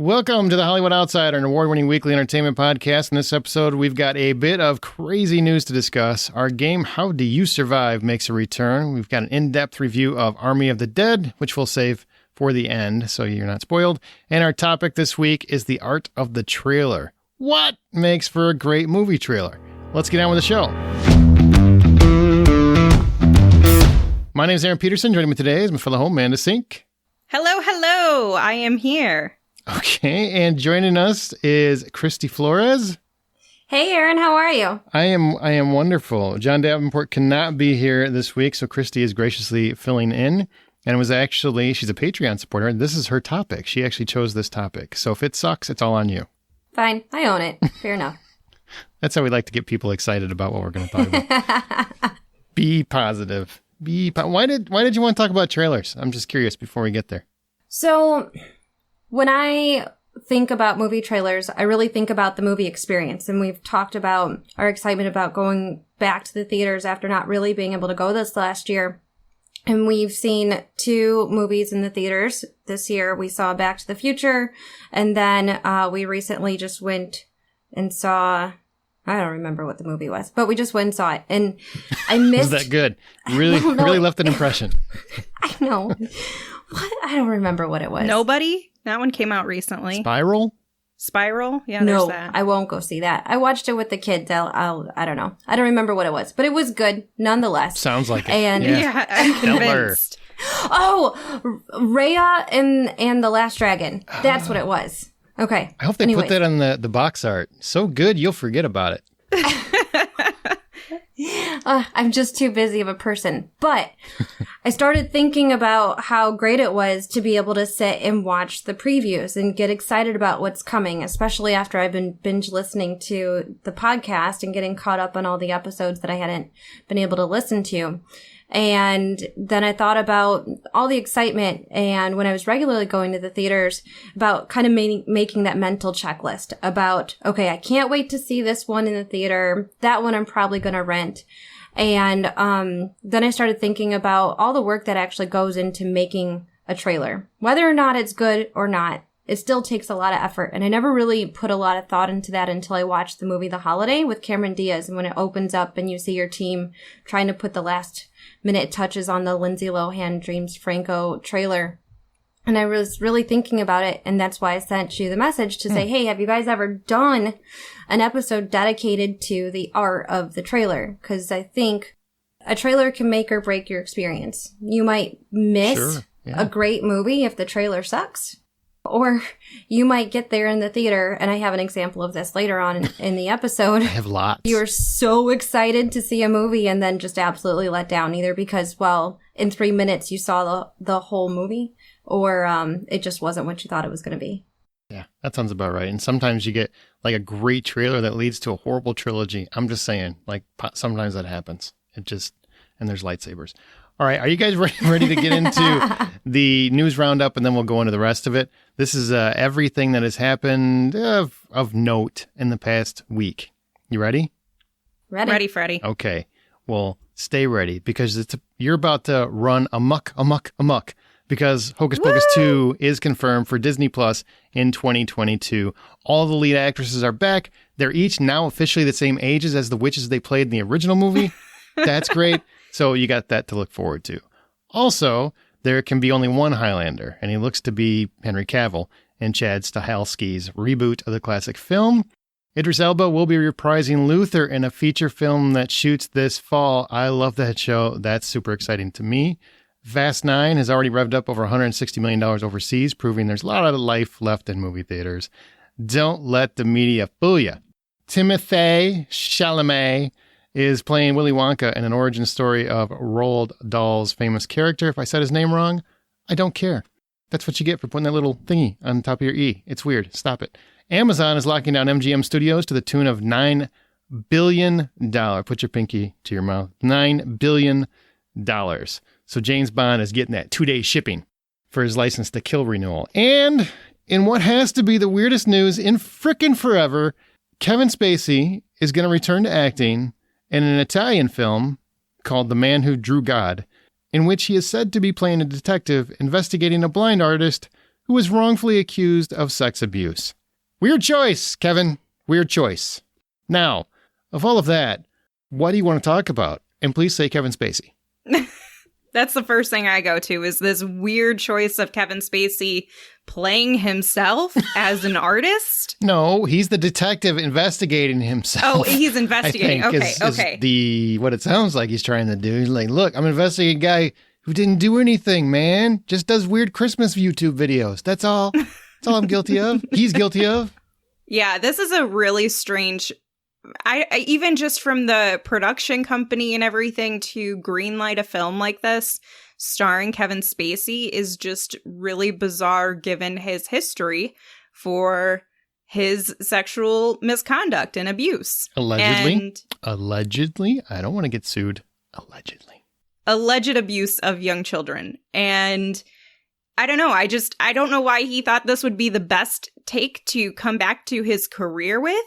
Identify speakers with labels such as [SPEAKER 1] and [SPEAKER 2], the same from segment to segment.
[SPEAKER 1] Welcome to the Hollywood Outsider, an award-winning weekly entertainment podcast. In this episode, we've got a bit of crazy news to discuss. Our game, How Do You Survive, makes a return. We've got an in-depth review of Army of the Dead, which we'll save for the end, so you're not spoiled. And our topic this week is the art of the trailer. What makes for a great movie trailer? Let's get on with the show. My name is Aaron Peterson. Joining me today is my fellow home, Amanda Sink.
[SPEAKER 2] Hello. I am here.
[SPEAKER 1] Okay, and joining us is Christy Flores.
[SPEAKER 3] Hey, Aaron, how are you?
[SPEAKER 1] I am wonderful. John Davenport cannot be here this week, so Christy is graciously filling in. And it was actually, she's a Patreon supporter, and this is her topic. She actually chose this topic. So if it sucks, it's all on you.
[SPEAKER 3] Fine, I own it. Fair enough.
[SPEAKER 1] That's how we like to get people excited about what we're going to talk about. Be positive. Why did you want to talk about trailers? I'm just curious before we get there.
[SPEAKER 3] So, when I think about movie trailers, I really think about the movie experience. And we've talked about our excitement about going back to the theaters after not really being able to go this last year. And we've seen 2 movies in the theaters this year. We saw Back to the Future, and then we recently just went and saw... I don't remember what the movie was, but we just went and saw it, and I missed...
[SPEAKER 1] Was that good? Really left an impression.
[SPEAKER 3] I know. What? I don't remember what it was.
[SPEAKER 2] Nobody? That one came out recently.
[SPEAKER 1] Spiral?
[SPEAKER 2] Yeah,
[SPEAKER 3] no,
[SPEAKER 2] there's that.
[SPEAKER 3] I won't go see that. I watched it with the kids. I don't know. I don't remember what it was, but it was good nonetheless.
[SPEAKER 1] Sounds like it.
[SPEAKER 3] And
[SPEAKER 2] yeah I'm convinced.
[SPEAKER 3] Oh, Raya and the Last Dragon. That's what it was. Okay.
[SPEAKER 1] I hope they put that on the box art. So good, you'll forget about it.
[SPEAKER 3] I'm just too busy of a person. But I started thinking about how great it was to be able to sit and watch the previews and get excited about what's coming, especially after I've been binge listening to the podcast and getting caught up on all the episodes that I hadn't been able to listen to. And then I thought about all the excitement, and when I was regularly going to the theaters, about kind of making that mental checklist about, okay, I can't wait to see this one in the theater. That one I'm probably going to rent. And then I started thinking about all the work that actually goes into making a trailer. Whether or not it's good or not, it still takes a lot of effort. And I never really put a lot of thought into that until I watched the movie The Holiday with Cameron Diaz. And when it opens up and you see your team trying to put the last minute touches on the Lindsay Lohan James Franco trailer. And I was really thinking about it. And that's why I sent you the message to say, hey, have you guys ever done an episode dedicated to the art of the trailer? Because I think a trailer can make or break your experience. You might miss a great movie if the trailer sucks. Or you might get there in the theater, and I have an example of this later on in the episode.
[SPEAKER 1] I have lots.
[SPEAKER 3] You are so excited to see a movie and then just absolutely let down, either because, well, in 3 minutes you saw the whole movie, or it just wasn't what you thought it was going to be.
[SPEAKER 1] Yeah, that sounds about right. And sometimes you get like a great trailer that leads to a horrible trilogy. I'm just saying, like, sometimes that happens. And there's lightsabers. All right, are you guys ready to get into the news roundup, and then we'll go into the rest of it? This is everything that has happened of note in the past week. You ready?
[SPEAKER 2] Ready, Freddie.
[SPEAKER 1] Okay, well, stay ready, because you're about to run amok, because Hocus Pocus 2 is confirmed for Disney Plus in 2022. All the lead actresses are back. They're each now officially the same ages as the witches they played in the original movie. That's great. So you got that to look forward to. Also, there can be only one Highlander, and he looks to be Henry Cavill in Chad Stahelski's reboot of the classic film. Idris Elba will be reprising Luther in a feature film that shoots this fall. I love that show. That's super exciting to me. Fast 9 has already revved up over $160 million overseas, proving there's a lot of life left in movie theaters. Don't let the media fool you. Timothée Chalamet is playing Willy Wonka in an origin story of Roald Dahl's famous character. If I said his name wrong, I don't care. That's what you get for putting that little thingy on top of your E. It's weird. Stop it. Amazon is locking down MGM Studios to the tune of $9 billion. Put your pinky to your mouth. $9 billion. So James Bond is getting that 2-day shipping for his License to Kill renewal. And in what has to be the weirdest news in frickin' forever, Kevin Spacey is going to return to acting in an Italian film called The Man Who Drew God, in which he is said to be playing a detective investigating a blind artist who was wrongfully accused of sex abuse. Weird choice, Kevin. Weird choice. Now, of all of that, what do you want to talk about? And please say Kevin Spacey.
[SPEAKER 2] That's the first thing I go to is this weird choice of Kevin Spacey playing himself as an artist.
[SPEAKER 1] No, he's the detective investigating himself.
[SPEAKER 2] Oh, he's investigating.
[SPEAKER 1] I think
[SPEAKER 2] Okay.
[SPEAKER 1] Is what it sounds like he's trying to do. He's like, look, I'm investigating a guy who didn't do anything, man. Just does weird Christmas YouTube videos. That's all. That's all I'm guilty of. He's guilty of.
[SPEAKER 2] Yeah, this is a really strange... I even just from the production company and everything to greenlight a film like this starring Kevin Spacey is just really bizarre given his history for his sexual misconduct and abuse.
[SPEAKER 1] Allegedly? I don't want to get sued. Allegedly.
[SPEAKER 2] Alleged abuse of young children. And I don't know. I don't know why he thought this would be the best take to come back to his career with.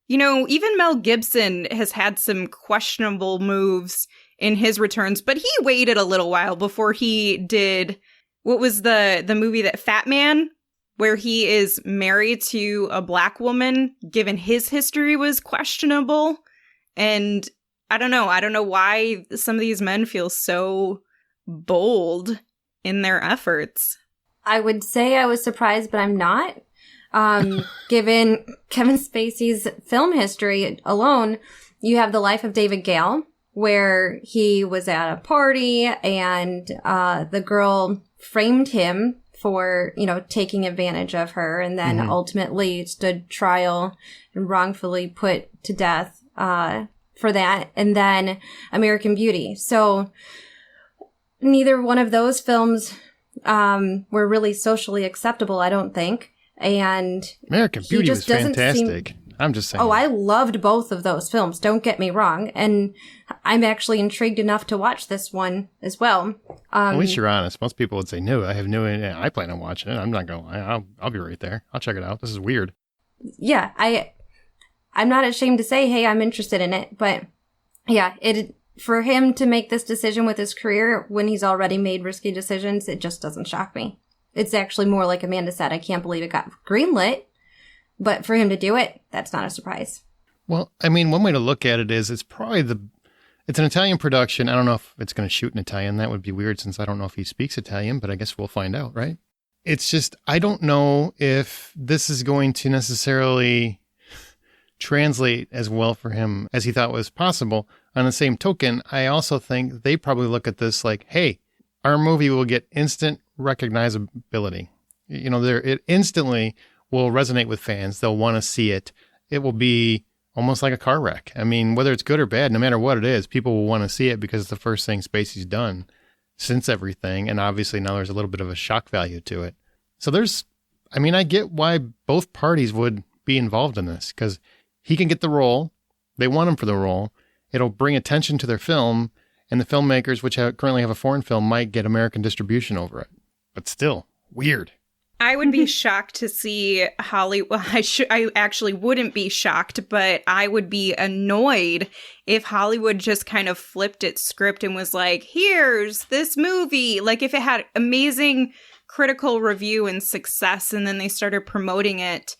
[SPEAKER 2] You know, even Mel Gibson has had some questionable moves in his returns, but he waited a little while before he did, what was the movie that Fat Man, where he is married to a black woman, given his history was questionable. And I don't know why some of these men feel so bold in their efforts.
[SPEAKER 3] I would say I was surprised, but I'm not. Given Kevin Spacey's film history alone, you have The Life of David Gale, where he was at a party and the girl framed him for, taking advantage of her, and then ultimately stood trial and wrongfully put to death for that. And then American Beauty. So neither one of those films were really socially acceptable, I don't think. And
[SPEAKER 1] American Beauty was fantastic. I'm just saying.
[SPEAKER 3] Oh, I loved both of those films. Don't get me wrong. And I'm actually intrigued enough to watch this one as well.
[SPEAKER 1] At least you're honest. Most people would say, no, I have no idea. I plan on watching it. I'm not going to. I'll be right there. I'll check it out. This is weird.
[SPEAKER 3] Yeah, I'm not ashamed to say, hey, I'm interested in it. But yeah, for him to make this decision with his career when he's already made risky decisions, it just doesn't shock me. It's actually more like Amanda said. I can't believe it got greenlit. But for him to do it, that's not a surprise.
[SPEAKER 1] Well, I mean, one way to look at it is it's an Italian production. I don't know if it's going to shoot in Italian. That would be weird since I don't know if he speaks Italian, but I guess we'll find out, right? It's just, I don't know if this is going to necessarily translate as well for him as he thought was possible. On the same token, I also think they probably look at this like, hey, our movie will get instant recognizability. It instantly will resonate with fans. They'll want to see it. It will be almost like a car wreck. I mean, whether it's good or bad, no matter what it is, people will want to see it because it's the first thing Spacey's done since everything. And obviously now there's a little bit of a shock value to it. So I get why both parties would be involved in this because he can get the role. They want him for the role. It'll bring attention to their film. And the filmmakers, which currently have a foreign film, might get American distribution over it. But still, weird.
[SPEAKER 2] I would be shocked to see Hollywood. I actually wouldn't be shocked, but I would be annoyed if Hollywood just kind of flipped its script and was like, here's this movie. Like if it had amazing critical review and success, and then they started promoting it,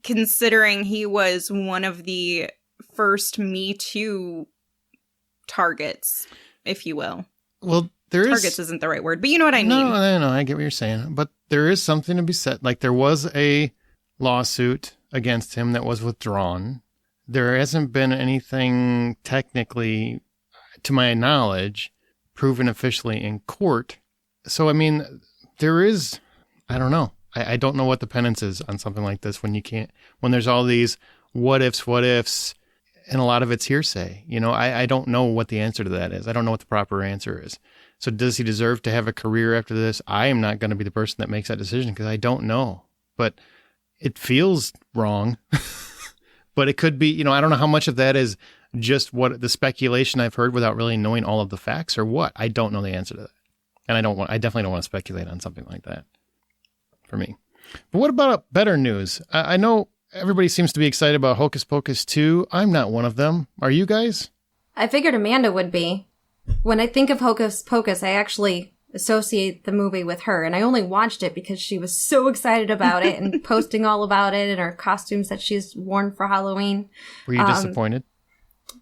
[SPEAKER 2] considering he was one of the first Me Too targets, if you will.
[SPEAKER 1] Well,
[SPEAKER 2] targets isn't the right word, but you know what I mean.
[SPEAKER 1] No, I get what you're saying. But there is something to be said. Like there was a lawsuit against him that was withdrawn. There hasn't been anything technically, to my knowledge, proven officially in court. So, I mean, there is, I don't know. I don't know what the penance is on something like this when there's all these what ifs, and a lot of it's hearsay. I don't know what the answer to that is. I don't know what the proper answer is. So does he deserve to have a career after this? I am not going to be the person that makes that decision because I don't know. But it feels wrong. But it could be, I don't know how much of that is just what the speculation I've heard without really knowing all of the facts or what. I don't know the answer to that. And I definitely don't want to speculate on something like that for me. But what about better news? I know everybody seems to be excited about Hocus Pocus 2. I'm not one of them. Are you guys?
[SPEAKER 3] I figured Amanda would be. When I think of Hocus Pocus, I actually associate the movie with her. And I only watched it because she was so excited about it and posting all about it and her costumes that she's worn for Halloween.
[SPEAKER 1] Were you disappointed?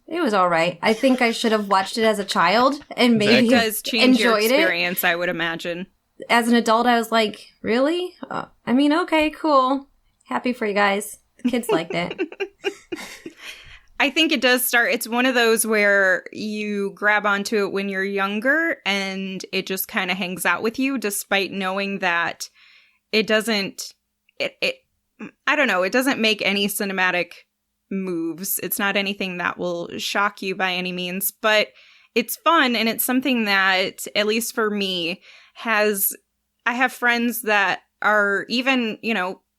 [SPEAKER 3] It was all right. I think I should have watched it as a child and maybe
[SPEAKER 2] It does change your
[SPEAKER 3] enjoyed
[SPEAKER 2] experience, I would imagine.
[SPEAKER 3] As an adult, I was like, really? I mean, okay, cool. Happy for you guys. The kids liked it.
[SPEAKER 2] I think it does start, it's one of those where you grab onto it when you're younger and it just kind of hangs out with you despite knowing that it doesn't, I don't know, it doesn't make any cinematic moves. It's not anything that will shock you by any means, but it's fun and it's something that, at least for me, I have friends that are even,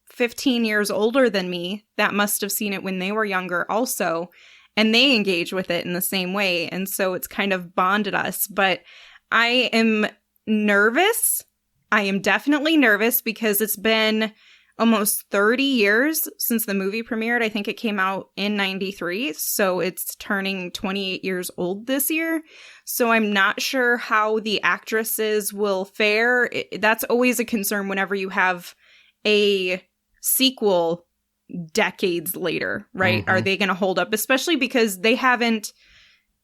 [SPEAKER 2] 15 years older than me that must have seen it when they were younger also, and they engage with it in the same way. And so it's kind of bonded us. But I am nervous. I am definitely nervous because it's been almost 30 years since the movie premiered. I think it came out in 93. So it's turning 28 years old this year. So I'm not sure how the actresses will fare. That's always a concern whenever you have a sequel decades later, right?
[SPEAKER 1] Mm-hmm.
[SPEAKER 2] Are they going to hold up? Especially because they haven't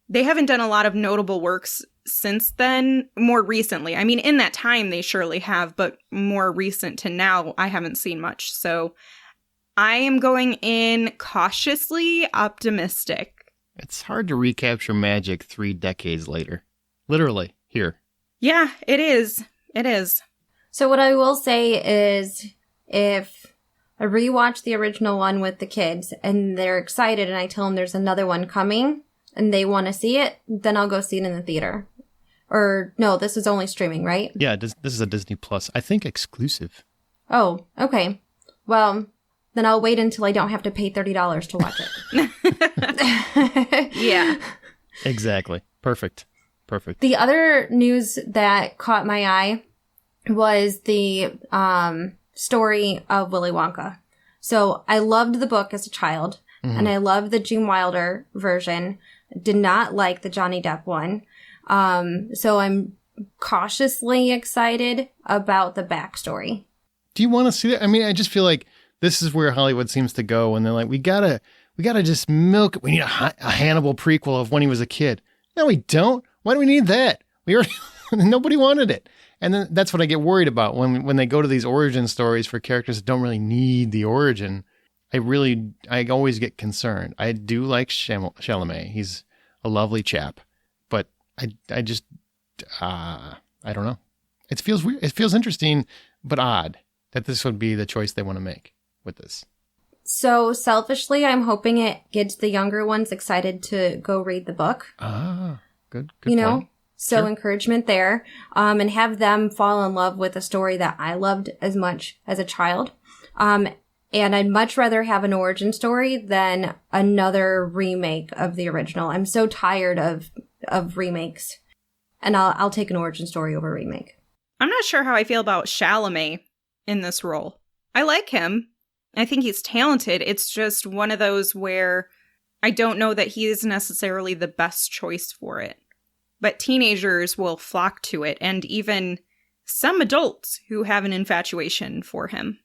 [SPEAKER 2] done a lot of notable works since then, more recently. I mean, in that time they surely have, but more recent to now, I haven't seen much. So I am going in cautiously optimistic.
[SPEAKER 1] It's hard to recapture magic 3 decades later. Literally, here.
[SPEAKER 2] Yeah, it is. It is.
[SPEAKER 3] So what I will say is, if I rewatch the original one with the kids and they're excited and I tell them there's another one coming and they want to see it, then I'll go see it in the theater. Or no, this is only streaming, right?
[SPEAKER 1] Yeah, this is a Disney Plus, I think exclusive.
[SPEAKER 3] Oh, okay. Well, then I'll wait until I don't have to pay $30 to watch it.
[SPEAKER 2] Yeah.
[SPEAKER 1] Exactly. Perfect.
[SPEAKER 3] The other news that caught my eye was the story of Willy Wonka. So I loved the book as a child, and I loved the Gene Wilder version. Did not like the Johnny Depp one. So I'm cautiously excited about the backstory.
[SPEAKER 1] Do you want to see that? I mean, I just feel like this is where Hollywood seems to go, and they're like, we gotta just milk it. We need a Hannibal prequel of when he was a kid. No, we don't. Why do we need that? We already nobody wanted it. And then that's what I get worried about when they go to these origin stories for characters that don't really need the origin. I always get concerned. I do like Chalamet. He's a lovely chap, but I just, I don't know. It feels weird. It feels interesting, but odd that this would be the choice they want to make with this.
[SPEAKER 3] So selfishly, I'm hoping it gets the younger ones excited to go read the book.
[SPEAKER 1] Ah, good
[SPEAKER 3] You know?
[SPEAKER 1] point.
[SPEAKER 3] So
[SPEAKER 1] Sure.
[SPEAKER 3] encouragement there, and have them fall in love with a story that I loved as much as a child. And I'd much rather have an origin story than another remake of the original. I'm so tired of remakes, and I'll take an origin story over a remake.
[SPEAKER 2] I'm not sure how I feel about Chalamet in this role. I like him. I think he's talented. It's just one of those where I don't know that he is necessarily the best choice for it. But teenagers will flock to it, and even some adults who have an infatuation for him.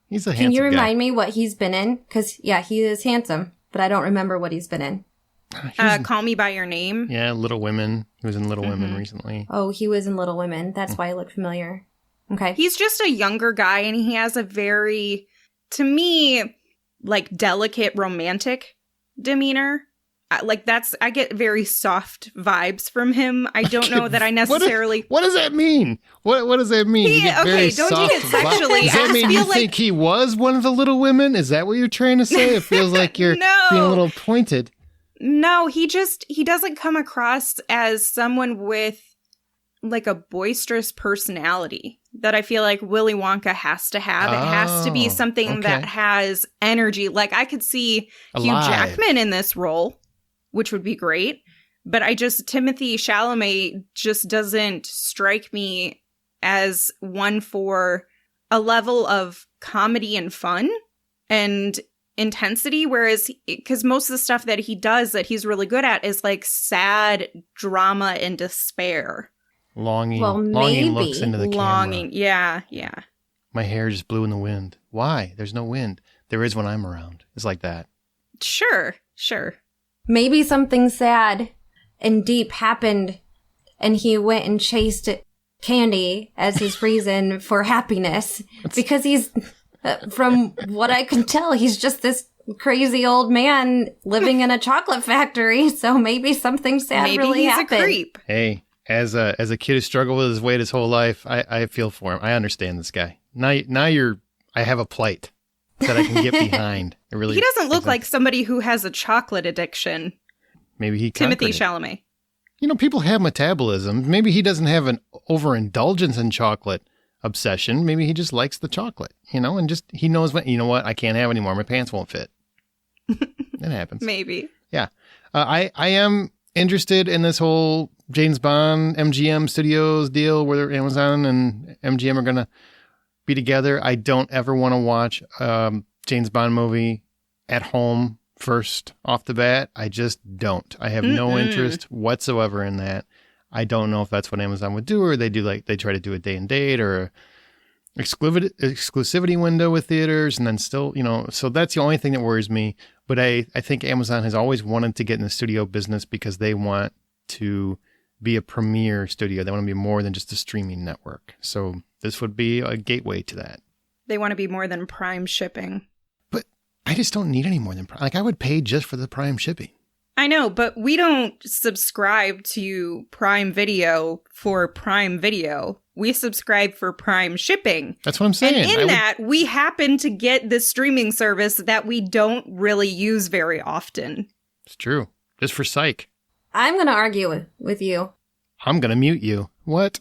[SPEAKER 1] He's a handsome
[SPEAKER 3] Can you
[SPEAKER 1] guy.
[SPEAKER 3] remind me what he's been in? Because, yeah, he is handsome, but I don't remember what he's been in.
[SPEAKER 2] Call Me By Your Name.
[SPEAKER 1] Yeah, Little Women. He was in Little Women recently.
[SPEAKER 3] Oh, he was in Little Women. That's why I looked familiar. Okay.
[SPEAKER 2] He's just a younger guy, and he has a very, to me, like, delicate romantic demeanor. I get very soft vibes from him. I don't know that I necessarily...
[SPEAKER 1] What does that mean? What does that mean? You get very
[SPEAKER 2] don't
[SPEAKER 1] soft
[SPEAKER 2] take it sexually.
[SPEAKER 1] vibes. Does that mean you think he was one of the Little Women? Is that what you're trying to say? It feels like you're being a little pointed.
[SPEAKER 2] No, he doesn't come across as someone with like a boisterous personality that I feel like Willy Wonka has to have. It has to be something that has energy. Like I could see Hugh Jackman in this role, which would be great. But Timothée Chalamet just doesn't strike me as one for a level of comedy and fun and intensity. Whereas, because most of the stuff that he does that he's really good at is like sad drama and despair.
[SPEAKER 1] Longing
[SPEAKER 3] maybe.
[SPEAKER 1] looks into the
[SPEAKER 2] Longing.
[SPEAKER 1] camera.
[SPEAKER 2] Yeah.
[SPEAKER 1] My hair just blew in the wind. Why? There's no wind. There is when I'm around. It's like that.
[SPEAKER 2] Sure.
[SPEAKER 3] Maybe something sad and deep happened and he went and chased candy as his reason for happiness. Because he's, from what I can tell, he's just this crazy old man living in a chocolate factory. So maybe something sad really happened.
[SPEAKER 2] Maybe he's a creep.
[SPEAKER 1] Hey, as a kid who struggled with his weight his whole life, I feel for him. I understand this guy. Now I have a plight that I can get behind. It really.
[SPEAKER 2] He doesn't look like somebody who has a chocolate addiction.
[SPEAKER 1] Maybe he
[SPEAKER 2] Timothy
[SPEAKER 1] conquered it.
[SPEAKER 2] Chalamet.
[SPEAKER 1] You know, people have metabolism. Maybe he doesn't have an overindulgence in chocolate obsession. Maybe he just likes the chocolate, and just he knows when, what, I can't have anymore. My pants won't fit. It happens.
[SPEAKER 2] Maybe.
[SPEAKER 1] Yeah. I am interested in this whole James Bond MGM Studios deal where Amazon and MGM are going to be together. I don't ever want to watch James Bond movie at home first off the bat. I just don't. I have no interest whatsoever in that. I don't know if that's what Amazon would do, or they try to do a day and date or exclusivity window with theaters, and then still, so that's the only thing that worries me. But I think Amazon has always wanted to get in the studio business because they want to be a premier studio. They want to be more than just a streaming network. So this would be a gateway to that.
[SPEAKER 2] They want to be more than Prime shipping.
[SPEAKER 1] But I just don't need any more than Prime. Like, I would pay just for the Prime shipping.
[SPEAKER 2] I know, but we don't subscribe to Prime Video for Prime Video. We subscribe for Prime shipping.
[SPEAKER 1] That's what I'm saying.
[SPEAKER 2] And in that, we happen to get the streaming service that we don't really use very often.
[SPEAKER 1] It's true. Just for psych.
[SPEAKER 3] I'm going to argue with you.
[SPEAKER 1] I'm going to mute you. What?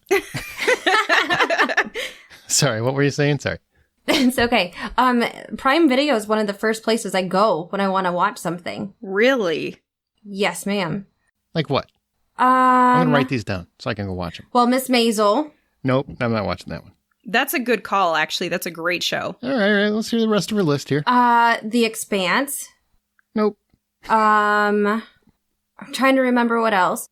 [SPEAKER 1] Sorry, what were you saying? Sorry.
[SPEAKER 3] It's okay. Prime Video is one of the first places I go when I want to watch something.
[SPEAKER 2] Really?
[SPEAKER 3] Yes, ma'am.
[SPEAKER 1] Like what? I'm going to write these down so I can go watch them.
[SPEAKER 3] Well, Miss Maisel.
[SPEAKER 1] Nope, I'm not watching that one.
[SPEAKER 2] That's a good call, actually. That's a great show.
[SPEAKER 1] All right. Let's hear the rest of her list here.
[SPEAKER 3] The Expanse.
[SPEAKER 1] Nope.
[SPEAKER 3] I'm trying to remember what else.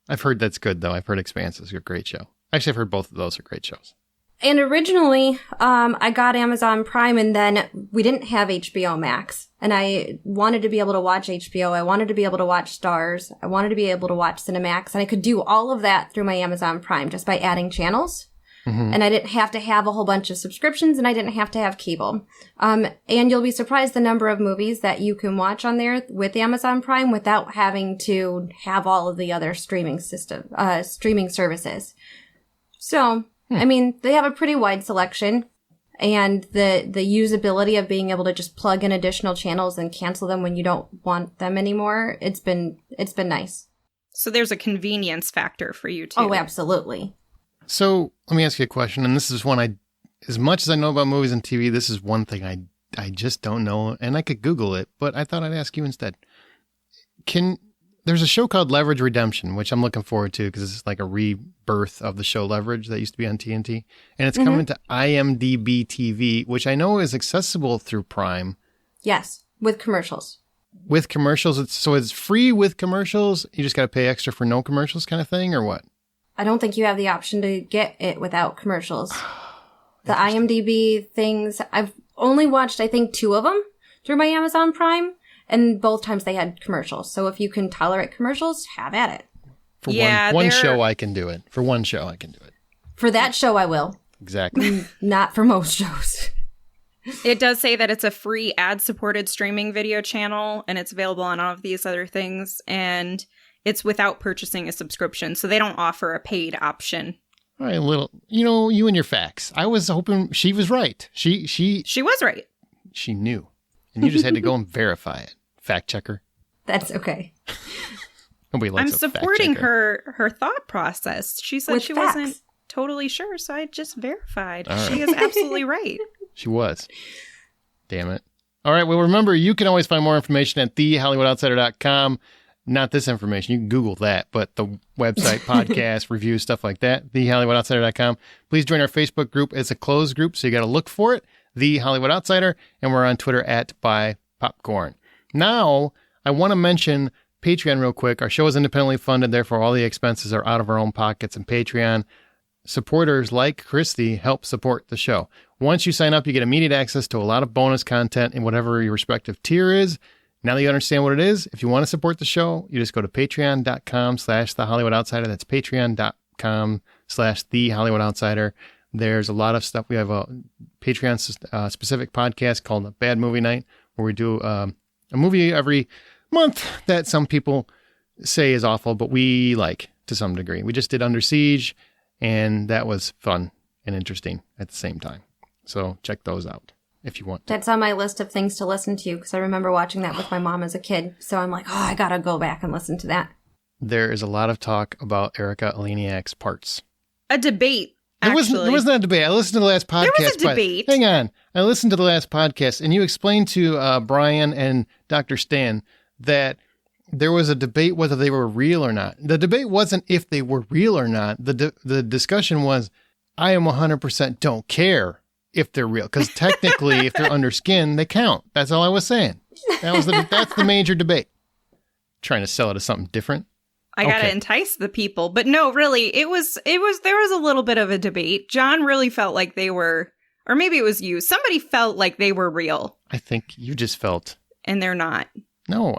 [SPEAKER 1] I've heard that's good, though. I've heard Expanse is a great show. Actually, I've heard both of those are great shows.
[SPEAKER 3] And originally, I got Amazon Prime, and then we didn't have HBO Max. And I wanted to be able to watch HBO. I wanted to be able to watch Starz. I wanted to be able to watch Cinemax. And I could do all of that through my Amazon Prime just by adding channels. Mm-hmm. And I didn't have to have a whole bunch of subscriptions, and I didn't have to have cable. And you'll be surprised the number of movies that you can watch on there with Amazon Prime without having to have all of the other streaming services. So, I mean, they have a pretty wide selection, and the usability of being able to just plug in additional channels and cancel them when you don't want them anymore, it's been nice.
[SPEAKER 2] So there's a convenience factor for you too.
[SPEAKER 3] Oh, absolutely.
[SPEAKER 1] So let me ask you a question, and this is one as much as I know about movies and TV, this is one thing I just don't know, and I could Google it, but I thought I'd ask you instead. There's a show called Leverage Redemption, which I'm looking forward to because it's like a rebirth of the show Leverage that used to be on TNT, and it's coming to IMDb TV, which I know is accessible through Prime.
[SPEAKER 3] Yes, with commercials.
[SPEAKER 1] With commercials, it's free with commercials. You just got to pay extra for no commercials, kind of thing, or what?
[SPEAKER 3] I don't think you have the option to get it without commercials. The IMDb things, I've only watched, I think, 2 of them through my Amazon Prime, and both times they had commercials. So if you can tolerate commercials, have at it.
[SPEAKER 1] For one show, I can do it. For one show, I can do it.
[SPEAKER 3] For that show, I will.
[SPEAKER 1] Exactly.
[SPEAKER 3] Not for most shows.
[SPEAKER 2] It does say that it's a free ad-supported streaming video channel, and it's available on all of these other things, and it's without purchasing a subscription, so they don't offer a paid option.
[SPEAKER 1] All right, you and your facts. I was hoping she was right. She
[SPEAKER 2] was right.
[SPEAKER 1] She knew. And you just had to go and verify it. Fact checker.
[SPEAKER 3] That's okay.
[SPEAKER 1] Nobody likes
[SPEAKER 2] I'm supporting her thought process. She said
[SPEAKER 3] With
[SPEAKER 2] she
[SPEAKER 3] facts.
[SPEAKER 2] wasn't totally sure, so I just verified.
[SPEAKER 1] All right.
[SPEAKER 2] She is absolutely right.
[SPEAKER 1] She was. Damn it. All right, well, remember, you can always find more information at thehollywoodoutsiders.com. Not this information. You can Google that, but the website, podcast, reviews, stuff like that, thehollywoodoutsiders.com. Please join our Facebook group. It's a closed group, so you got to look for it, The Hollywood Outsider, and we're on Twitter at BuyPopcorn. Now, I want to mention Patreon real quick. Our show is independently funded, therefore all the expenses are out of our own pockets, and Patreon supporters like Christy help support the show. Once you sign up, you get immediate access to a lot of bonus content in whatever your respective tier is. Now that you understand what it is, if you want to support the show, you just go to patreon.com/The Hollywood Outsider. That's patreon.com/The Hollywood Outsider. There's a lot of stuff. We have a Patreon specific podcast called Bad Movie Night, where we do a movie every month that some people say is awful, but we like to some degree. We just did Under Siege, and that was fun and interesting at the same time. So check those out if you want to.
[SPEAKER 3] That's on my list of things to listen to, because I remember watching that with my mom as a kid. So I'm like, I got to go back and listen to that.
[SPEAKER 1] There is a lot of talk about Erica Eleniak's parts.
[SPEAKER 2] A debate.
[SPEAKER 1] There wasn't a debate. I listened to the last podcast.
[SPEAKER 2] There was a debate.
[SPEAKER 1] Hang on. I listened to the last podcast, and you explained to Brian and Dr. Stan that there was a debate whether they were real or not. The debate wasn't if they were real or not. The discussion was, I am 100% don't care if they're real, because technically, if they're under skin, they count. That's all I was saying. That's the major debate. Trying to sell it as something different.
[SPEAKER 2] I gotta entice the people, but no, really, there was a little bit of a debate. John really felt like they were, or maybe it was you. Somebody felt like they were real.
[SPEAKER 1] I think you just felt,
[SPEAKER 2] and they're not.
[SPEAKER 1] No,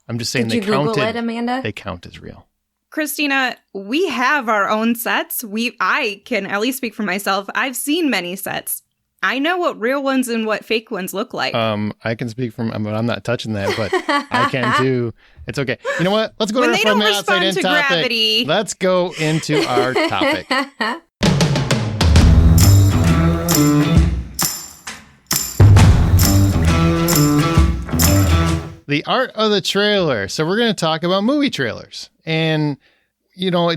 [SPEAKER 1] I'm just saying
[SPEAKER 3] Did
[SPEAKER 1] they
[SPEAKER 3] you
[SPEAKER 1] counted.
[SPEAKER 3] Google it, Amanda?
[SPEAKER 1] They count as real.
[SPEAKER 2] Christina, we have our own sets. I can at least speak for myself. I've seen many sets. I know what real ones and what fake ones look like.
[SPEAKER 1] I can speak from, but I'm not touching that, but I can too. It's okay. You know what? Let's go to our 5 minute outside in topic.
[SPEAKER 2] Gravity.
[SPEAKER 1] Let's go into our topic. The art of the trailer. So we're going to talk about movie trailers. And,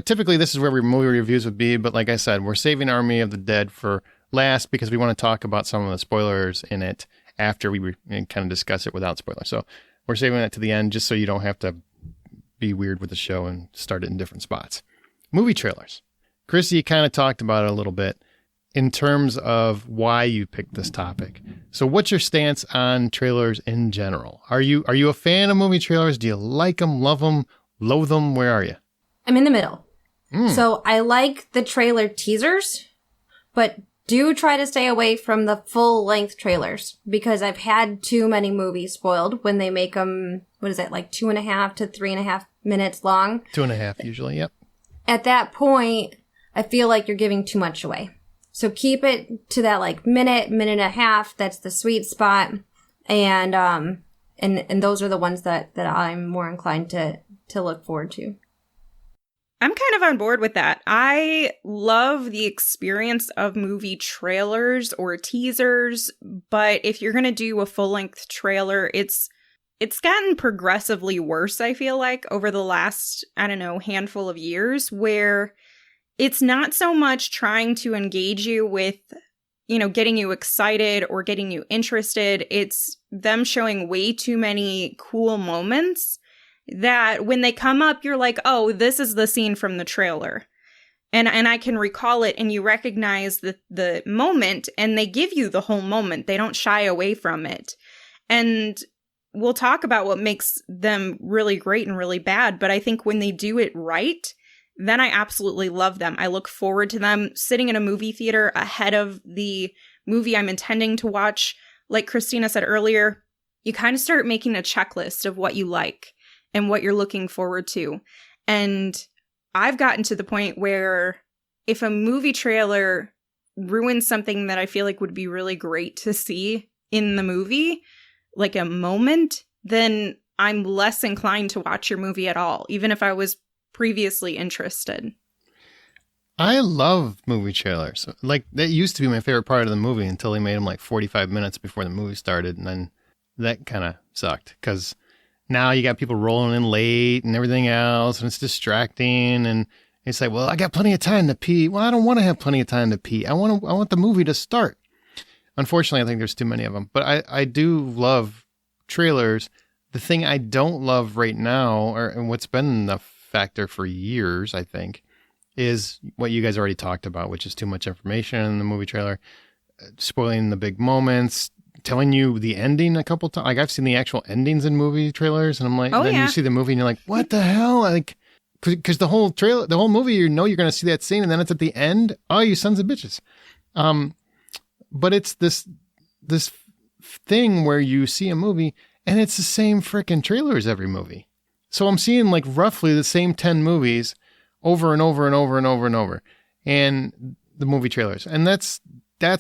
[SPEAKER 1] typically this is where movie reviews would be. But like I said, we're saving Army of the Dead for last because we want to talk about some of the spoilers in it after we kind of discuss it without spoilers. So we're saving that to the end just so you don't have to be weird with the show and start it in different spots. Movie trailers. Chrissy kind of talked about it a little bit in terms of why you picked this topic. So what's your stance on trailers in general? Are you a fan of movie trailers? Do you like them, love them, loathe them? Where are you?
[SPEAKER 3] I'm in the middle. So I like the trailer teasers, but do try to stay away from the full-length trailers, because I've had too many movies spoiled when they make them, like 2.5 to 3.5 minutes long?
[SPEAKER 1] 2.5 usually, yep. At
[SPEAKER 3] that point, I feel like you're giving too much away. So keep it to that minute and a half. That's the sweet spot. And those are the ones that I'm more inclined to look forward to.
[SPEAKER 2] I'm kind of on board with that. I love the experience of movie trailers or teasers, but if you're going to do a full-length trailer, it's gotten progressively worse, I feel like, over the last, handful of years, where it's not so much trying to engage you with, getting you excited or getting you interested. It's them showing way too many cool moments that when they come up, you're like, oh, this is the scene from the trailer. And I can recall it, and you recognize the moment, and they give you the whole moment. They don't shy away from it. And we'll talk about what makes them really great and really bad, but I think when they do it right, then I absolutely love them. I look forward to them sitting in a movie theater ahead of the movie I'm intending to watch. Like Christina said earlier, you kind of start making a checklist of what you like and what you're looking forward to. And I've gotten to the point where if a movie trailer ruins something that I feel like would be really great to see in the movie, like a moment, then I'm less inclined to watch your movie at all, even if I was previously interested.
[SPEAKER 1] I love movie trailers. Like, that used to be my favorite part of the movie until they made them 45 minutes before the movie started. And then that kind of sucked because now you got people rolling in late and everything else, and it's distracting. And it's like, well, I got plenty of time to pee. Well, I don't want to have plenty of time to pee. I want the movie to start. Unfortunately, I think there's too many of them. But I do love trailers. The thing I don't love right now, and what's been the factor for years, I think, is what you guys already talked about, which is too much information in the movie trailer, spoiling the big moments, telling you the ending a couple times. Like I've seen the actual endings in movie trailers, and I'm like, then you see the movie and you're like, what the hell? Like, because the whole movie, you know, you're going to see that scene, and then it's at the end. Oh, you sons of bitches. But it's this thing where you see a movie and it's the same freaking trailer as every movie. So I'm seeing like roughly the same 10 movies over and over and over and over and over, and the movie trailers. And that's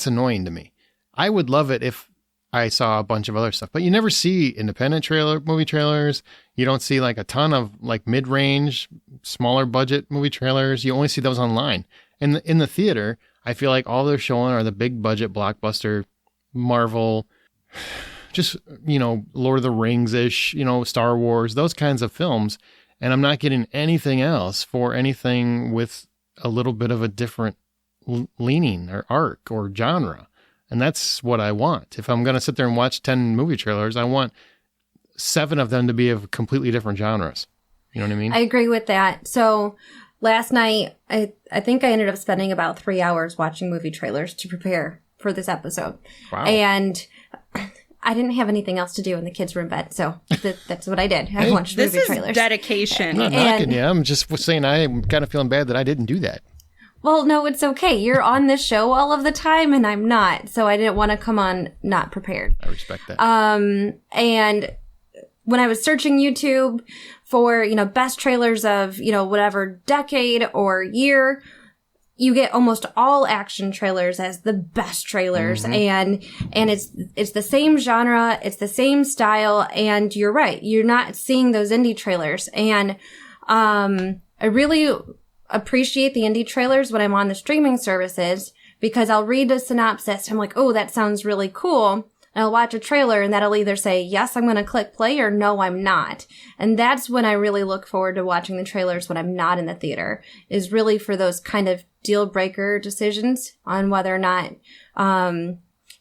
[SPEAKER 1] annoying to me. I would love it if I saw a bunch of other stuff, but you never see independent movie trailers. You don't see like a ton of like mid-range, smaller budget movie trailers. You only see those online. And in the theater, I feel like all they're showing are the big budget blockbuster Marvel, just, you know, Lord of the Rings-ish, you know, Star Wars, those kinds of films. And I'm not getting anything else for anything with a little bit of a different leaning or arc or genre. And that's what I want. If I'm going to sit there and watch 10 movie trailers, I want 7 of them to be of completely different genres. You know what I mean?
[SPEAKER 3] I agree with that. So last night, I think I ended up spending about 3 hours watching movie trailers to prepare for this episode.
[SPEAKER 1] Wow.
[SPEAKER 3] And I didn't have anything else to do, and the kids were in bed. So that's what I did. I watched
[SPEAKER 2] this
[SPEAKER 3] movie
[SPEAKER 2] is
[SPEAKER 3] trailers.
[SPEAKER 2] Dedication.
[SPEAKER 1] I'm not knocking you. I'm just saying I'm kind of feeling bad that I didn't do that.
[SPEAKER 3] Well, no, it's okay. You're on this show all of the time, and I'm not. So I didn't want to come on not prepared.
[SPEAKER 1] I respect that.
[SPEAKER 3] And when I was searching YouTube for, you know, best trailers of, you know, whatever decade or year, you get almost all action trailers as the best trailers. And it's the same genre, it's the same style, and you're right. You're not seeing those indie trailers. And I really appreciate the indie trailers when I'm on the streaming services, because I'll read a synopsis. I'm like, oh, that sounds really cool. And I'll watch a trailer, and that'll either say, yes, I'm going to click play, or no, I'm not. And that's when I really look forward to watching the trailers when I'm not in the theater, is really for those kind of deal breaker decisions on whether or not,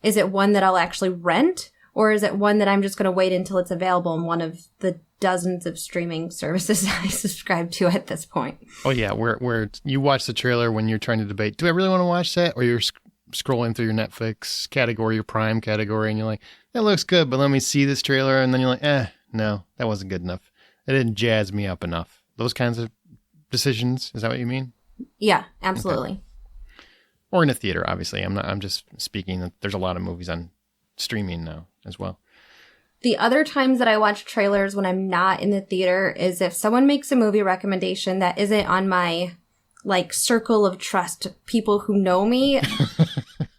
[SPEAKER 3] is it one that I'll actually rent, or is it one that I'm just going to wait until it's available in one of the dozens of streaming services I subscribe to at this point.
[SPEAKER 1] Oh yeah, where you watch the trailer when you're trying to debate, do I really want to watch that? Or you're scrolling through your Netflix category, your Prime category, and you're like, that looks good, but let me see this trailer. And then you're like, no, that wasn't good enough. It didn't jazz me up enough. Those kinds of decisions. Is that what you mean?
[SPEAKER 3] Yeah, absolutely.
[SPEAKER 1] Okay. Or in a theater, obviously. I'm just speaking that there's a lot of movies on streaming now as well.
[SPEAKER 3] The other times that I watch trailers when I'm not in the theater is if someone makes a movie recommendation that isn't on my, like, circle of trust, people who know me.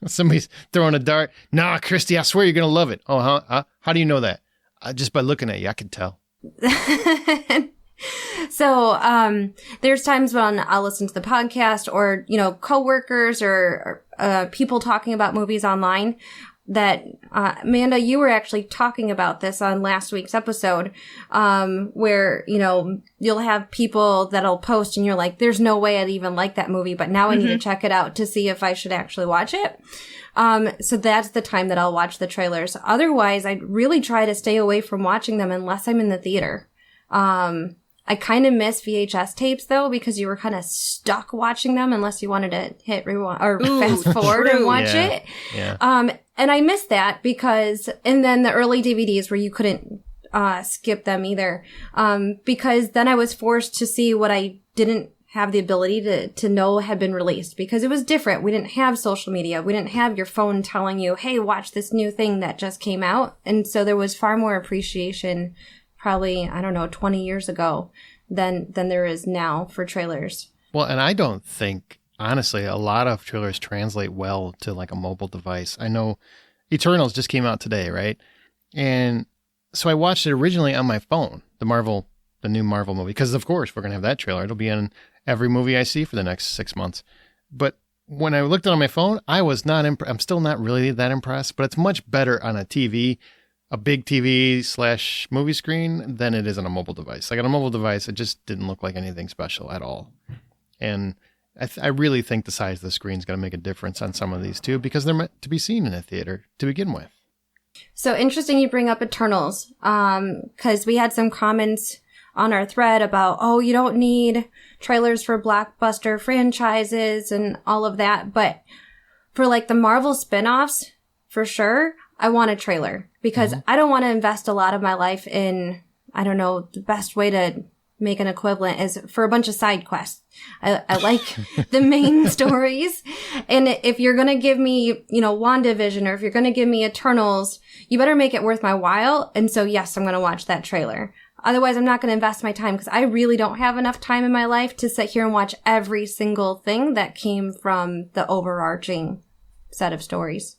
[SPEAKER 1] Somebody's throwing a dart. Nah, Christy, I swear you're going to love it. Oh, huh? How do you know that? Just by looking at you, I can tell.
[SPEAKER 3] So, there's times when I'll listen to the podcast, or, you know, coworkers or people talking about movies online that, Amanda, you were actually talking about this on last week's episode, where, you know, you'll have people that'll post and you're like, there's no way I'd even like that movie, but now I need to check it out to see if I should actually watch it. So that's the time that I'll watch the trailers. Otherwise, I really try to stay away from watching them unless I'm in the theater. I kind of miss VHS tapes though, because you were kind of stuck watching them unless you wanted to hit rewind or fast forward and watch it.
[SPEAKER 1] Yeah.
[SPEAKER 3] And I miss that because, and then the early DVDs where you couldn't skip them either, because then I was forced to see what I didn't have the ability to know had been released, because it was different. We didn't have social media. We didn't have your phone telling you, hey, watch this new thing that just came out. And so there was far more appreciation probably, I don't know, 20 years ago than there is now for trailers.
[SPEAKER 1] Well, and I don't think, honestly, a lot of trailers translate well to like a mobile device. I know Eternals just came out today, right? And so I watched it originally on my phone, the new Marvel movie, because of course we're going to have that trailer. It'll be in every movie I see for the next 6 months. But when I looked at it on my phone, I was not I'm still not really that impressed, but it's much better on a TV, a big TV / movie screen, than it is on a mobile device. Like on a mobile device, it just didn't look like anything special at all. And I really think the size of the screen is going to make a difference on some of these too, because they're meant to be seen in a theater to begin with.
[SPEAKER 3] So interesting you bring up Eternals, because we had some comments on our thread about, oh, you don't need trailers for blockbuster franchises and all of that. But for like the Marvel spinoffs, for sure, I want a trailer because I don't want to invest a lot of my life in, I don't know, the best way to make an equivalent is for a bunch of side quests. I like the main stories. And if you're going to give me, WandaVision, or if you're going to give me Eternals, you better make it worth my while. And so, yes, I'm going to watch that trailer. Otherwise, I'm not going to invest my time because I really don't have enough time in my life to sit here and watch every single thing that came from the overarching set of stories.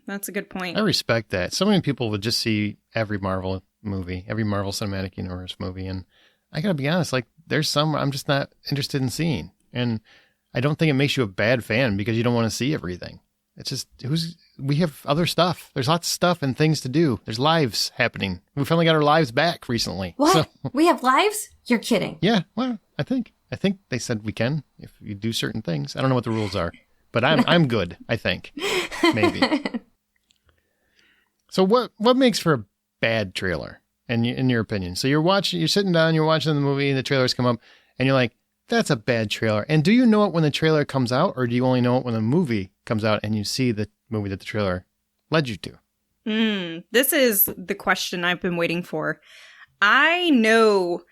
[SPEAKER 2] That's a good point.
[SPEAKER 1] I respect that. So many people would just see every Marvel movie, every Marvel Cinematic Universe movie, and I gotta be honest, like, there's some I'm just not interested in seeing. And I don't think it makes you a bad fan because you don't want to see everything. It's just, we have other stuff. There's lots of stuff and things to do. There's lives happening. We finally got our lives back recently.
[SPEAKER 3] What?
[SPEAKER 1] So,
[SPEAKER 3] we have lives? You're kidding.
[SPEAKER 1] Yeah, well, I think they said we can if you do certain things. I don't know what the rules are, but I'm good, I think. Maybe. So what makes for a bad trailer? In your opinion? So you're sitting down, you're watching the movie, and the trailers come up, and you're like, that's a bad trailer. And do you know it when the trailer comes out, or do you only know it when the movie comes out and you see the movie that the trailer led you to?
[SPEAKER 2] This is the question I've been waiting for. I know,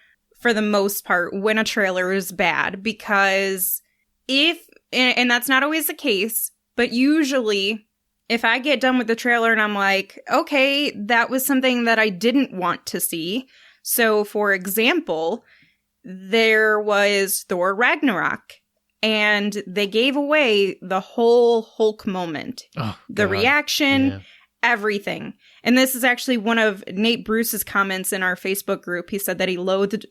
[SPEAKER 2] for the most part, when a trailer is bad, because and that's not always the case, but usually, if I get done with the trailer and I'm like, okay, that was something that I didn't want to see. So, for example, there was Thor Ragnarok, and they gave away the whole Hulk moment. Oh, the reaction, everything. And this is actually one of Nate Bruce's comments in our Facebook group. He said that he loathed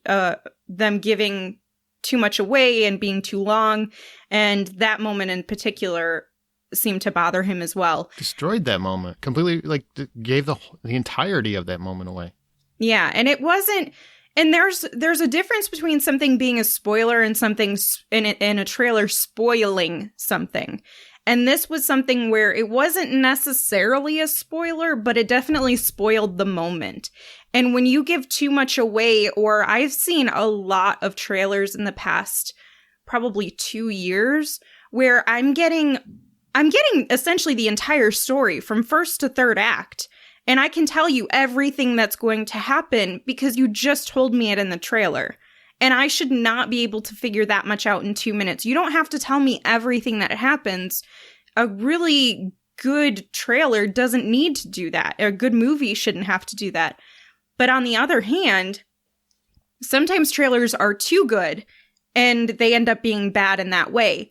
[SPEAKER 2] them giving too much away and being too long. And that moment in particular seemed to bother him as well.
[SPEAKER 1] Destroyed that moment. Completely, like, gave the entirety of that moment away.
[SPEAKER 2] Yeah, and it wasn't... And there's a difference between something being a spoiler and something in a trailer spoiling something. And this was something where it wasn't necessarily a spoiler, but it definitely spoiled the moment. And when you give too much away, or I've seen a lot of trailers in the past, probably 2 years, where I'm getting essentially the entire story from first to third act. And I can tell you everything that's going to happen because you just told me it in the trailer. And I should not be able to figure that much out in 2 minutes. You don't have to tell me everything that happens. A really good trailer doesn't need to do that. A good movie shouldn't have to do that. But on the other hand, sometimes trailers are too good and they end up being bad in that way.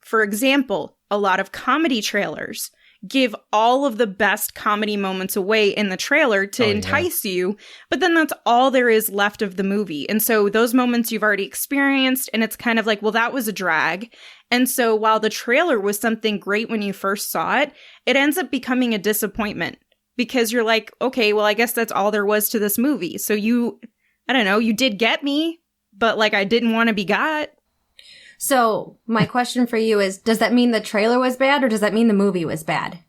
[SPEAKER 2] For example, a lot of comedy trailers give all of the best comedy moments away in the trailer to entice you, but then that's all there is left of the movie. And so those moments you've already experienced, and it's kind of like, well, that was a drag. And so while the trailer was something great when you first saw it, it ends up becoming a disappointment because you're like, okay, well, I guess that's all there was to this movie. So you did get me, but like I didn't want to be got.
[SPEAKER 3] So my question for you is, does that mean the trailer was bad, or does that mean the movie was bad?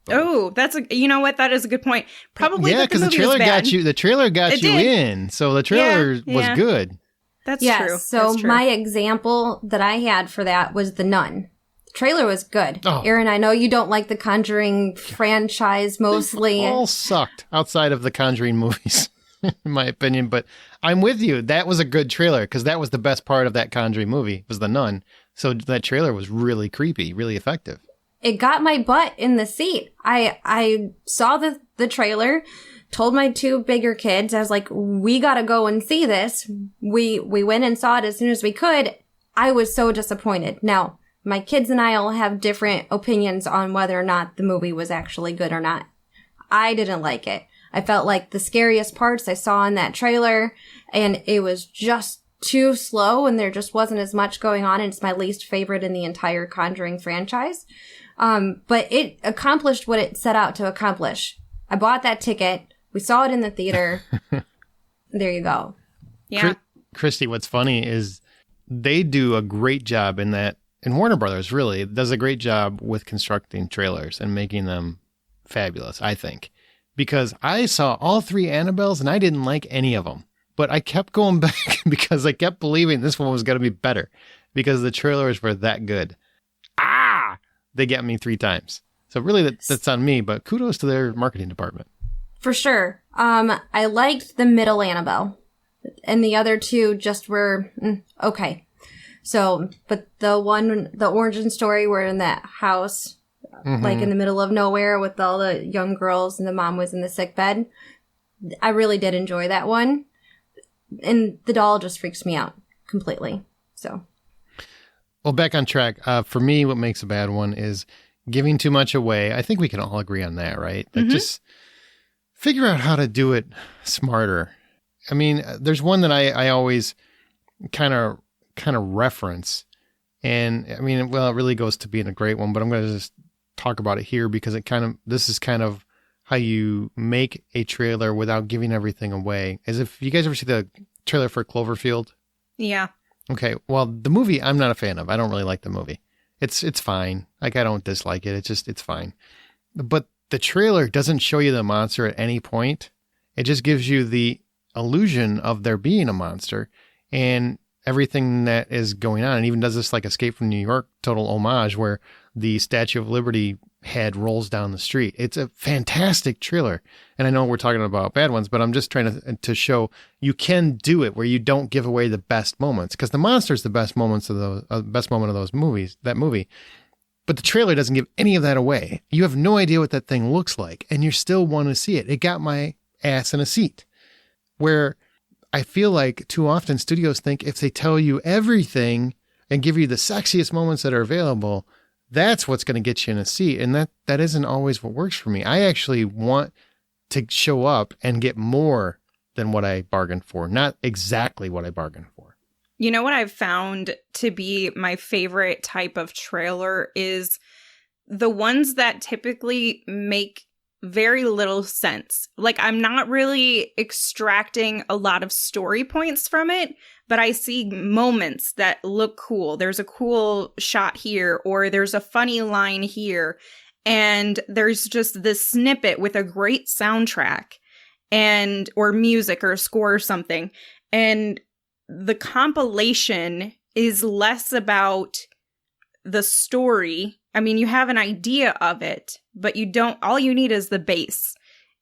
[SPEAKER 2] Oh, you know what? That is a good point. Probably
[SPEAKER 1] because the trailer got you. The trailer got you in, so the trailer was good.
[SPEAKER 2] That's true.
[SPEAKER 3] So
[SPEAKER 2] That's true.
[SPEAKER 3] My example that I had for that was The Nun. The trailer was good. Oh. Aaron, I know you don't like the Conjuring franchise mostly.
[SPEAKER 1] They all sucked outside of the Conjuring movies, in my opinion. But I'm with you. That was a good trailer because that was the best part of that Conjuring movie was The Nun. So that trailer was really creepy, really effective.
[SPEAKER 3] It got my butt in the seat. I saw the trailer, told my two bigger kids, I was like, we gotta go and see this. We went and saw it as soon as we could. I was so disappointed. Now, my kids and I all have different opinions on whether or not the movie was actually good or not. I didn't like it. I felt like the scariest parts I saw in that trailer, and it was just too slow, and there just wasn't as much going on, and it's my least favorite in the entire Conjuring franchise. But it accomplished what it set out to accomplish. I bought that ticket. We saw it in the theater. There you go.
[SPEAKER 2] Yeah.
[SPEAKER 1] Christy, what's funny is they do a great job in that, and Warner Brothers really does a great job with constructing trailers and making them fabulous, I think. Because I saw all three Annabelles and I didn't like any of them. But I kept going back because I kept believing this one was going to be better because the trailers were that good. They get me 3 times. So really that's on me, but kudos to their marketing department.
[SPEAKER 3] For sure. I liked the middle Annabelle. And the other two just were okay. So, but the origin story, we're in that house, like in the middle of nowhere with all the young girls and the mom was in the sick bed. I really did enjoy that one. And the doll just freaks me out completely. So.
[SPEAKER 1] Well, back on track. For me, what makes a bad one is giving too much away. I think we can all agree on that, right? That just figure out how to do it smarter. I mean, there's one that I always kind of reference. And I mean, well, it really goes to being a great one, but I'm going to just talk about it here because this is kind of how you make a trailer without giving everything away. As if you guys ever see the trailer for Cloverfield?
[SPEAKER 2] Yeah.
[SPEAKER 1] Okay. Well, the movie I'm not a fan of. I don't really like the movie. It's fine. Like, I don't dislike it. It's fine. But the trailer doesn't show you the monster at any point. It just gives you the illusion of there being a monster and everything that is going on. And even does this like Escape from New York total homage where the Statue of Liberty head rolls down the street. It's a fantastic trailer. And I know we're talking about bad ones, but I'm just trying to show you can do it where you don't give away the best moments, because the monster's the best moments of those, best moment of those movies, that movie. But the trailer doesn't give any of that away. You have no idea what that thing looks like, and you still want to see it. It got my ass in a seat. Where I feel like too often studios think if they tell you everything and give you the sexiest moments that are available, that's what's going to get you in a seat. And that isn't always what works for me. I actually want to show up and get more than what I bargained for, not exactly what I bargained for.
[SPEAKER 2] You know what I've found to be my favorite type of trailer is the ones that typically make very little sense. Like, I'm not really extracting a lot of story points from it, but I see moments that look cool. There's a cool shot here, or there's a funny line here, and there's just this snippet with a great soundtrack and or music or score or something. And the compilation is less about the story. I mean, you have an idea of it, but you don't, all you need is the base.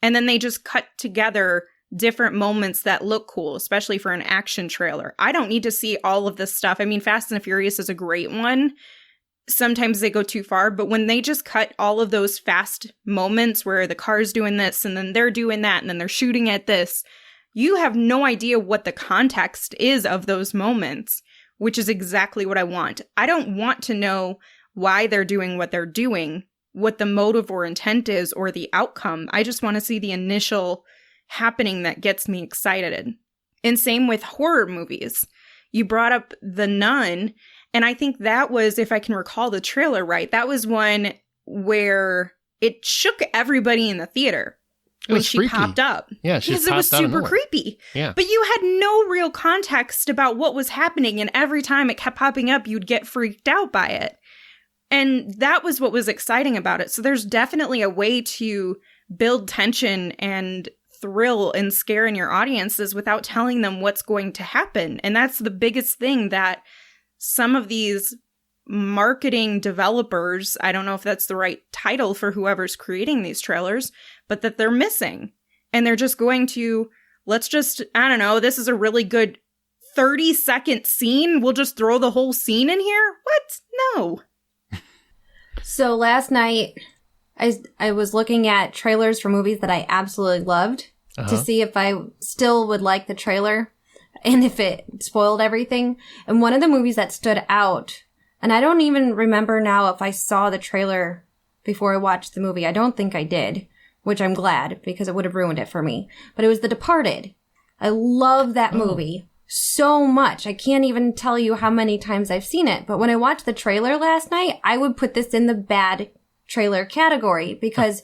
[SPEAKER 2] And then they just cut together different moments that look cool, especially for an action trailer. I don't need to see all of this stuff. I mean, Fast and the Furious is a great one. Sometimes they go too far, but when they just cut all of those fast moments where the car's doing this and then they're doing that and then they're shooting at this, you have no idea what the context is of those moments, which is exactly what I want. I don't want to know why they're doing what they're doing, what the motive or intent is, or the outcome. I just want to see the initial happening that gets me excited. And same with horror movies. You brought up The Nun, and I think that was, if I can recall the trailer right, that was one where it shook everybody in the theater when she popped up.
[SPEAKER 1] Yeah, she
[SPEAKER 2] because it was super creepy.
[SPEAKER 1] Yeah.
[SPEAKER 2] But you had no real context about what was happening, and every time it kept popping up, you'd get freaked out by it. And that was what was exciting about it. So there's definitely a way to build tension and thrill and scare in your audiences without telling them what's going to happen. And that's the biggest thing that some of these marketing developers, I don't know if that's the right title for whoever's creating these trailers, but that they're missing. And they're just going to, let's just, I don't know, this is a really good 30-second scene. We'll just throw the whole scene in here? What? No.
[SPEAKER 3] So last night, I was looking at trailers for movies that I absolutely loved to see if I still would like the trailer and if it spoiled everything. And one of the movies that stood out, and I don't even remember now if I saw the trailer before I watched the movie. I don't think I did, which I'm glad because it would have ruined it for me. But it was The Departed. I love that movie so much. I can't even tell you how many times I've seen it. But when I watched the trailer last night, I would put this in the bad trailer category because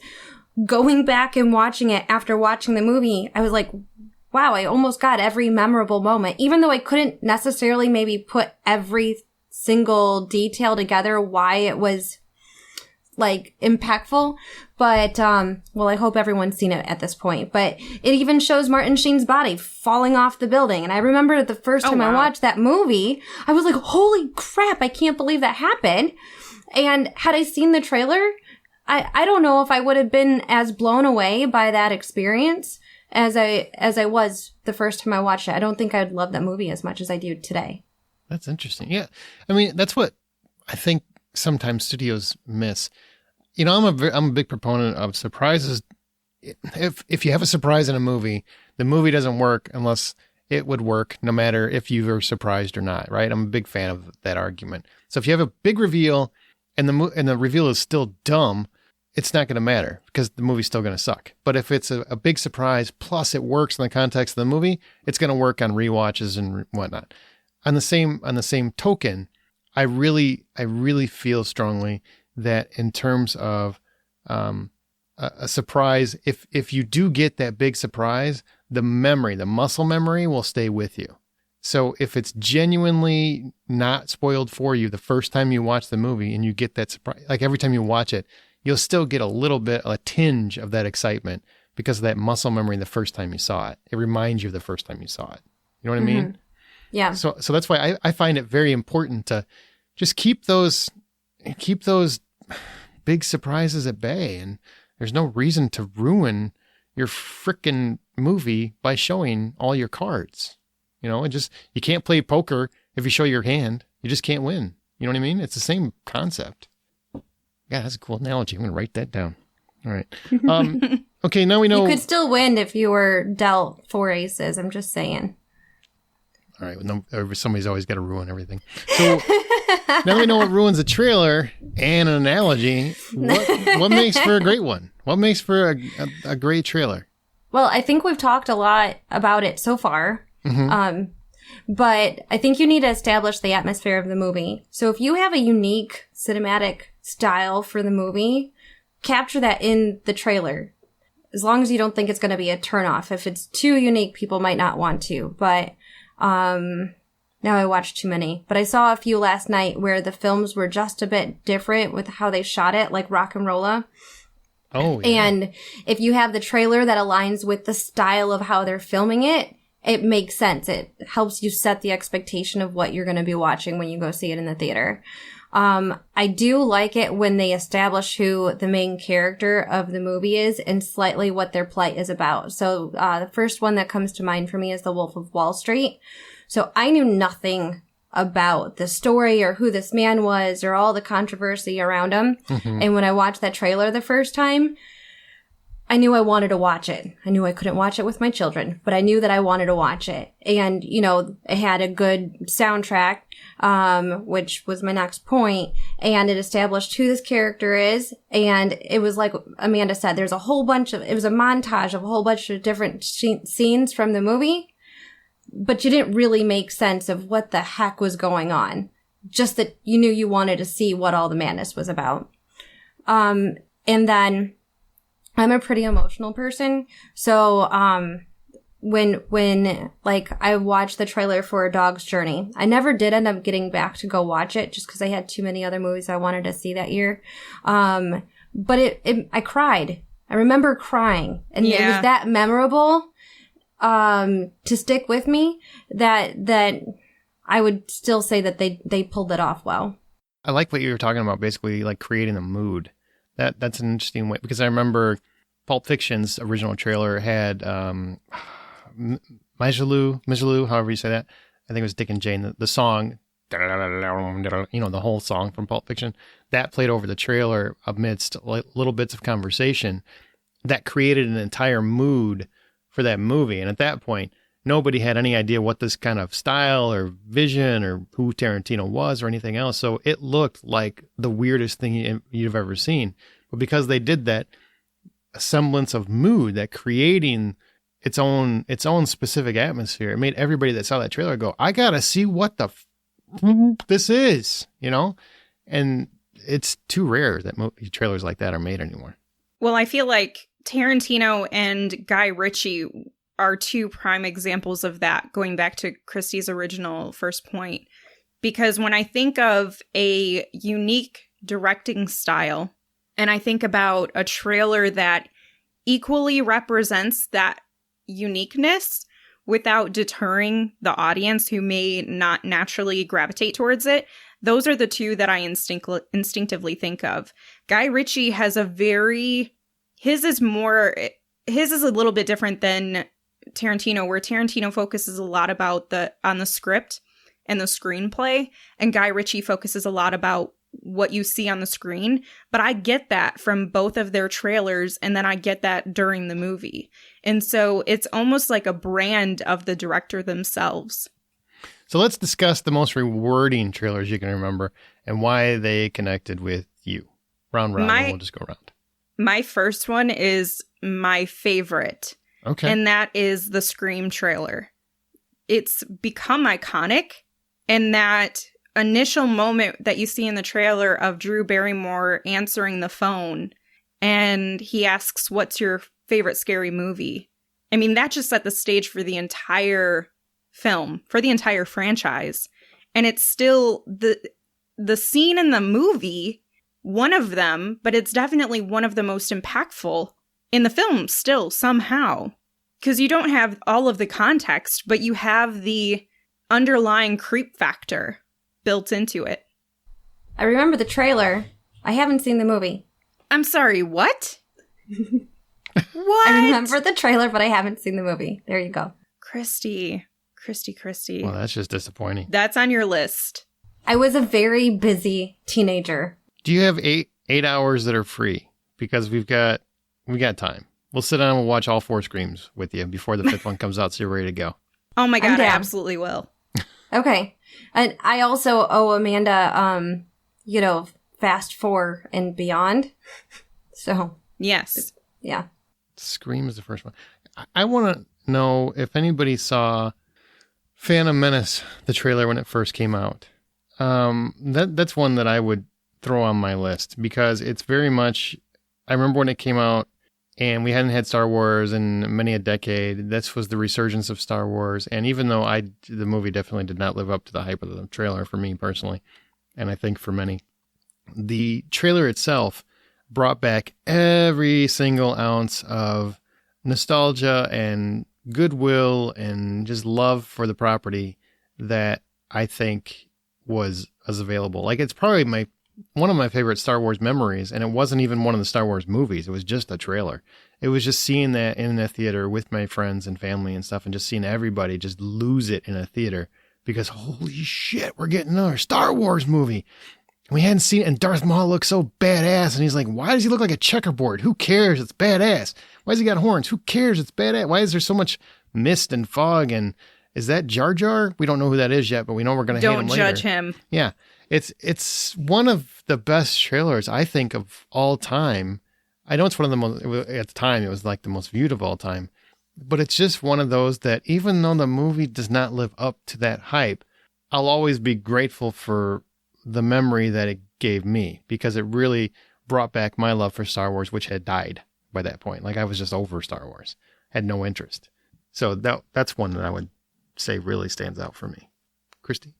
[SPEAKER 3] going back and watching it after watching the movie, I was like, wow, I almost got every memorable moment, even though I couldn't necessarily maybe put every single detail together why it was like impactful. But, well, I hope everyone's seen it at this point, but it even shows Martin Sheen's body falling off the building. And I remember the first time I watched that movie, I was like, holy crap, I can't believe that happened. And had I seen the trailer, I don't know if I would have been as blown away by that experience as I was the first time I watched it. I don't think I'd love that movie as much as I do today.
[SPEAKER 1] That's interesting. Yeah. I mean, that's what I think sometimes studios miss. You know, I'm a big proponent of surprises. If you have a surprise in a movie, the movie doesn't work unless it would work no matter if you were surprised or not, right? I'm a big fan of that argument. So if you have a big reveal and the reveal is still dumb, it's not going to matter because the movie's still going to suck. But if it's a big surprise, plus it works in the context of the movie, it's going to work on rewatches and whatnot. On the same token, I really feel strongly that in terms of a surprise, if you do get that big surprise, the muscle memory will stay with you. So if it's genuinely not spoiled for you the first time you watch the movie and you get that surprise, like every time you watch it, you'll still get a tinge of that excitement because of that muscle memory the first time you saw it. It reminds you of the first time you saw it. You know what I mean?
[SPEAKER 3] Yeah.
[SPEAKER 1] So that's why I find it very important to just keep those big surprises at bay. And there's no reason to ruin your frickin' movie by showing all your cards. You know, you can't play poker if you show your hand. You just can't win. You know what I mean? It's the same concept. Yeah, that's a cool analogy. I'm going to write that down. All right. Okay, now we know.
[SPEAKER 3] You could still win if you were dealt 4 aces. I'm just saying.
[SPEAKER 1] All right. Somebody's always got to ruin everything. So now we know what ruins a trailer and an analogy. What makes for a great one? What makes for a great trailer?
[SPEAKER 3] Well, I think we've talked a lot about it so far. Mm-hmm. But I think you need to establish the atmosphere of the movie. So if you have a unique cinematic style for the movie, capture that in the trailer. As long as you don't think it's going to be a turnoff. If it's too unique, people might not want to. But now I watched too many. But I saw a few last night where the films were just a bit different with how they shot it, like Rock and Rolla.
[SPEAKER 1] Oh, yeah.
[SPEAKER 3] And if you have the trailer that aligns with the style of how they're filming it, it makes sense. It helps you set the expectation of what you're going to be watching when you go see it in the theater. I do like it when they establish who the main character of the movie is and slightly what their plight is about. So the first one that comes to mind for me is The Wolf of Wall Street. So I knew nothing about the story or who this man was or all the controversy around him. Mm-hmm. And when I watched that trailer the first time, I knew I wanted to watch it. I knew I couldn't watch it with my children, but I knew that I wanted to watch it. And, you know, it had a good soundtrack, which was my next point, and it established who this character is. And it was like Amanda said, there's a whole bunch of, it was a montage of a whole bunch of different scenes from the movie, but you didn't really make sense of what the heck was going on. Just that you knew you wanted to see what all the madness was about. And then I'm a pretty emotional person. So, when like I watched the trailer for A Dog's Journey, I never did end up getting back to go watch it just because I had too many other movies I wanted to see that year. But I cried. I remember crying, and it was that memorable, to stick with me that I would still say that they pulled it off well.
[SPEAKER 1] I like what you were talking about, basically like creating a mood. That's an interesting way, because I remember Pulp Fiction's original trailer had Majaloo, however you say that. I think it was Dick and Jane. The song, you know, the whole song from Pulp Fiction, that played over the trailer amidst little bits of conversation that created an entire mood for that movie. And at that point, nobody had any idea what this kind of style or vision or who Tarantino was or anything else. So it looked like the weirdest thing you've ever seen. But because they did that semblance of mood, that creating its own specific atmosphere, it made everybody that saw that trailer go, I got to see what the this is, you know? And it's too rare that trailers like that are made anymore.
[SPEAKER 2] Well, I feel like Tarantino and Guy Ritchie are two prime examples of that, going back to Christy's original first point. Because when I think of a unique directing style, and I think about a trailer that equally represents that uniqueness without deterring the audience who may not naturally gravitate towards it, Those are the two that I instinctively think of. Guy Ritchie has his is a little bit different than Tarantino, where Tarantino focuses a lot on the script and the screenplay, and Guy Ritchie focuses a lot about what you see on the screen. But I get that from both of their trailers, and then I get that during the movie. And so it's almost like a brand of the director themselves.
[SPEAKER 1] So let's discuss the most rewarding trailers you can remember and why they connected with you. Round, and we'll just go around.
[SPEAKER 2] My first one is my favorite.
[SPEAKER 1] Okay.
[SPEAKER 2] And that is the Scream trailer. It's become iconic. And that initial moment that you see in the trailer of Drew Barrymore answering the phone and he asks, "What's your favorite scary movie?" I mean, that just set the stage for the entire film, for the entire franchise. And it's still the scene in the movie, one of them, but it's definitely one of the most impactful in the film still somehow. Because you don't have all of the context, but you have the underlying creep factor built into it.
[SPEAKER 3] I remember the trailer. I haven't seen the movie.
[SPEAKER 2] I'm sorry, what? What?
[SPEAKER 3] I remember the trailer, but I haven't seen the movie. There you go.
[SPEAKER 2] Christy.
[SPEAKER 1] Well, that's just disappointing.
[SPEAKER 2] That's on your list.
[SPEAKER 3] I was a very busy teenager.
[SPEAKER 1] Do you have eight hours that are free? Because we got time. We'll sit down and we'll watch all 4 Screams with you before the 5th one comes out, so you're ready to go.
[SPEAKER 2] Oh my God, I absolutely will.
[SPEAKER 3] Okay. And I also owe Amanda, Fast 4 and Beyond. So.
[SPEAKER 2] Yes.
[SPEAKER 3] Yeah.
[SPEAKER 1] Scream is the first one. I want to know if anybody saw Phantom Menace, the trailer when it first came out. That's one that I would throw on my list because it's very much, I remember when it came out and we hadn't had Star Wars in many a decade. This was the resurgence of Star Wars. And even though the movie definitely did not live up to the hype of the trailer for me personally, and I think for many, the trailer itself brought back every single ounce of nostalgia and goodwill and just love for the property that I think was available. Like, it's probably one of my favorite Star Wars memories, and it wasn't even one of the Star Wars movies. It was just a trailer. It was just seeing that in a theater with my friends and family and stuff, and just seeing everybody just lose it in a theater because holy shit, we're getting another Star Wars movie. We hadn't seen it, and Darth Maul looks so badass, and he's like, why does he look like a checkerboard? Who cares? It's badass. Why has he got horns? Who cares? It's badass. Why is there so much mist and fog? And is that Jar Jar? We don't know who that is yet, but we know we're going to hate him later.
[SPEAKER 2] Don't judge him.
[SPEAKER 1] Yeah. It's one of the best trailers, I think, of all time. I know it's one of the most, at the time, it was like the most viewed of all time. But it's just one of those that even though the movie does not live up to that hype, I'll always be grateful for the memory that it gave me because it really brought back my love for Star Wars, which had died by that point. Like, I was just over Star Wars, had no interest. So that's one that I would say really stands out for me. Christy?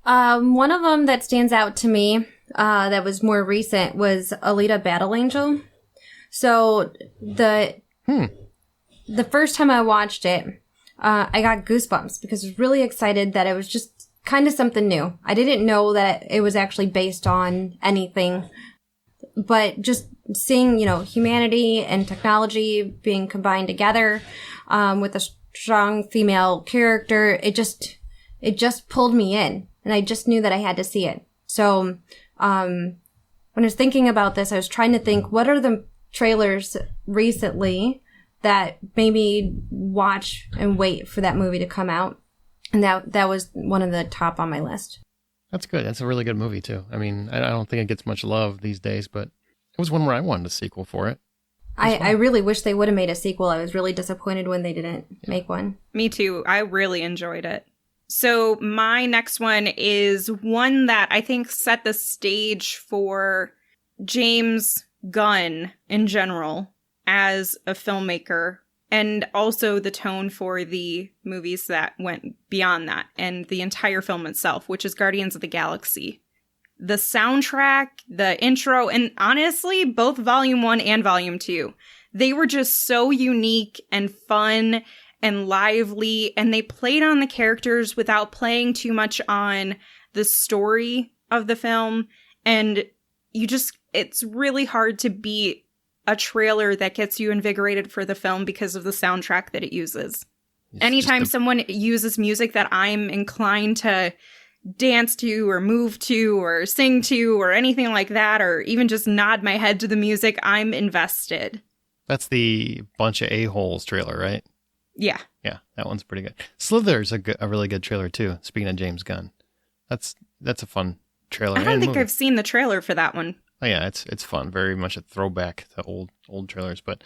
[SPEAKER 3] One of them that stands out to me that was more recent was Elita Battle Angel. So the first time I watched it, I got goosebumps because I was really excited that it was just kind of something new. I didn't know that it was actually based on anything, but just seeing, humanity and technology being combined together with a strong female character, it just pulled me in. And I just knew that I had to see it. So when I was thinking about this, I was trying to think, what are the trailers recently that made me watch and wait for that movie to come out? And that was one of the top on my list.
[SPEAKER 1] That's good. That's a really good movie, too. I mean, I don't think it gets much love these days, but it was one where I wanted a sequel for it.
[SPEAKER 3] I really wish they would have made a sequel. I was really disappointed when they didn't make one.
[SPEAKER 2] Me too. I really enjoyed it. So my next one is one that I think set the stage for James Gunn in general as a filmmaker, and also the tone for the movies that went beyond that and the entire film itself, which is Guardians of the Galaxy. The soundtrack, the intro, and honestly, both Volume 1 and Volume 2, they were just so unique and fun and lively, and they played on the characters without playing too much on the story of the film, and it's really hard to beat a trailer that gets you invigorated for the film because of the soundtrack that it uses. Anytime someone uses music that I'm inclined to dance to or move to or sing to or anything like that, or even just nod my head to the music, I'm invested. That's
[SPEAKER 1] the Bunch of A-Holes trailer, right?
[SPEAKER 2] Yeah.
[SPEAKER 1] Yeah, that one's pretty good. Slither's a really good trailer too, speaking of James Gunn. That's a fun trailer.
[SPEAKER 2] I don't think I've seen the trailer for that one.
[SPEAKER 1] Oh yeah, it's fun. Very much a throwback to old trailers. But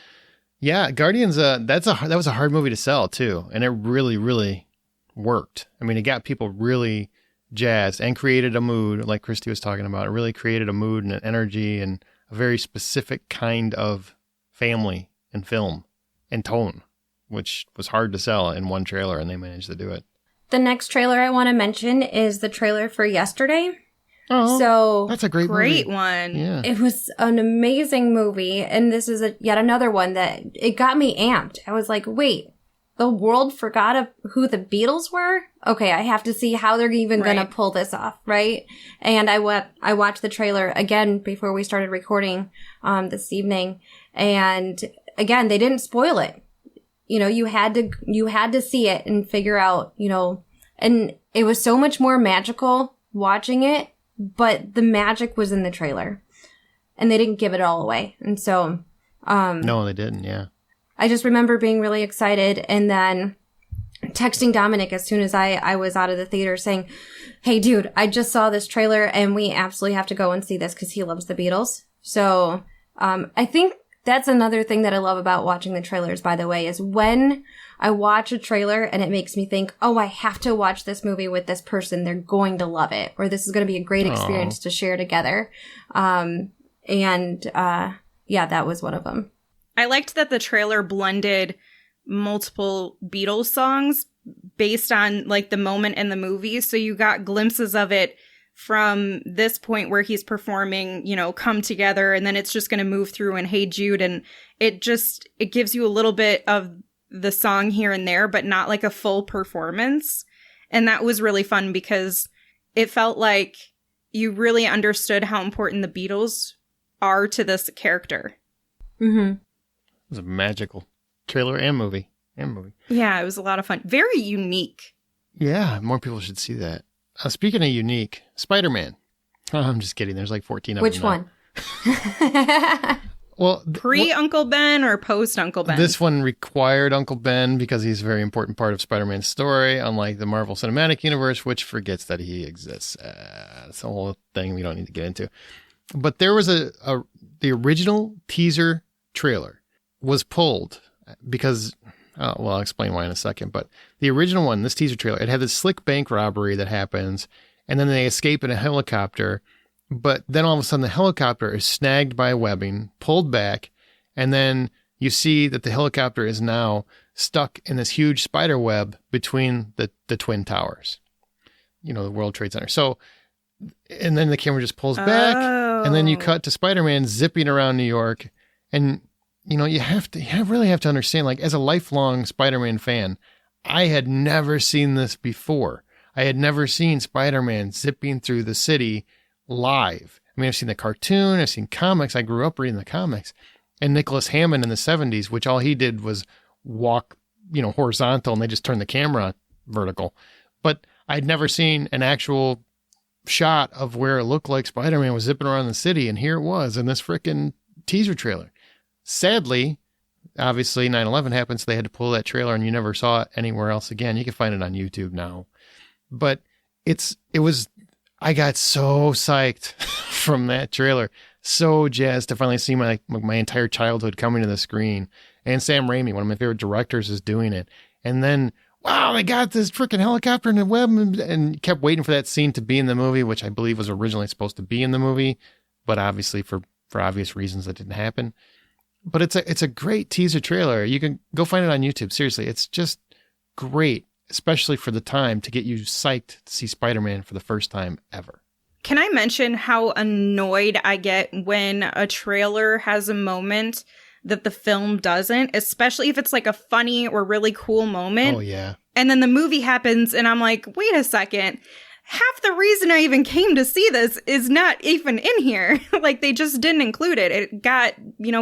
[SPEAKER 1] yeah, Guardians, that was a hard movie to sell too. And it really, really worked. I mean, it got people really jazzed and created a mood, like Christy was talking about. It really created a mood and an energy and a very specific kind of family and film and tone, which was hard to sell in one trailer, and they managed to do it.
[SPEAKER 3] The next trailer I want to mention is the trailer for Yesterday.
[SPEAKER 1] Oh,
[SPEAKER 3] so
[SPEAKER 1] that's a great
[SPEAKER 2] one.
[SPEAKER 1] Yeah.
[SPEAKER 3] It was an amazing movie, and this is yet another one that it got me amped. I was like, wait, the world forgot who the Beatles were? Okay, I have to see how they're even going to pull this off, right? And I watched the trailer again before we started recording this evening, and again, they didn't spoil it. You know, you had to see it and figure out, you know, and it was so much more magical watching it, but the magic was in the trailer and they didn't give it all away. And so,
[SPEAKER 1] no, they didn't. Yeah.
[SPEAKER 3] I just remember being really excited and then texting Dominic as soon as I was out of the theater saying, hey dude, I just saw this trailer and we absolutely have to go and see this because he loves the Beatles. So, I think that's another thing that I love about watching the trailers, by the way, is when I watch a trailer and it makes me think, oh, I have to watch this movie with this person. They're going to love it. Or this is going to be a great experience to share together. Yeah, that was one of them.
[SPEAKER 2] I liked that the trailer blended multiple Beatles songs based on like the moment in the movie. So you got glimpses of it from this point where he's performing, you know, Come Together, and then it's just going to move through and Hey Jude, and it gives you a little bit of the song here and there, but not like a full performance. And that was really fun because it felt like you really understood how important the Beatles are to this character.
[SPEAKER 3] Mm-hmm.
[SPEAKER 1] It was a magical trailer and movie.
[SPEAKER 2] Yeah, it was a lot of fun. Very unique.
[SPEAKER 1] Yeah, more people should see that. Speaking of unique, Spider-Man. Oh, I'm just kidding. There's like 14 of them.
[SPEAKER 3] Which one?
[SPEAKER 1] Well,
[SPEAKER 2] pre-Uncle Ben or post-Uncle Ben?
[SPEAKER 1] This one required Uncle Ben because he's a very important part of Spider-Man's story, unlike the Marvel Cinematic Universe, which forgets that he exists. It's a whole thing we don't need to get into. But there was the original teaser trailer was pulled because... well, I'll explain why in a second. But the original one, this teaser trailer, it had this slick bank robbery that happens, and then they escape in a helicopter. But then all of a sudden, the helicopter is snagged by webbing, pulled back, and then you see that the helicopter is now stuck in this huge spider web between the Twin Towers, you know, the World Trade Center. So, and then the camera just pulls back, and then you cut to Spider-Man zipping around New York, and you know, you really have to understand, like, as a lifelong Spider-Man fan, I had never seen this before. I had never seen Spider-Man zipping through the city live. I mean, I've seen the cartoon, I've seen comics. I grew up reading the comics. And Nicholas Hammond in the 70s, which all he did was walk, you know, horizontal, and they just turned the camera vertical. But I'd never seen an actual shot of where it looked like Spider-Man was zipping around the city. And here it was in this frickin' teaser trailer. Sadly, obviously 9/11 happened, so they had to pull that trailer and you never saw it anywhere else again. You can find it on YouTube now. But I got so psyched from that trailer. So jazzed to finally see my entire childhood coming to the screen. And Sam Raimi, one of my favorite directors, is doing it. And then, wow, they got this freaking helicopter in the web and kept waiting for that scene to be in the movie, which I believe was originally supposed to be in the movie. But obviously for obvious reasons that didn't happen. But it's a great teaser trailer. You can go find it on YouTube. Seriously, it's just great, especially for the time, to get you psyched to see Spider-Man for the first time ever.
[SPEAKER 2] Can I mention how annoyed I get when a trailer has a moment that the film doesn't, especially if it's like a funny or really cool moment?
[SPEAKER 1] Oh, yeah.
[SPEAKER 2] And then the movie happens and I'm like, wait a second. half the reason I even came to see this is not even in here. Like, they just didn't include it. It got,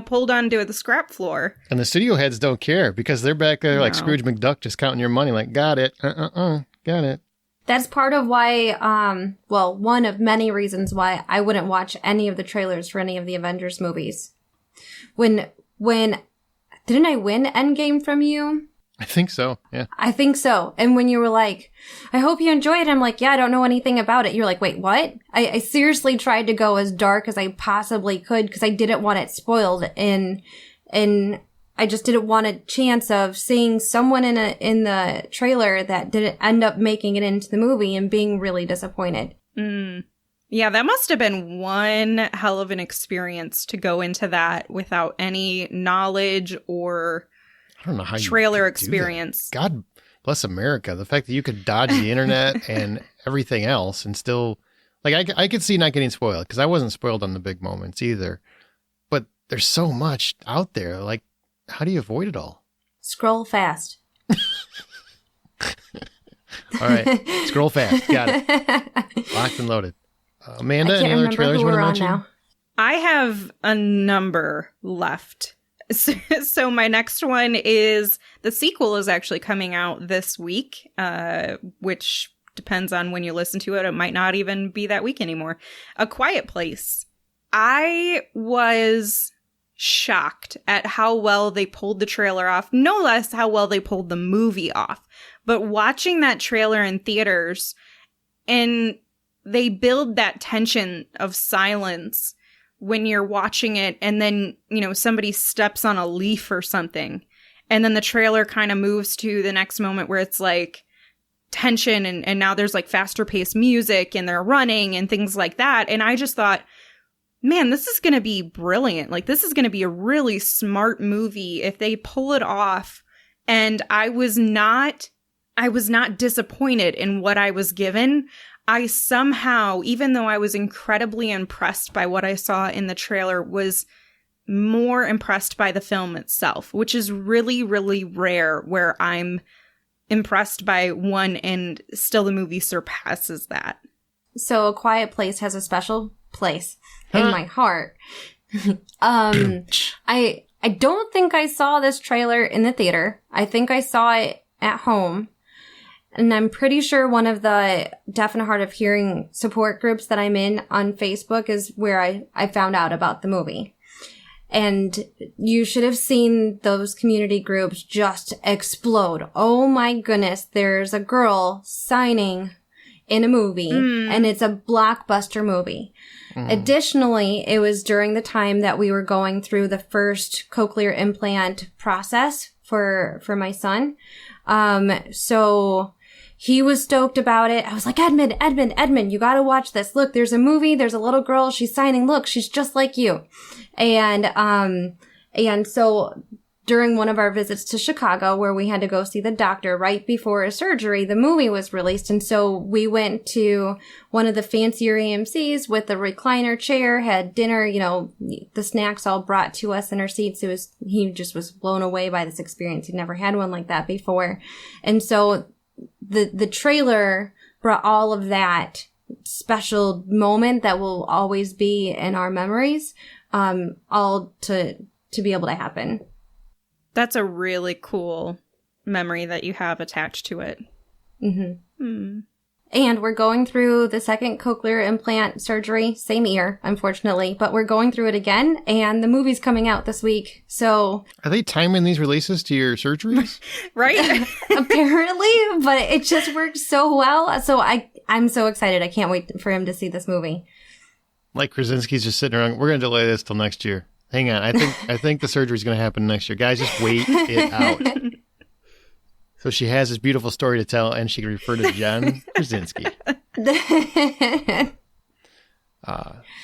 [SPEAKER 2] pulled onto the scrap floor.
[SPEAKER 1] And the studio heads don't care because they're back there like Scrooge McDuck just counting your money like, got it, got it.
[SPEAKER 3] That's part of why, one of many reasons why I wouldn't watch any of the trailers for any of the Avengers movies. When didn't I win Endgame from you?
[SPEAKER 1] I think so, yeah.
[SPEAKER 3] I think so. And when you were like, I hope you enjoy it, I'm like, yeah, I don't know anything about it. You're like, wait, what? I seriously tried to go as dark as I possibly could because I didn't want it spoiled. And I just didn't want a chance of seeing someone in the trailer that didn't end up making it into the movie and being really disappointed.
[SPEAKER 2] Yeah, that must have been one hell of an experience to go into that without any knowledge or
[SPEAKER 1] I don't know how
[SPEAKER 2] trailer
[SPEAKER 1] you
[SPEAKER 2] experience.
[SPEAKER 1] God bless America. The fact that you could dodge the internet and everything else and still, like, I could see not getting spoiled because I wasn't spoiled on the big moments either. But there's so much out there. Like, how do you avoid it all?
[SPEAKER 3] Scroll fast.
[SPEAKER 1] All right. Scroll fast. Got it. Locked and loaded. Amanda, any other trailers you want to mention? Now.
[SPEAKER 2] I have a number left. So my next one is the sequel is actually coming out this week, which depends on when you listen to it. It might not even be that week anymore. A Quiet Place. I was shocked at how well they pulled the trailer off, no less how well they pulled the movie off. But watching that trailer in theaters, and they build that tension of silence when you're watching it, and then, somebody steps on a leaf or something, and then the trailer kind of moves to the next moment where it's like tension, and now there's like faster paced music and they're running and things like that. And I just thought, man, this is going to be brilliant. Like, this is going to be a really smart movie if they pull it off. And I was not disappointed in what I was given. I somehow, even though I was incredibly impressed by what I saw in the trailer, was more impressed by the film itself, which is really, really rare where I'm impressed by one and still the movie surpasses that.
[SPEAKER 3] So A Quiet Place has a special place in my heart. I don't think I saw this trailer in the theater. I think I saw it at home. And I'm pretty sure one of the deaf and hard of hearing support groups that I'm in on Facebook is where I found out about the movie. And you should have seen those community groups just explode. Oh my goodness, there's a girl signing in a movie, and it's a blockbuster movie. Additionally, it was during the time that we were going through the first cochlear implant process for my son. So he was stoked about it. I was like, Edmund, you gotta watch this. Look, there's a movie, there's a little girl, she's signing, look, she's just like you. And so during one of our visits to Chicago, where we had to go see the doctor right before a surgery, the movie was released. And so we went to one of the fancier AMCs with a recliner chair, had dinner, the snacks all brought to us in our seats. He just was blown away by this experience. He'd never had one like that before. And so the trailer brought all of that special moment that will always be in our memories, all to be able to happen.
[SPEAKER 2] That's a really cool memory that you have attached to it.
[SPEAKER 3] Mm-hmm. And we're going through the second cochlear implant surgery, same ear, unfortunately, but we're going through it again, and the movie's coming out this week, so...
[SPEAKER 1] Are they timing these releases to your surgeries?
[SPEAKER 2] Right?
[SPEAKER 3] Apparently, but it just works so well, so I'm so excited. I can't wait for him to see this movie.
[SPEAKER 1] Like Krasinski's just sitting around, we're going to delay this till next year. Hang on, I think the surgery's going to happen next year. Guys, just wait it out. So she has this beautiful story to tell, and she can refer to John Krasinski.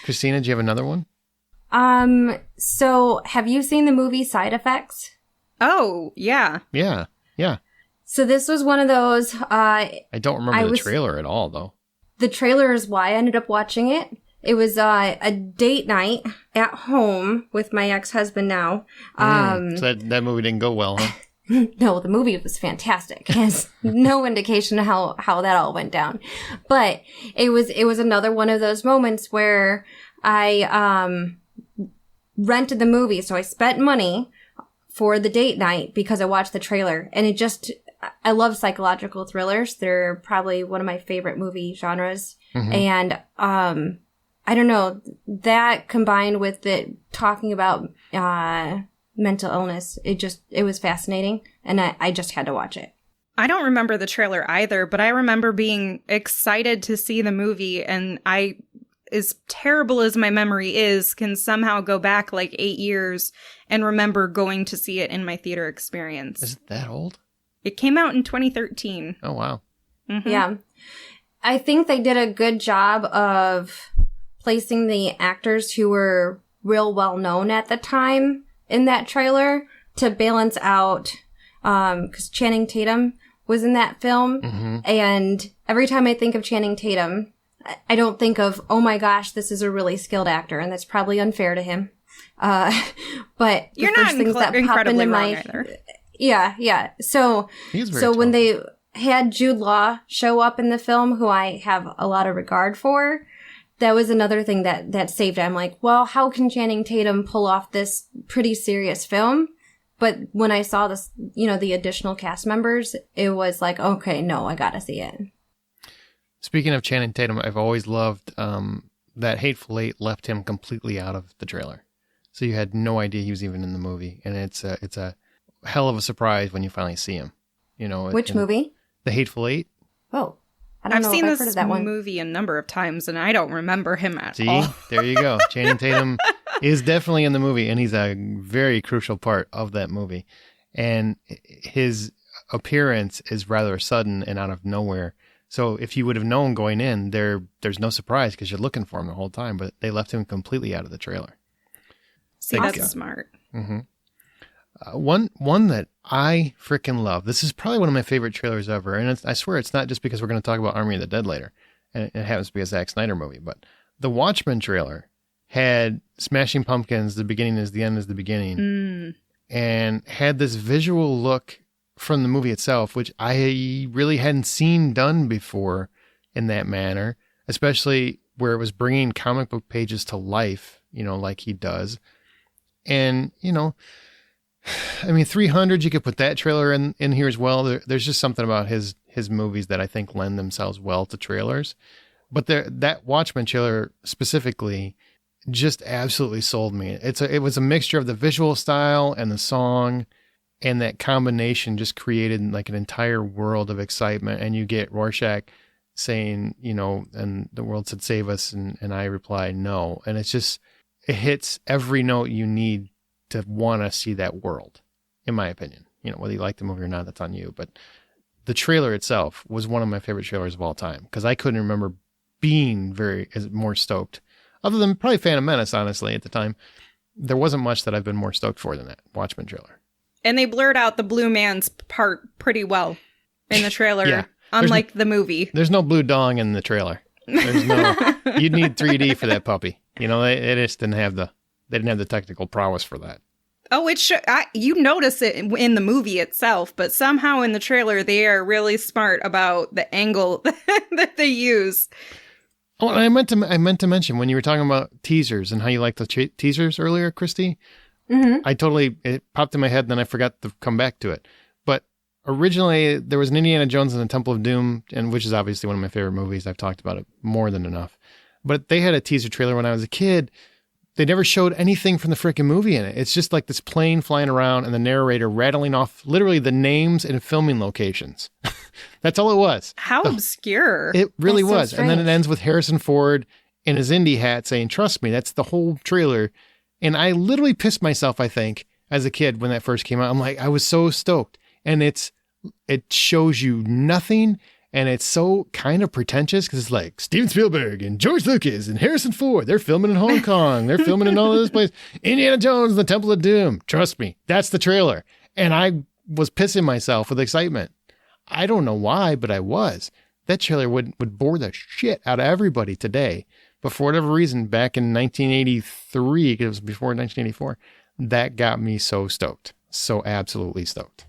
[SPEAKER 1] Christina, do you have another one?
[SPEAKER 3] So have you seen the movie Side Effects?
[SPEAKER 2] Oh, yeah.
[SPEAKER 1] Yeah.
[SPEAKER 3] So this was one of those...
[SPEAKER 1] I don't remember the trailer at all, though.
[SPEAKER 3] The trailer is why I ended up watching it. It was a date night at home with my ex-husband now.
[SPEAKER 1] So that movie didn't go well, huh?
[SPEAKER 3] No, the movie was fantastic. It has no indication of how that all went down. But it was another one of those moments where I rented the movie. So I spent money for the date night because I watched the trailer. And I love psychological thrillers. They're probably one of my favorite movie genres. Mm-hmm. And I don't know, that combined with it talking about mental illness, it was fascinating, and I just had to watch it.
[SPEAKER 2] I don't remember the trailer either, but I remember being excited to see the movie, and I, as terrible as my memory is, can somehow go back like 8 years and remember going to see it in my theater experience.
[SPEAKER 1] Is it that old?
[SPEAKER 2] It came out in 2013.
[SPEAKER 1] Oh, wow.
[SPEAKER 2] Mm-hmm.
[SPEAKER 3] Yeah. I think they did a good job of placing the actors who were real well known at the time in that trailer to balance out, because Channing Tatum was in that film. Mm-hmm. And every time I think of Channing Tatum, I don't think of, oh my gosh, this is a really skilled actor. And that's probably unfair to him. But
[SPEAKER 2] you're not incredibly wrong either.
[SPEAKER 3] Yeah. So when they had Jude Law show up in the film, who I have a lot of regard for, that was another thing that saved it. I'm like, well, how can Channing Tatum pull off this pretty serious film? But when I saw this, the additional cast members, it was like, okay, no, I gotta see it.
[SPEAKER 1] Speaking of Channing Tatum, I've always loved that Hateful Eight left him completely out of the trailer. So you had no idea he was even in the movie. And it's a hell of a surprise when you finally see him.
[SPEAKER 3] Which movie?
[SPEAKER 1] The Hateful Eight.
[SPEAKER 3] Oh. I've seen this
[SPEAKER 2] movie a number of times, and I don't remember him at all.
[SPEAKER 1] See, there you go. Channing Tatum is definitely in the movie, and he's a very crucial part of that movie. And his appearance is rather sudden and out of nowhere. So if you would have known going in, there's no surprise because you're looking for him the whole time, but they left him completely out of the trailer.
[SPEAKER 2] See, that's smart.
[SPEAKER 1] Mm-hmm. One that I freaking love. This is probably one of my favorite trailers ever. And I swear it's not just because we're going to talk about Army of the Dead later. And it happens to be a Zack Snyder movie. But the Watchmen trailer had Smashing Pumpkins, the beginning is the end is the beginning. And had this visual look from the movie itself, which I really hadn't seen done before in that manner. Especially where it was bringing comic book pages to life, like he does. And, 300, you could put that trailer in here as well. There's just something about his movies that I think lend themselves well to trailers. But that Watchmen trailer specifically just absolutely sold me. It was a mixture of the visual style and the song, and that combination just created like an entire world of excitement. And you get Rorschach saying, and the world said, save us. And I reply, no. And it hits every note you need to want to see that world, in my opinion. Whether you like the movie or not, that's on you. But the trailer itself was one of my favorite trailers of all time because I couldn't remember being more stoked. Other than probably Phantom Menace, honestly, at the time. There wasn't much that I've been more stoked for than that Watchmen trailer. And
[SPEAKER 2] they blurred out the blue man's part pretty well in the trailer, yeah. Unlike the movie.
[SPEAKER 1] There's no blue dong in the trailer. There's no. You'd need 3D for that puppy. They just didn't have the technical prowess for that.
[SPEAKER 2] Oh, you notice it in the movie itself, but somehow in the trailer they are really smart about the angle that they use.
[SPEAKER 1] Oh, and I meant to mention when you were talking about teasers and how you liked the teasers earlier, Christy. Mm-hmm. It popped in my head, and then I forgot to come back to it. But originally there was an Indiana Jones and the Temple of Doom, and which is obviously one of my favorite movies. I've talked about it more than enough. But they had a teaser trailer when I was a kid. They never showed anything from the freaking movie in it. It's just like this plane flying around and the narrator rattling off literally the names and filming locations. That's all it was.
[SPEAKER 2] How obscure.
[SPEAKER 1] It really
[SPEAKER 3] That's
[SPEAKER 1] was.
[SPEAKER 3] So
[SPEAKER 1] and then it ends with Harrison Ford in his Indy hat saying, trust me, that's the whole trailer. And I literally pissed myself, I think, as a kid when that first came out. I'm like, I was so stoked. And it shows you nothing. And it's so kind of pretentious because it's like Steven Spielberg and George Lucas and Harrison Ford. They're filming in Hong Kong. They're filming in all of this place. Indiana Jones and the Temple of Doom. Trust me, that's the trailer. And I was pissing myself with excitement. I don't know why, but I was. That trailer would bore the shit out of everybody today. But for whatever reason, back in 1983, it was before 1984, that got me so stoked. So absolutely stoked.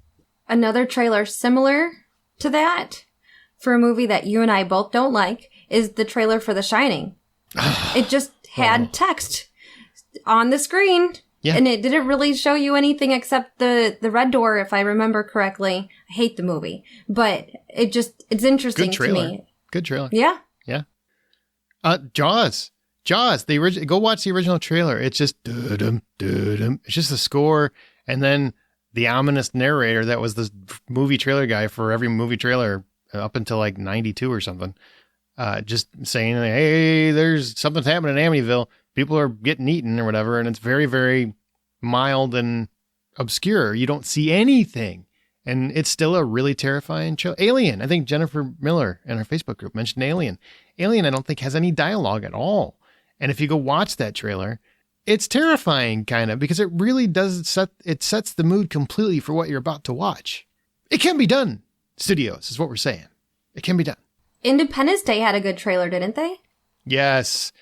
[SPEAKER 3] another trailer similar to that for a movie that you and I both don't like is the trailer for The Shining. It just had text on the screen. Yeah. And it didn't really show you anything except the red door, if I remember correctly. I hate the movie, but it's interesting to me.
[SPEAKER 1] Good trailer.
[SPEAKER 3] Yeah.
[SPEAKER 1] Yeah. Jaws. Go watch the original trailer. It's just doo-dum, doo-dum. It's just the score, and then the ominous narrator that was the movie trailer guy for every movie trailer up until like 92 or something. Just saying, hey, there's something's happening in Amityville. People are getting eaten or whatever, and it's very, very mild and obscure. You don't see anything, and it's still a really terrifying show. Alien. I think Jennifer Miller in our Facebook group mentioned Alien. Alien, I don't think has any dialogue at all. And if you go watch that trailer, it's terrifying, kind of, because it really does sets the mood completely for what you're about to watch. It can be done, studios, is what we're saying. It can be done.
[SPEAKER 3] Independence Day had a good trailer, didn't they?
[SPEAKER 1] Yes.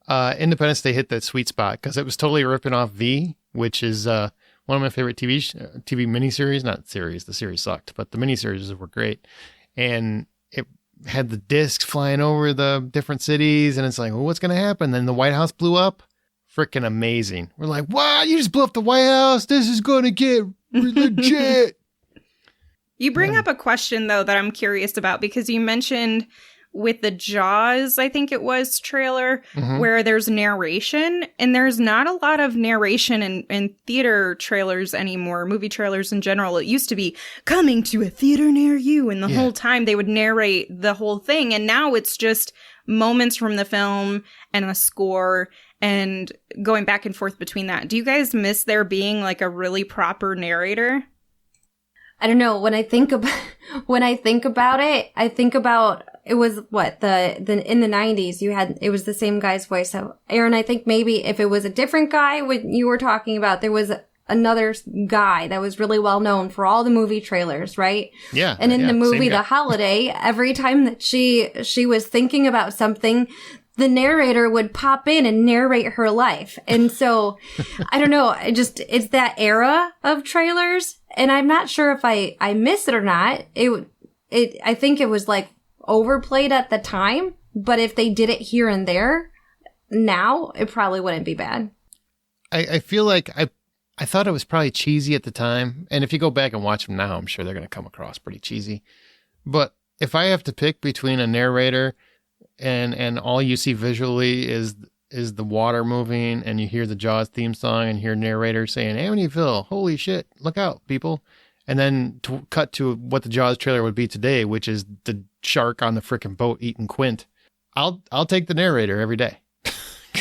[SPEAKER 1] Independence Day hit that sweet spot because it was totally ripping off V, which is one of my favorite TV miniseries. Not series, the series sucked, but the miniseries were great. And it had the discs flying over the different cities, and it's like, well, what's going to happen? Then the White House blew up. Freaking amazing. We're like, wow, you just blew up the White House. This is going to get legit.
[SPEAKER 2] You bring up a question, though, that I'm curious about, because you mentioned with the Jaws, I think it was, trailer, where there's narration, and there's not a lot of narration in theater trailers anymore, movie trailers in general. It used to be coming to a theater near you, and the whole time they would narrate the whole thing, and now it's just moments from the film and a score and going back and forth between that. Do you guys miss there being like a really proper narrator?
[SPEAKER 3] I don't know. When I think about it, I think about it was what the in the 90s it was the same guy's voice. So, Aaron, I think maybe if it was a different guy when you were talking about, there was another guy that was really well known for all the movie trailers, right?
[SPEAKER 1] Yeah.
[SPEAKER 3] And in the movie The Holiday, every time that she was thinking about something, the narrator would pop in and narrate her life. And so, I don't know, it's that era of trailers. And I'm not sure if I miss it or not. I think it was like overplayed at the time, but if they did it here and there, now it probably wouldn't be bad.
[SPEAKER 1] I feel like I thought it was probably cheesy at the time. And if you go back and watch them now, I'm sure they're going to come across pretty cheesy. But if I have to pick between a narrator and all you see visually is the water moving, and you hear the Jaws theme song and hear narrator saying, Amityville, holy shit, look out, people. And then to cut to what the Jaws trailer would be today, which is the shark on the frickin' boat eating Quint. I'll take the narrator every day.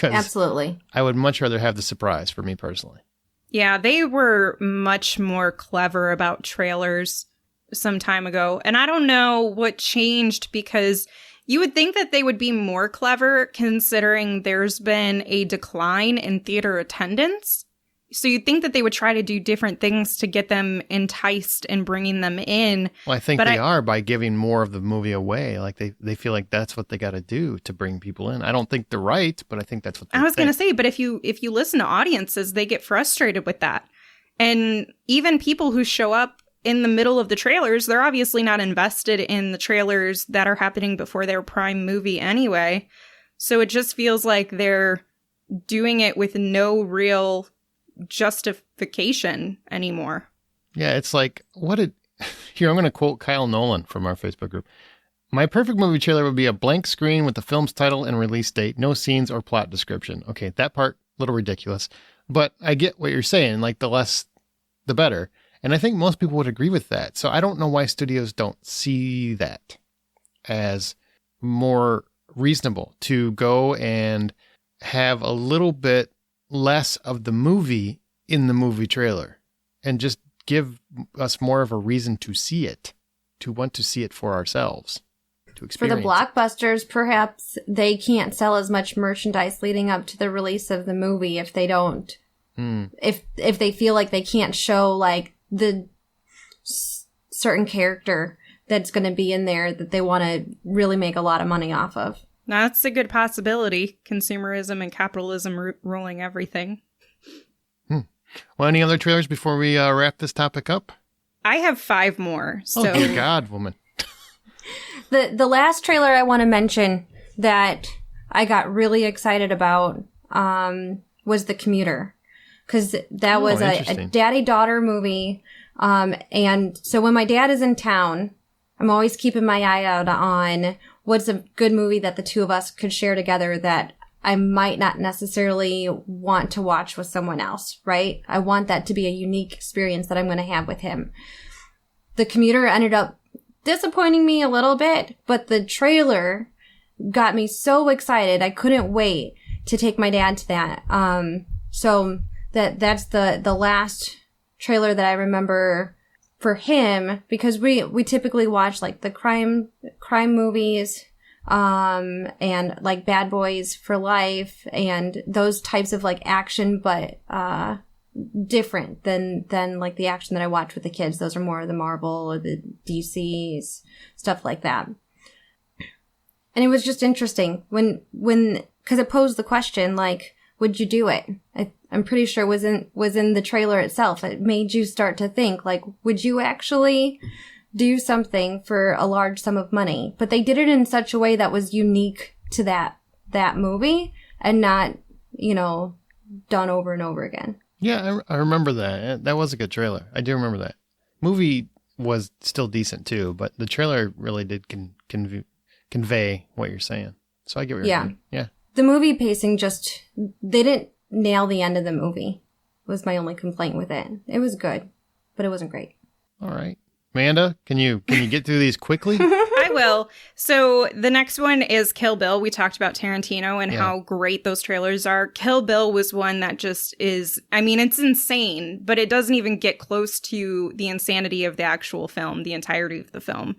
[SPEAKER 3] Absolutely.
[SPEAKER 1] I would much rather have the surprise for me personally.
[SPEAKER 2] Yeah, they were much more clever about trailers some time ago. And I don't know what changed, because you would think that they would be more clever considering there's been a decline in theater attendance. So you'd think that they would try to do different things to get them enticed and bringing them in.
[SPEAKER 1] Well, I think they are by giving more of the movie away. Like they feel like that's what they got to do to bring people in. I don't think they're right, but I think that's what they
[SPEAKER 2] I was going to say, but if you listen to audiences, they get frustrated with that. And even people who show up in the middle of the trailers, they're obviously not invested in the trailers that are happening before their prime movie anyway. So it just feels like they're doing it with no real justification anymore.
[SPEAKER 1] Yeah, it's like, here, I'm going to quote Kyle Nolan from our Facebook group. My perfect movie trailer would be a blank screen with the film's title and release date, no scenes or plot description. Okay, that part, a little ridiculous, but I get what you're saying, like the less, the better. And I think most people would agree with that. So I don't know why studios don't see that as more reasonable to go and have a little bit less of the movie in the movie trailer and just give us more of a reason to see it, to want to see it for ourselves, to experience.
[SPEAKER 3] For the blockbusters, perhaps they can't sell as much merchandise leading up to the release of the movie if they don't, if they feel like they can't show like the certain character that's going to be in there that they want to really make a lot of money off of.
[SPEAKER 2] That's a good possibility. Consumerism and capitalism ruling everything.
[SPEAKER 1] Well, any other trailers before we wrap this topic up?
[SPEAKER 2] I have 5 more. So.
[SPEAKER 1] Oh, dear God, woman.
[SPEAKER 3] The last trailer I want to mention that I got really excited about was The Commuter. Because that was a daddy-daughter movie. And so when my dad is in town, I'm always keeping my eye out on what's a good movie that the two of us could share together that I might not necessarily want to watch with someone else, right? I want that to be a unique experience that I'm going to have with him. The Commuter ended up disappointing me a little bit, but the trailer got me so excited. I couldn't wait to take my dad to that. So that's the last trailer that I remember for him, because we typically watch like the crime movies, and like Bad Boys for Life and those types of like action, but different than like the action that I watch with the kids. Those are more of the Marvel or the DC's, stuff like that. And it was just interesting when because it posed the question, like, would you do it? I'm pretty sure was in the trailer itself. It made you start to think, like, would you actually do something for a large sum of money? But they did it in such a way that was unique to that movie and not, done over and over again.
[SPEAKER 1] Yeah, I remember that. That was a good trailer. I do remember that. Movie was still decent too, but the trailer really did convey what you're saying. So I get what you're saying. Yeah.
[SPEAKER 3] The movie pacing they didn't nail the end of the movie, was my only complaint with it. It was good, but it wasn't great.
[SPEAKER 1] All right. Amanda, can you get through these quickly?
[SPEAKER 2] I will. So the next one is Kill Bill. We talked about Tarantino and how great those trailers are. Kill Bill was one that just is, it's insane, but it doesn't even get close to the insanity of the actual film, the entirety of the film.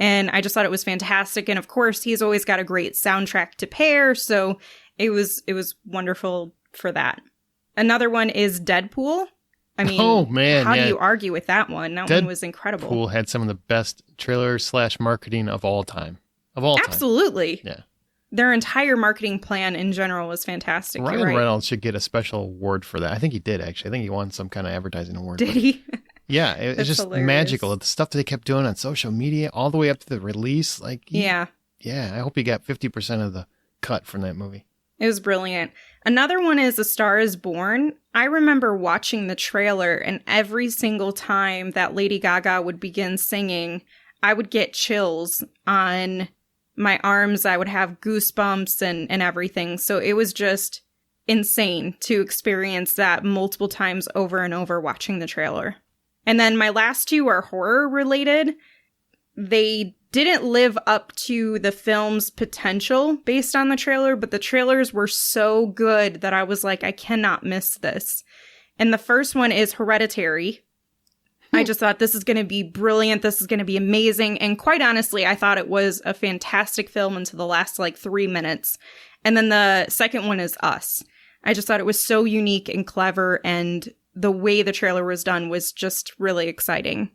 [SPEAKER 2] And I just thought it was fantastic. And of course, he's always got a great soundtrack to pair. So it was wonderful for that. Another one is Deadpool.
[SPEAKER 1] Oh man,
[SPEAKER 2] how do you argue with that one? That one was incredible.
[SPEAKER 1] Deadpool had some of the best trailer/marketing of all time.
[SPEAKER 2] Absolutely.
[SPEAKER 1] Yeah.
[SPEAKER 2] Their entire marketing plan in general was fantastic.
[SPEAKER 1] Ryan Reynolds should get a special award for that. I think he did, actually. I think he won some kind of advertising award.
[SPEAKER 2] Did he?
[SPEAKER 1] Yeah, it's just hilarious. Magical. The stuff that they kept doing on social media all the way up to the release. Yeah, I hope he got 50% of the cut from that movie.
[SPEAKER 2] It was brilliant. Another one is A Star is Born. I remember watching the trailer, and every single time that Lady Gaga would begin singing, I would get chills on my arms. I would have goosebumps and everything. So it was just insane to experience that multiple times over and over watching the trailer. And then my last two are horror related. They didn't live up to the film's potential based on the trailer, but the trailers were so good that I was like, I cannot miss this. And the first one is Hereditary. I just thought this is going to be brilliant. This is going to be amazing. And quite honestly, I thought it was a fantastic film until the last 3 minutes. And then the second one is Us. I just thought it was so unique and clever, and the way the trailer was done was just really exciting.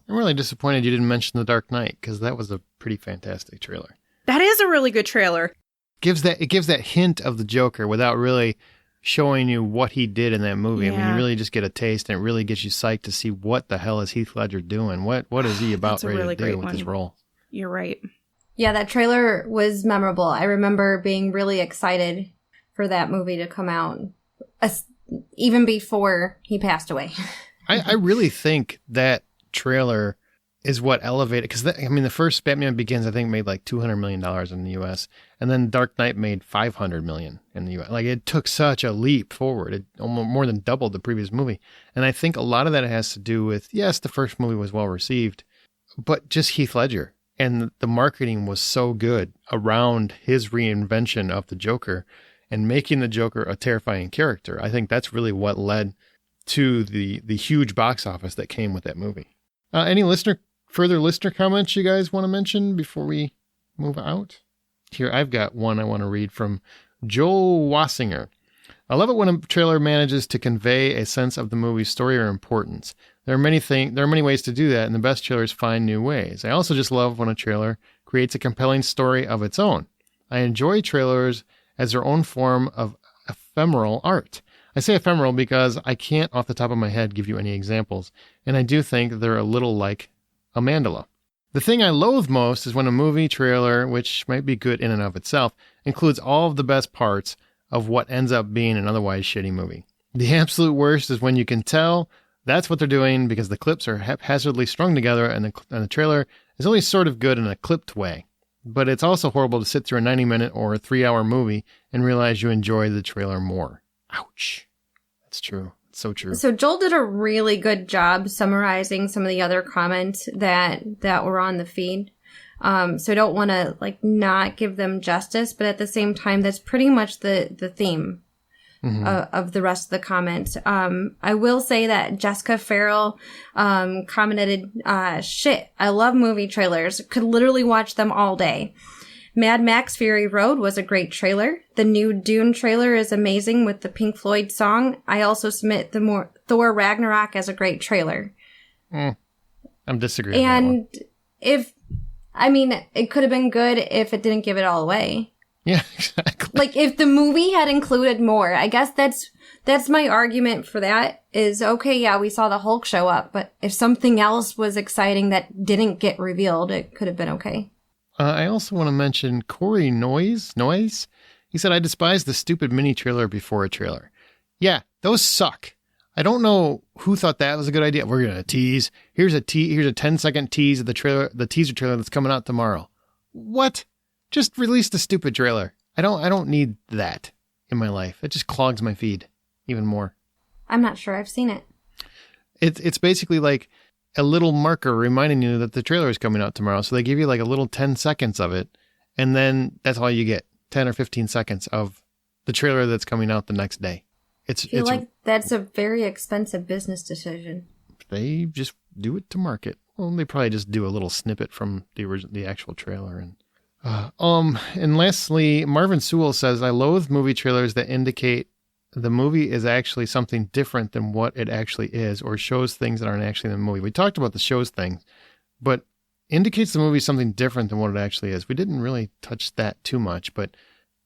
[SPEAKER 1] I'm really disappointed you didn't mention The Dark Knight, because that was a pretty fantastic trailer.
[SPEAKER 2] That is a really good trailer.
[SPEAKER 1] It gives that hint of the Joker without really showing you what he did in that movie.
[SPEAKER 2] Yeah.
[SPEAKER 1] You really just get a taste, and it really gets you psyched to see what the hell is Heath Ledger doing. What is he about ready to do with his role?
[SPEAKER 2] You're right.
[SPEAKER 3] Yeah, that trailer was memorable. I remember being really excited for that movie to come out, even before he passed away.
[SPEAKER 1] I really think that trailer is what elevated, because the first Batman Begins I think made $200 million in the US, and then Dark Knight made $500 million in the US. It took such a leap forward. It almost more than doubled the previous movie. And I think a lot of that has to do with, yes, the first movie was well received, but just Heath Ledger, and the marketing was so good around his reinvention of the Joker and making the Joker a terrifying character. I think that's really what led to the huge box office that came with that movie. Any further listener comments you guys want to mention before we move out? Here, I've got one I want to read from Joel Wassinger. I love it when a trailer manages to convey a sense of the movie's story or importance. There are many ways to do that, and the best trailers find new ways. I also just love when a trailer creates a compelling story of its own. I enjoy trailers as their own form of ephemeral art. I say ephemeral because I can't off the top of my head give you any examples, and I do think they're a little like a mandala. The thing I loathe most is when a movie trailer, which might be good in and of itself, includes all of the best parts of what ends up being an otherwise shitty movie. The absolute worst is when you can tell that's what they're doing because the clips are haphazardly strung together and the trailer is only sort of good in a clipped way. But it's also horrible to sit through a 90-minute or a 3-hour movie and realize you enjoy the trailer more. Ouch. That's true. It's so true.
[SPEAKER 3] So Joel did a really good job summarizing some of the other comments that were on the feed. So I don't want to not give them justice, but at the same time, that's pretty much the theme of the rest of the comments. I will say that Jessica Farrell commented, shit, I love movie trailers. Could literally watch them all day. Mad Max Fury Road was a great trailer. The new Dune trailer is amazing with the Pink Floyd song. I also submit the Thor Ragnarok as a great trailer.
[SPEAKER 1] I'm disagreeing.
[SPEAKER 3] And it could have been good if it didn't give it all away.
[SPEAKER 1] Yeah, exactly.
[SPEAKER 3] If the movie had included more, I guess that's my argument for that is, okay, yeah, we saw the Hulk show up, but if something else was exciting that didn't get revealed, it could have been okay.
[SPEAKER 1] I also want to mention Corey Noyes. He said, I despise the stupid mini trailer before a trailer. Yeah, those suck. I don't know who thought that was a good idea. We're going to tease. Here's a 10-second tease of the teaser trailer that's coming out tomorrow. What? Just release the stupid trailer. I don't need that in my life. It just clogs my feed even more.
[SPEAKER 3] I'm not sure I've seen it.
[SPEAKER 1] It's basically like a little marker reminding you that the trailer is coming out tomorrow. So they give you a little 10 seconds of it. And then that's all you get. 10 or 15 seconds of the trailer that's coming out the next day.
[SPEAKER 3] I feel like that's a very expensive business decision.
[SPEAKER 1] They just do it to market. Well, they probably just do a little snippet from the actual trailer. And lastly, Marvin Sewell says, I loathe movie trailers that indicate the movie is actually something different than what it actually is, or shows things that aren't actually in the movie. We talked about the shows thing, but indicates the movie is something different than what it actually is. We didn't really touch that too much, but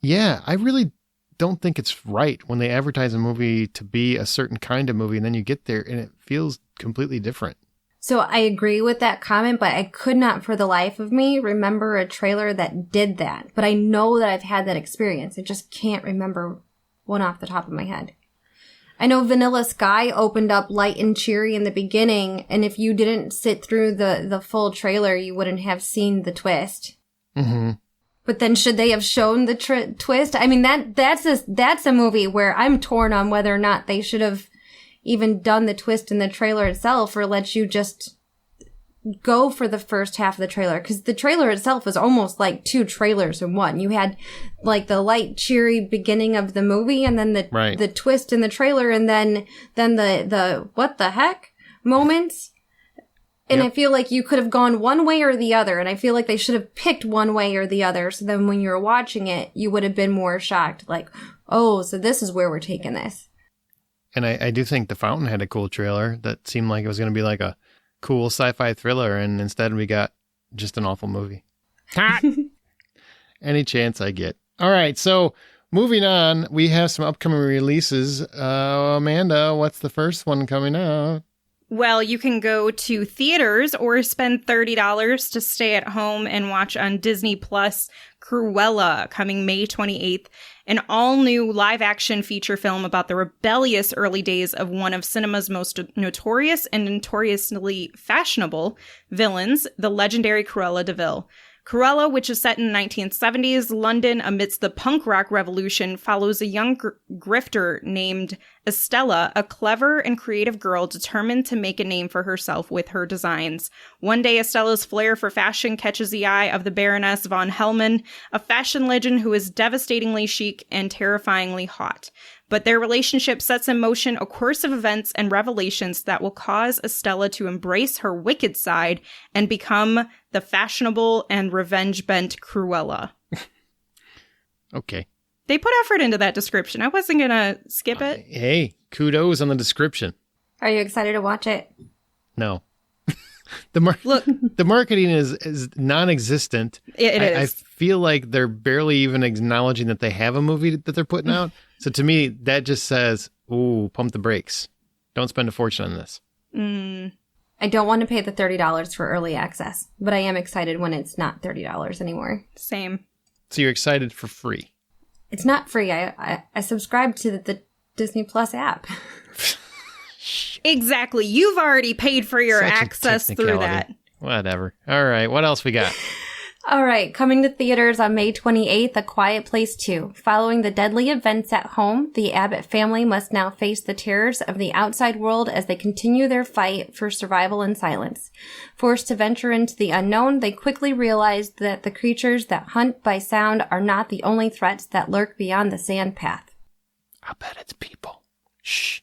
[SPEAKER 1] yeah, I really don't think it's right when they advertise a movie to be a certain kind of movie, and then you get there and it feels completely different.
[SPEAKER 3] So I agree with that comment, but I could not for the life of me remember a trailer that did that. But I know that I've had that experience. I just can't remember one off the top of my head. I know Vanilla Sky opened up light and cheery in the beginning, and if you didn't sit through the full trailer, you wouldn't have seen the twist.
[SPEAKER 1] Mm-hmm.
[SPEAKER 3] But then should they have shown the twist? I mean, that's a movie where I'm torn on whether or not they should have even done the twist in the trailer itself, or let you just go for the first half of the trailer. Because the trailer itself was almost like two trailers in one. You had the light, cheery beginning of the movie, and then the twist in the trailer, and then the what the heck moments. And yep. I feel like you could have gone one way or the other, and I feel like they should have picked one way or the other, so then when you were watching it, you would have been more shocked, oh, so this is where we're taking this.
[SPEAKER 1] And I do think The Fountain had a cool trailer that seemed like it was going to be like a cool sci-fi thriller, and instead we got just an awful movie. Any chance I get. All right, so moving on, we have some upcoming releases. Amanda, what's the first one coming out?
[SPEAKER 2] Well, you can go to theaters or spend $30 to stay at home and watch on Disney Plus Cruella, coming May 28th, an all-new live-action feature film about the rebellious early days of one of cinema's most notorious and notoriously fashionable villains, the legendary Cruella de Vil. Cruella, which is set in the 1970s London amidst the punk rock revolution, follows a young grifter named Estella, a clever and creative girl determined to make a name for herself with her designs. One day, Estella's flair for fashion catches the eye of the Baroness von Hellman, a fashion legend who is devastatingly chic and terrifyingly hot. But their relationship sets in motion a course of events and revelations that will cause Estella to embrace her wicked side and become the fashionable and revenge-bent Cruella.
[SPEAKER 1] Okay.
[SPEAKER 2] They put effort into that description. I wasn't going to skip it.
[SPEAKER 1] Hey, kudos on the description.
[SPEAKER 3] Are you excited to watch it?
[SPEAKER 1] No. The marketing is non-existent.
[SPEAKER 2] It is.
[SPEAKER 1] I feel like they're barely even acknowledging that they have a movie that they're putting out. So to me, that just says, Ooh, pump the brakes. Don't spend a fortune on this.
[SPEAKER 3] I don't want to pay the $30 for early access, but I am excited when it's not $30 anymore.
[SPEAKER 2] Same.
[SPEAKER 1] So you're excited for free.
[SPEAKER 3] It's not free. I subscribe to the Disney Plus app.
[SPEAKER 2] Exactly. You've already paid for your
[SPEAKER 1] Such a
[SPEAKER 2] access through
[SPEAKER 1] technicality.
[SPEAKER 2] that.
[SPEAKER 1] Whatever. All right. What else we got?
[SPEAKER 3] All right, coming to theaters on May 28th, A Quiet Place 2. Following the deadly events at home, the Abbott family must now face the terrors of the outside world as they continue their fight for survival in silence. Forced to venture into the unknown, they quickly realize that the creatures that hunt by sound are not the only threats that lurk beyond the sand path.
[SPEAKER 1] I bet it's people. Shh.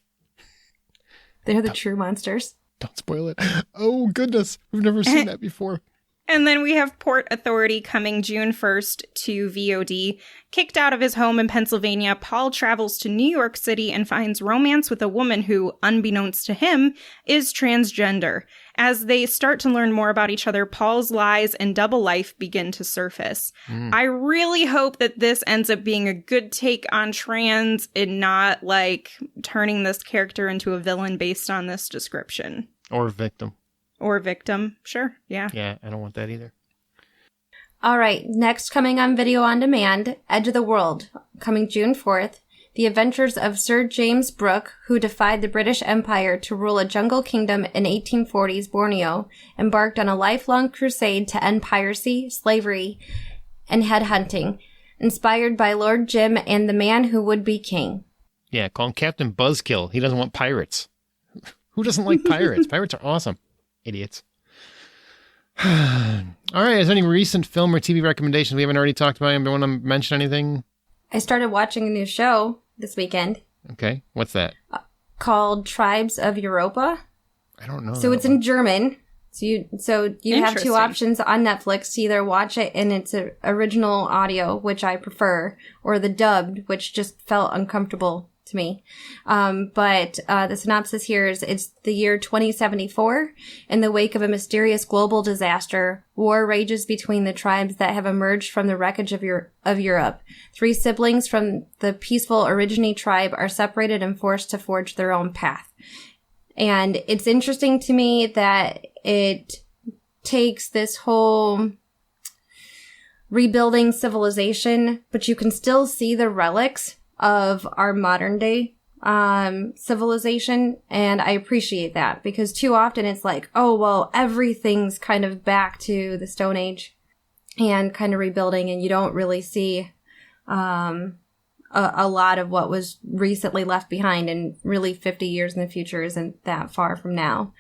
[SPEAKER 3] They're the true monsters.
[SPEAKER 1] Don't spoil it. Oh, goodness. We've never seen that before.
[SPEAKER 2] And then we have Port Authority coming June 1st to VOD. Kicked out of his home in Pennsylvania, Paul travels to New York City and finds romance with a woman who, unbeknownst to him, is transgender. As they start to learn more about each other, Paul's lies and double life begin to surface. I really hope that this ends up being a good take on trans and not, like, turning this character into a villain based on this description.
[SPEAKER 1] Or victim.
[SPEAKER 2] Or victim. Sure. Yeah.
[SPEAKER 1] Yeah, I don't want that either.
[SPEAKER 3] All right, next coming on video on demand, Edge of the World, coming June 4th. The adventures of Sir James Brooke, who defied the British Empire to rule a jungle kingdom in 1840s Borneo, embarked on a lifelong crusade to end piracy, slavery, and headhunting, inspired by Lord Jim and the man who would be king.
[SPEAKER 1] Yeah, call him Captain Buzzkill. He doesn't want pirates. Who doesn't like pirates? Pirates are awesome. Idiots. All right, is there any recent film or TV recommendations we haven't already talked about? Anybody want to mention anything?
[SPEAKER 3] I started watching a new show this weekend.
[SPEAKER 1] Okay, what's that?
[SPEAKER 3] Called Tribes of Europa.
[SPEAKER 1] I don't know.
[SPEAKER 3] So it's in German. So you have two
[SPEAKER 2] Interesting.
[SPEAKER 3] options on Netflix to either watch it in its original audio, which I prefer, or the dubbed, which just felt uncomfortable to me. But the synopsis here is it's the year 2074. In the wake of a mysterious global disaster, war rages between the tribes that have emerged from the wreckage of Europe. 3 siblings from the peaceful Origine tribe are separated and forced to forge their own path. And it's interesting to me that it takes this whole rebuilding civilization, but you can still see the relics of our modern day civilization, and I appreciate that because too often it's like, oh well, everything's kind of back to the Stone Age and kind of rebuilding, and you don't really see a lot of what was recently left behind, and really 50 years in the future isn't that far from now.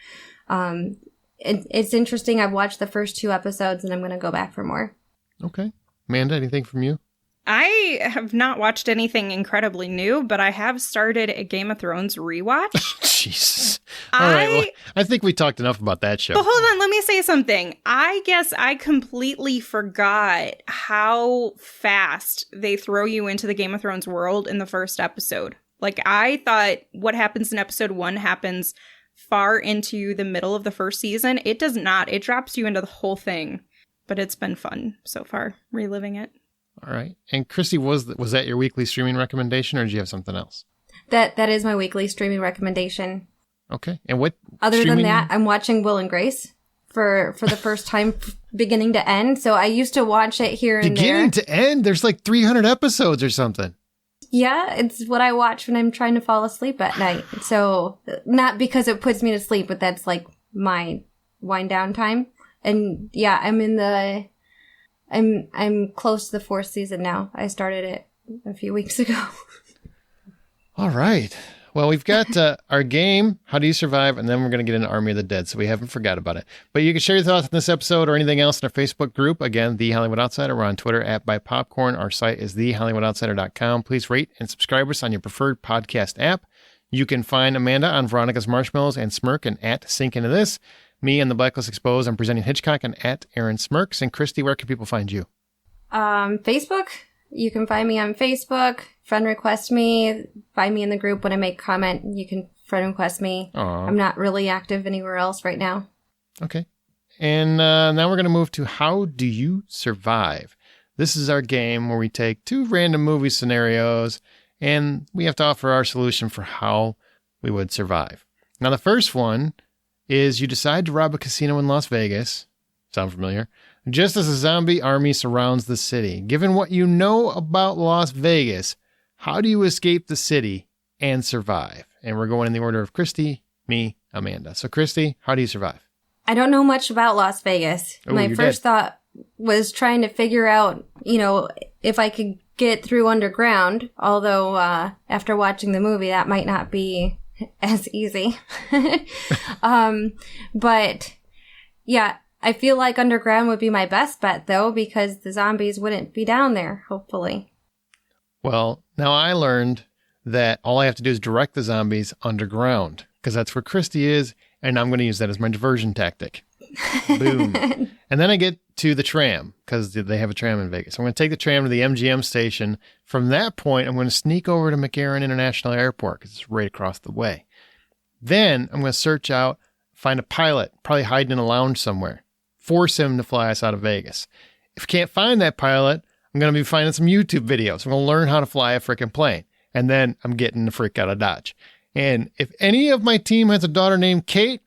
[SPEAKER 3] It's interesting. I've watched the first 2 episodes and I'm going to go back for more.
[SPEAKER 1] Okay. Amanda, anything from you?
[SPEAKER 2] I have not watched anything incredibly new, but I have started a Game of Thrones rewatch.
[SPEAKER 1] Jesus. All right. Well, I think we talked enough about that show.
[SPEAKER 2] But hold on, let me say something. I guess I completely forgot how fast they throw you into the Game of Thrones world in the first episode. Like, I thought what happens in episode 1 happens far into the middle of the first season. It does not. It drops you into the whole thing. But it's been fun so far, reliving it.
[SPEAKER 1] All right. And Christy, was that your weekly streaming recommendation, or did you have something else?
[SPEAKER 3] That is my weekly streaming recommendation.
[SPEAKER 1] Okay. And what?
[SPEAKER 3] Other than that, I'm watching Will and Grace for the first time, beginning to end. So I used to watch it here and
[SPEAKER 1] beginning
[SPEAKER 3] there.
[SPEAKER 1] to end? There's like 300 episodes or something.
[SPEAKER 3] Yeah, it's what I watch when I'm trying to fall asleep at night. So not because it puts me to sleep, but that's like my wind down time. And yeah, I'm close to the 4th season now. I started it a few weeks ago.
[SPEAKER 1] All right. Well, we've got our game, How Do You Survive? And then we're going to get into Army of the Dead, so we haven't forgot about it. But you can share your thoughts on this episode or anything else in our Facebook group. Again, The Hollywood Outsider. We're on Twitter @BuyPopcorn. Our site is TheHollywoodOutsider.com. Please rate and subscribe us on your preferred podcast app. You can find Amanda on Veronica's Marshmallows and Smirk and @Sink Into This. Me and the Blacklist Exposed. I'm presenting Hitchcock and @Aaron Smirks. And Christy, where can people find you?
[SPEAKER 3] Facebook. You can find me on Facebook. Friend request me. Find me in the group when I make comment. You can friend request me.
[SPEAKER 1] Aww.
[SPEAKER 3] I'm not really active anywhere else right now.
[SPEAKER 1] Okay. And now we're going to move to How Do You Survive? This is our game where we take 2 random movie scenarios and we have to offer our solution for how we would survive. Now, the first one is you decide to rob a casino in Las Vegas. Sound familiar? Just as a zombie army surrounds the city. Given what you know about Las Vegas, how do you escape the city and survive? And we're going in the order of Christy, me, Amanda. So, Christy, how do you survive?
[SPEAKER 3] I don't know much about Las Vegas.
[SPEAKER 1] Oh,
[SPEAKER 3] My
[SPEAKER 1] you're
[SPEAKER 3] first
[SPEAKER 1] dead.
[SPEAKER 3] thought was trying to figure out, if I could get through underground, although after watching the movie, that might not be as easy. But yeah, I feel like underground would be my best bet, though, because the zombies wouldn't be down there, hopefully.
[SPEAKER 1] Well, now I learned that all I have to do is direct the zombies underground, because that's where Christy is, and I'm going to use that as my diversion tactic. Boom. And then I get to the tram, because they have a tram in Vegas. I'm going to take the tram to the MGM station. From that point, I'm going to sneak over to McCarran International Airport, because it's right across the way. Then I'm going to search out, find a pilot, probably hiding in a lounge somewhere. Force him to fly us out of Vegas. If I can't find that pilot, I'm going to be finding some YouTube videos. I'm going to learn how to fly a freaking plane. And then I'm getting the freak out of Dodge. And if any of my team has a daughter named Kate,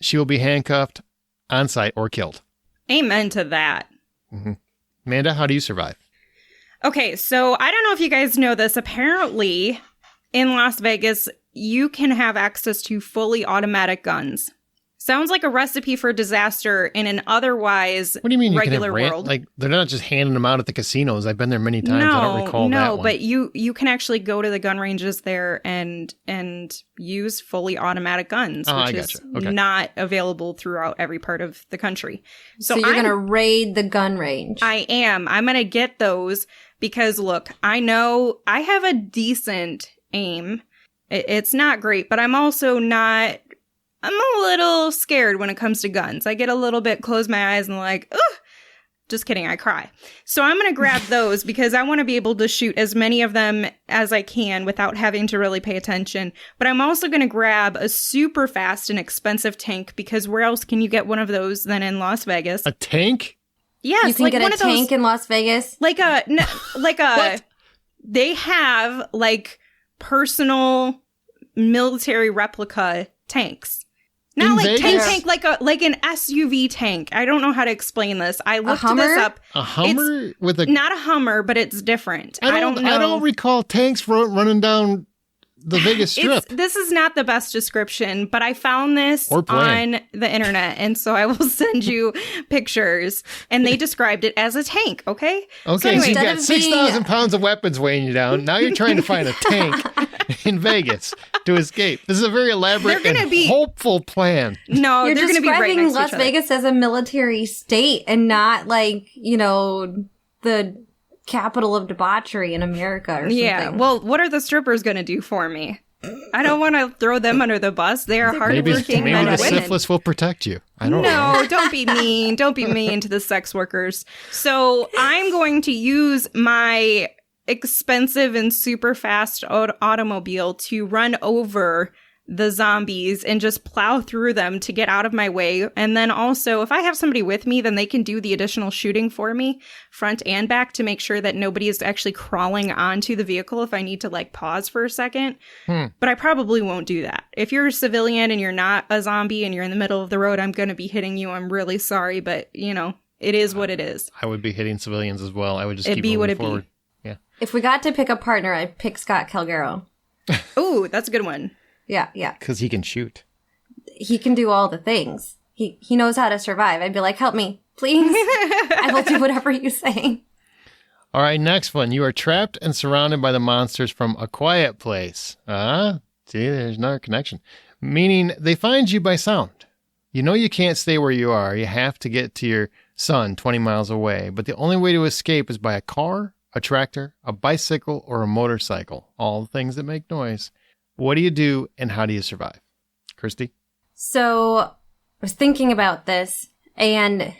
[SPEAKER 1] she will be handcuffed on site or killed.
[SPEAKER 2] Amen to that.
[SPEAKER 1] Mm-hmm. Amanda, how do you survive?
[SPEAKER 2] Okay, so I don't know if you guys know this. Apparently, in Las Vegas, you can have access to fully automatic guns. Sounds like a recipe for disaster in an otherwise
[SPEAKER 1] What do you mean
[SPEAKER 2] regular
[SPEAKER 1] you can have
[SPEAKER 2] world.
[SPEAKER 1] Like, they're not just handing them out at the casinos. I've been there many times. I don't recall that one.
[SPEAKER 2] No, but you can actually go to the gun ranges there and use fully automatic guns, which is not available throughout every part of the country.
[SPEAKER 3] So you're going to raid the gun range.
[SPEAKER 2] I am. I'm going to get those because, look, I know I have a decent aim. It's not great, but I'm also not... I'm a little scared when it comes to guns. I get a little bit, close my eyes and like, ugh. Just kidding, I cry. So I'm going to grab those because I want to be able to shoot as many of them as I can without having to really pay attention. But I'm also going to grab a super fast and expensive tank because where else can you get one of those than in Las Vegas?
[SPEAKER 1] A tank?
[SPEAKER 2] Yes.
[SPEAKER 3] You can get a tank in Las Vegas?
[SPEAKER 2] They have like personal military replica tanks. Not like tank, like an SUV tank. I don't know how to explain this. I looked this up.
[SPEAKER 1] A Hummer with a...
[SPEAKER 2] Not a Hummer, but it's different. I don't know.
[SPEAKER 1] I don't recall tanks running down the Vegas Strip.
[SPEAKER 2] This is not the best description, but I found this on the internet, and so I will send you pictures. And they described it as a tank, okay?
[SPEAKER 1] Okay, so anyway, you've got 6,000 pounds of weapons weighing you down. Now you're trying to find a tank in Vegas to escape. This is a very elaborate and hopeful plan.
[SPEAKER 2] No,
[SPEAKER 3] you're
[SPEAKER 2] they're going to be right
[SPEAKER 3] describing
[SPEAKER 2] next to
[SPEAKER 3] Las
[SPEAKER 2] each other.
[SPEAKER 3] Vegas as a military state and not like, the capital of debauchery in America or something.
[SPEAKER 2] Yeah, well, what are the strippers going to do for me? I don't want to throw them under the bus. They are hardworking men and women.
[SPEAKER 1] Maybe the syphilis will protect you. I don't know.
[SPEAKER 2] No, don't be mean. Don't be mean to the sex workers. So I'm going to use my expensive and super fast automobile to run over the zombies and just plow through them to get out of my way. And then also, if I have somebody with me, then they can do the additional shooting for me, front and back, to make sure that nobody is actually crawling onto the vehicle if I need to like pause for a second. But I probably won't do that. If you're a civilian and you're not a zombie and you're in the middle of the road, I'm going to be hitting you. I'm really sorry, but it is what it is.
[SPEAKER 1] I would be hitting civilians as well. I would just
[SPEAKER 2] It'd
[SPEAKER 1] keep moving
[SPEAKER 2] be.
[SPEAKER 1] forward. Yeah.
[SPEAKER 3] If we got to pick a partner, I'd pick Scott Calgaro.
[SPEAKER 2] Ooh, that's a good one.
[SPEAKER 3] Yeah.
[SPEAKER 1] Because he can shoot.
[SPEAKER 3] He can do all the things. He knows how to survive. I'd be like, help me, please. I will do whatever you say.
[SPEAKER 1] All right, next one. You are trapped and surrounded by the monsters from A Quiet Place. See, there's another connection. Meaning they find you by sound. You know you can't stay where you are. You have to get to your son 20 miles away. But the only way to escape is by a car, a tractor, a bicycle, or a motorcycle. All the things that make noise. What do you do and how do you survive? Christy?
[SPEAKER 3] So I was thinking about this, and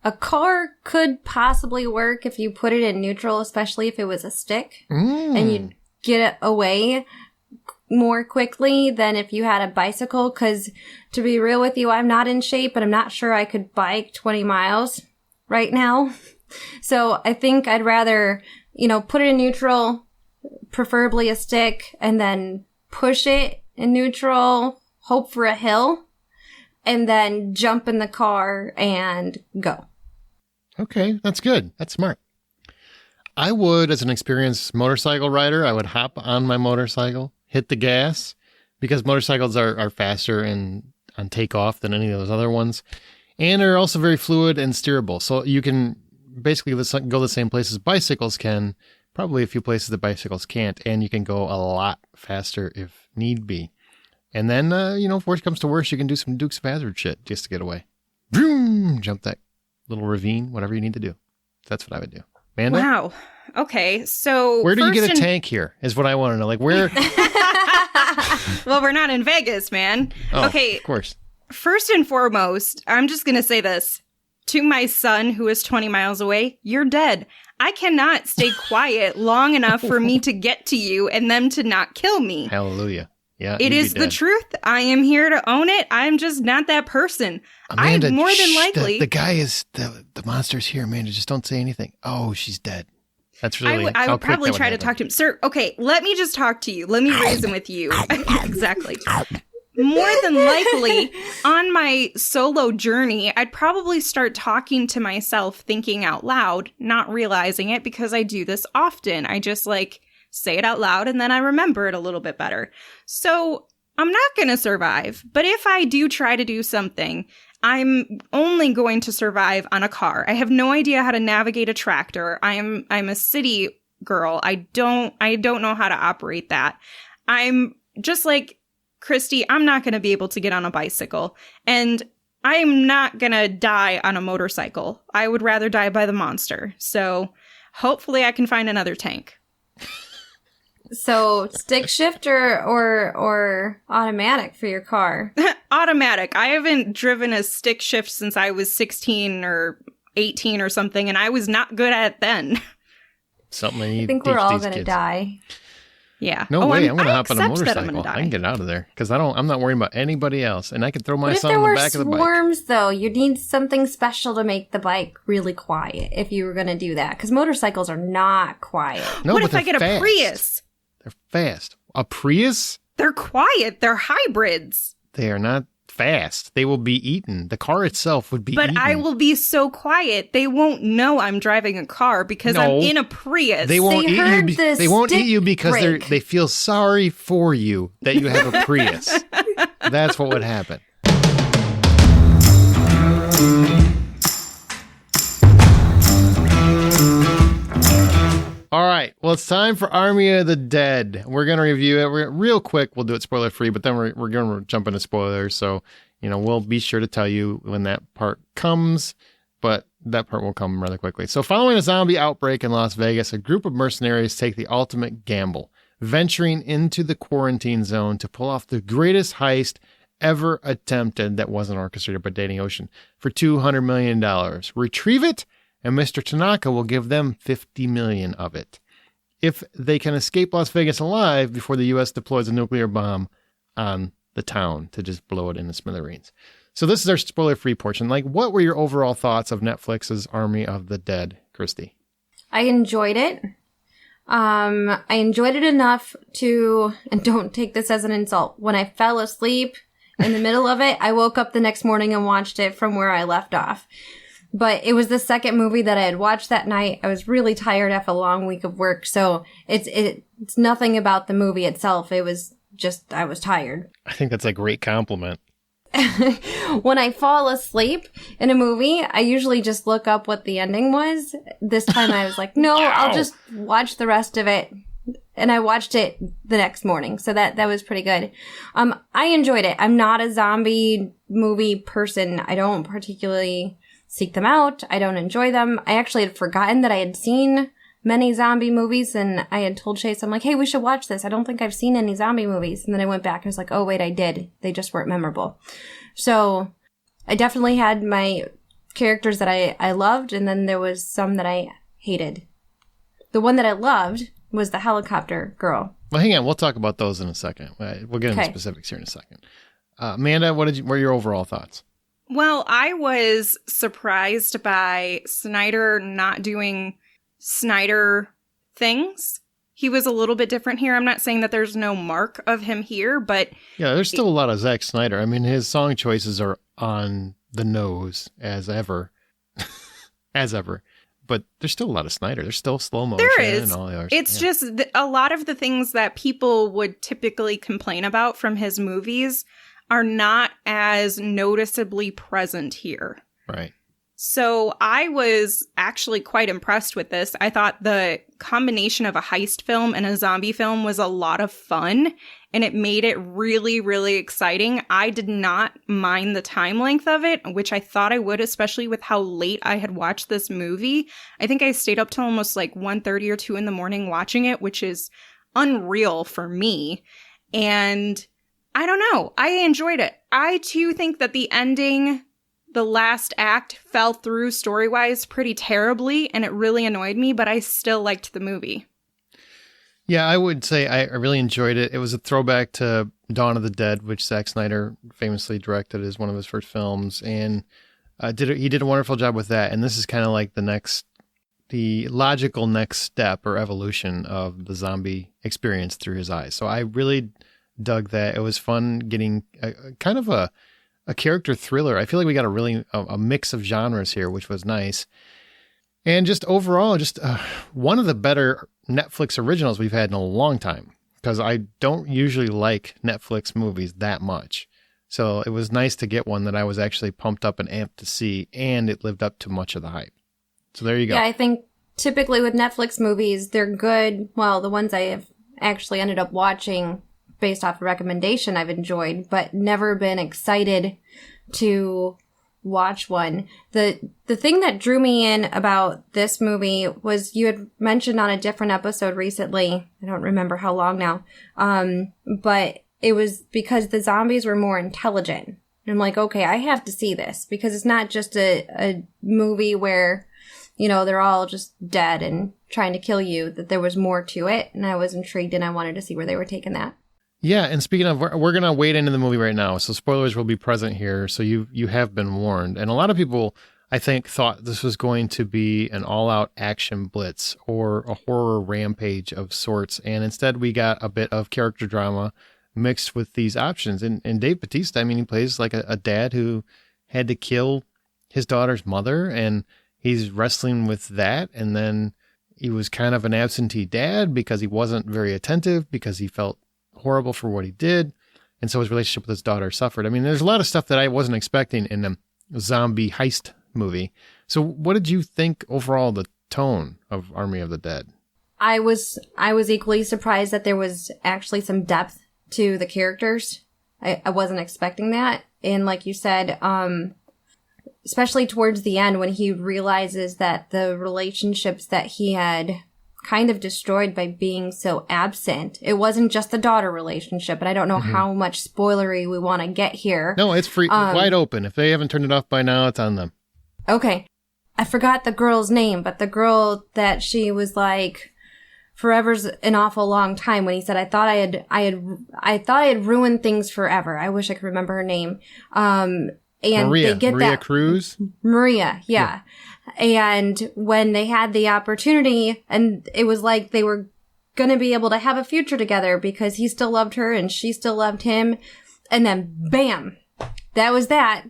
[SPEAKER 3] a car could possibly work if you put it in neutral, especially if it was a stick, and you'd get it away more quickly than if you had a bicycle, because to be real with you, I'm not in shape, and I'm not sure I could bike 20 miles right now. So I think I'd rather, put it in neutral, preferably a stick, and then push it in neutral, hope for a hill, and then jump in the car and go.
[SPEAKER 1] Okay, that's good. That's smart. I would, as an experienced motorcycle rider, I would hop on my motorcycle, hit the gas, because motorcycles are faster and on takeoff than any of those other ones, and are also very fluid and steerable. So you can basically go the same places bicycles can, probably a few places that bicycles can't, and you can go a lot faster if need be. And then, if worse comes to worse, you can do some Dukes of Hazzard shit just to get away. Vroom! Jump that little ravine, whatever you need to do. That's what I would do. Amanda?
[SPEAKER 2] Wow. Okay, so
[SPEAKER 1] where do you get a tank here is what I want to know. Like, where?
[SPEAKER 2] Well, we're not in Vegas, man.
[SPEAKER 1] Oh,
[SPEAKER 2] okay.
[SPEAKER 1] Of course.
[SPEAKER 2] First and foremost, I'm just going to say this. To my son, who is 20 miles away, you're dead. I cannot stay quiet long enough for me to get to you and them to not kill me.
[SPEAKER 1] Hallelujah. Yeah,
[SPEAKER 2] it is the truth. I am here to own it. I'm just not that person.
[SPEAKER 1] Amanda,
[SPEAKER 2] I'm more than likely.
[SPEAKER 1] The guy is, the monster's here, Amanda. Just don't say anything. Oh, she's dead. That's really
[SPEAKER 2] I would probably try to talk to him. Sir, okay, let me just talk to you. Let me reason with you. Exactly. More than likely, on my solo journey, I'd probably start talking to myself, thinking out loud, not realizing it because I do this often. I just say it out loud and then I remember it a little bit better. So I'm not going to survive. But if I do try to do something, I'm only going to survive on a car. I have no idea how to navigate a tractor. I'm a city girl. I don't know how to operate that. I'm just like Christy, I'm not going to be able to get on a bicycle, and I'm not going to die on a motorcycle. I would rather die by the monster. So hopefully I can find another tank.
[SPEAKER 3] So stick shift or automatic for your car?
[SPEAKER 2] Automatic. I haven't driven a stick shift since I was 16 or 18 or something, and I was not good at it then.
[SPEAKER 1] Something
[SPEAKER 3] I think we're all going to die.
[SPEAKER 2] Yeah.
[SPEAKER 1] No way. I'm going to hop on a
[SPEAKER 2] motorcycle.
[SPEAKER 1] motorcycle. I can get out of there because I'm not worrying about anybody else, and I can throw my son on the back of the bike.
[SPEAKER 3] If there were swarms, though, you need something special to make the bike really quiet if you were going to do that, because motorcycles are not quiet.
[SPEAKER 1] No,
[SPEAKER 2] what
[SPEAKER 1] but
[SPEAKER 2] if I get
[SPEAKER 1] fast.
[SPEAKER 2] A Prius?
[SPEAKER 1] They're fast. A Prius?
[SPEAKER 2] They're quiet. They're hybrids.
[SPEAKER 1] They are not fast. They will be eaten. The car itself would be eaten.
[SPEAKER 2] But I will be so quiet, they won't know I'm driving a car because I'm in a Prius.
[SPEAKER 1] They won't eat you. They won't eat you because they feel sorry for you that you have a Prius. That's what would happen. All right. Well, it's time for Army of the Dead. We're going to review it. Real quick. We'll do it spoiler free, but then we're going to jump into spoilers. So, we'll be sure to tell you when that part comes, but that part will come rather quickly. So following a zombie outbreak in Las Vegas, a group of mercenaries take the ultimate gamble, venturing into the quarantine zone to pull off the greatest heist ever attempted that wasn't orchestrated by Danny Ocean for $200 million. Retrieve it, and Mr. Tanaka will give them $50 million of it. If they can escape Las Vegas alive before the U.S. deploys a nuclear bomb on the town to just blow it into smithereens. So this is our spoiler-free portion. What were your overall thoughts of Netflix's Army of the Dead, Christy?
[SPEAKER 3] I enjoyed it. I enjoyed it enough to, and don't take this as an insult, when I fell asleep in the middle of it, I woke up the next morning and watched it from where I left off. But it was the second movie that I had watched that night. I was really tired after a long week of work. So it's nothing about the movie itself. It was just, I was tired.
[SPEAKER 1] I think that's a great compliment.
[SPEAKER 3] When I fall asleep in a movie, I usually just look up what the ending was. This time I was like, no, I'll just watch the rest of it. And I watched it the next morning. So that was pretty good. I enjoyed it. I'm not a zombie movie person. I don't particularly seek them out. I don't enjoy them. I actually had forgotten that I had seen many zombie movies, and I had told Chase, I'm like, hey, we should watch this. I don't think I've seen any zombie movies. And then I went back and was like, oh, wait, I did. They just weren't memorable. So I definitely had my characters that I loved, and then there was some that I hated. The one that I loved was the helicopter girl.
[SPEAKER 1] Well, hang on. We'll talk about those in a second. We'll get into specifics here in a second. Amanda, what were your overall thoughts?
[SPEAKER 2] Well, I was surprised by Snyder not doing Snyder things. he was a little bit different here. I'm not saying that there's no mark of him here, but...
[SPEAKER 1] Yeah, there's still a lot of Zack Snyder. I mean, his song choices are on the nose as ever. As ever. But there's still a lot of Snyder. There's still slow motion.
[SPEAKER 2] There is.
[SPEAKER 1] And all the other
[SPEAKER 2] it's
[SPEAKER 1] yeah.
[SPEAKER 2] just a lot of the things that people would typically complain about from his movies are not as noticeably present here.
[SPEAKER 1] Right.
[SPEAKER 2] So I was actually quite impressed with this. I thought the combination of a heist film and a zombie film was a lot of fun, and it made it really, really exciting. I did not mind the time length of it, which I thought I would, especially with how late I had watched this movie. I think I stayed up till almost like 1:30 or 2 in the morning watching it, which is unreal for me. And I don't know. I enjoyed it. I, too, think that the ending... The last act fell through story-wise pretty terribly, and it really annoyed me, but I still liked the movie.
[SPEAKER 1] Yeah, I would say I really enjoyed it. It was a throwback to Dawn of the Dead, which Zack Snyder famously directed as one of his first films, and he did a wonderful job with that. And this is kind of like the logical next step or evolution of the zombie experience through his eyes. So I really dug that. It was fun getting kind of a character thriller. I feel like we got a mix of genres here, which was nice. And just overall, just one of the better Netflix originals we've had in a long time, because I don't usually like Netflix movies that much. So it was nice to get one that I was actually pumped up and amped to see, and it lived up to much of the hype. So there you go.
[SPEAKER 3] Yeah, I think typically with Netflix movies, they're good. Well, the ones I have actually ended up watching based off a recommendation I've enjoyed, but never been excited to watch one. The thing that drew me in about this movie was you had mentioned on a different episode recently, I don't remember how long now, but it was because the zombies were more intelligent. And I'm like, okay, I have to see this, because it's not just a movie where, you know, they're all just dead and trying to kill you, that there was more to it. And I was intrigued and I wanted to see where they were taking that.
[SPEAKER 1] Yeah, and speaking of, we're going to wade into the movie right now, so spoilers will be present here, so you have been warned. And a lot of people, I think, thought this was going to be an all-out action blitz or a horror rampage of sorts, and instead we got a bit of character drama mixed with these options. And Dave Bautista, I mean, he plays like a dad who had to kill his daughter's mother, and he's wrestling with that, and then he was kind of an absentee dad because he wasn't very attentive, because he felt horrible for what he did, and so his relationship with his daughter suffered. I mean, there's a lot of stuff that I wasn't expecting in a zombie heist movie. So what did you think overall the tone of Army of the Dead?
[SPEAKER 3] I was equally surprised that there was actually some depth to the characters. I wasn't expecting that. And like you said, especially towards the end when he realizes that the relationships that he had kind of destroyed by being so absent. It wasn't just the daughter relationship, and I don't know how much spoilery we want to get here.
[SPEAKER 1] No, it's free, wide open. If they haven't turned it off by now, it's on them. Okay.
[SPEAKER 3] I forgot the girl's name, but the girl that she was like, forever's an awful long time, when he said, I thought I had ruined things forever. I wish I could remember her name. And
[SPEAKER 1] Maria
[SPEAKER 3] that
[SPEAKER 1] Cruz?
[SPEAKER 3] Maria, yeah. And when they had the opportunity, and it was like they were going to be able to have a future together because he still loved her and she still loved him. And then bam, that was that,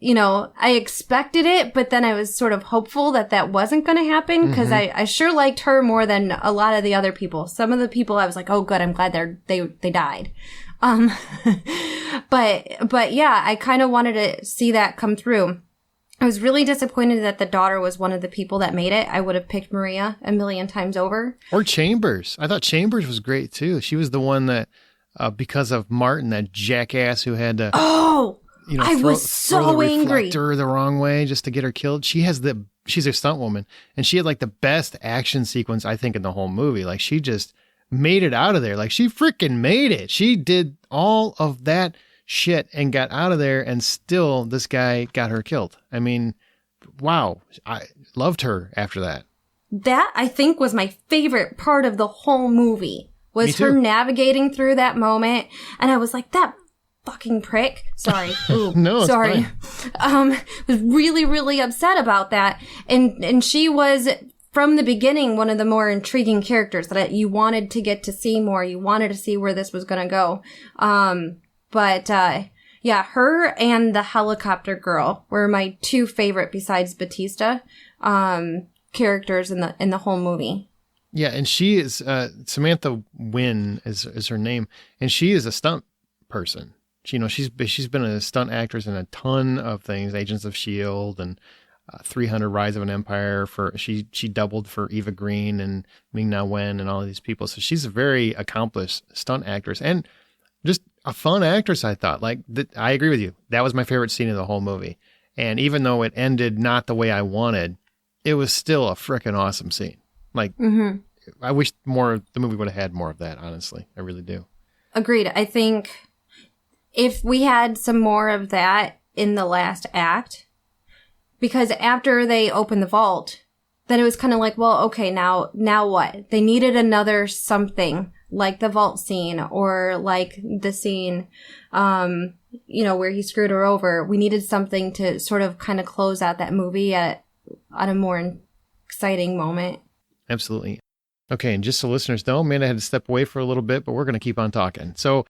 [SPEAKER 3] you know, I expected it, but then I was sort of hopeful that that wasn't going to happen, because I sure liked her more than a lot of the other people. Some of the people I was like, oh good, I'm glad they died. But yeah, I kind of wanted to see that come through. I was really disappointed that the daughter was one of the people that made it. I would have picked Maria a million times over.
[SPEAKER 1] Or Chambers. I thought Chambers was great too. She was the one that, because of Martin, that jackass who had to,
[SPEAKER 3] I was so
[SPEAKER 1] throw the
[SPEAKER 3] angry.
[SPEAKER 1] reflector the wrong way just to get her killed. She's a stunt woman, and she had like the best action sequence, I think, in the whole movie. Like, she just made it out of there. Like, she freaking made it. She did all of that shit and got out of there, and still this guy got her killed. I mean, wow. I loved her after that.
[SPEAKER 3] That, I think, was my favorite part of the whole movie, was her navigating through that moment. And I was like, that fucking prick. Sorry. Ooh,
[SPEAKER 1] no,
[SPEAKER 3] sorry. Was really, really upset about that. And she was from the beginning, one of the more intriguing characters that you wanted to get to see more. You wanted to see where this was going to go. Yeah, her and the helicopter girl were my two favorite besides Batista, characters in the whole movie.
[SPEAKER 1] Yeah, and she is, Samantha Wynn is her name, and she is a stunt person. She's been a stunt actress in a ton of things, Agents of S.H.I.E.L.D. and 300 Rise of an Empire. She doubled for Eva Green and Ming-Na Wen and all of these people. So she's a very accomplished stunt actress and just a fun actress, I thought. I agree with you. That was my favorite scene of the whole movie. And even though it ended not the way I wanted, it was still a freaking awesome scene. I wish the movie would have had more of that, honestly. I really do.
[SPEAKER 3] Agreed. I think if we had some more of that in the last act, because after they opened the vault, then it was kind of like, well, okay, now what? They needed another something like the vault scene or like the scene, where he screwed her over. We needed something to sort of kind of close out that movie on a more exciting moment.
[SPEAKER 1] Absolutely. Okay, and just so listeners know, Amanda had to step away for a little bit, but we're going to keep on talking. So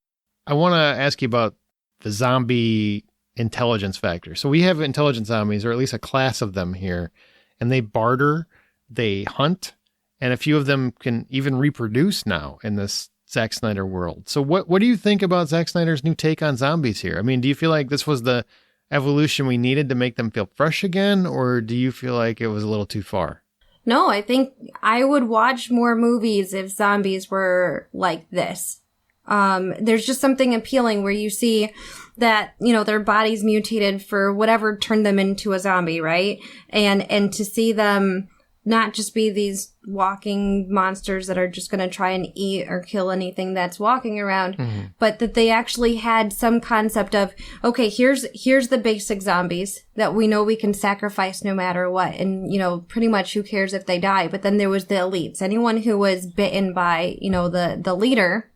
[SPEAKER 1] I want to ask you about the zombie intelligence factor. So we have intelligent zombies, or at least a class of them here, and they barter, they hunt, and a few of them can even reproduce now in this Zack Snyder world. So what do you think about Zack Snyder's new take on zombies here? I mean, do you feel like this was the evolution we needed to make them feel fresh again, or do you feel like it was a little too far?
[SPEAKER 3] No, I think I would watch more movies if zombies were like this. There's just something appealing where you see that, their bodies mutated for whatever turned them into a zombie, right? And to see them not just be these walking monsters that are just going to try and eat or kill anything that's walking around, but that they actually had some concept of, okay, here's the basic zombies that we know we can sacrifice no matter what. And, pretty much who cares if they die? But then there was the elites, anyone who was bitten by, the leader.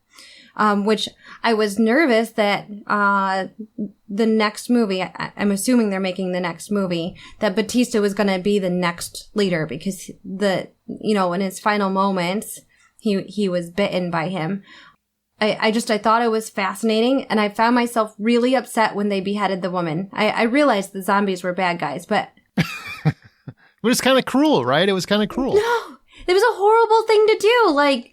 [SPEAKER 3] Which I was nervous that the next movie, I'm assuming they're making the next movie, that Batista was going to be the next leader because in his final moments, he was bitten by him. I thought it was fascinating, and I found myself really upset when they beheaded the woman. I realized the zombies were bad guys, but...
[SPEAKER 1] But it's kind of cruel, right? It was kind of cruel.
[SPEAKER 3] No, it was a horrible thing to do.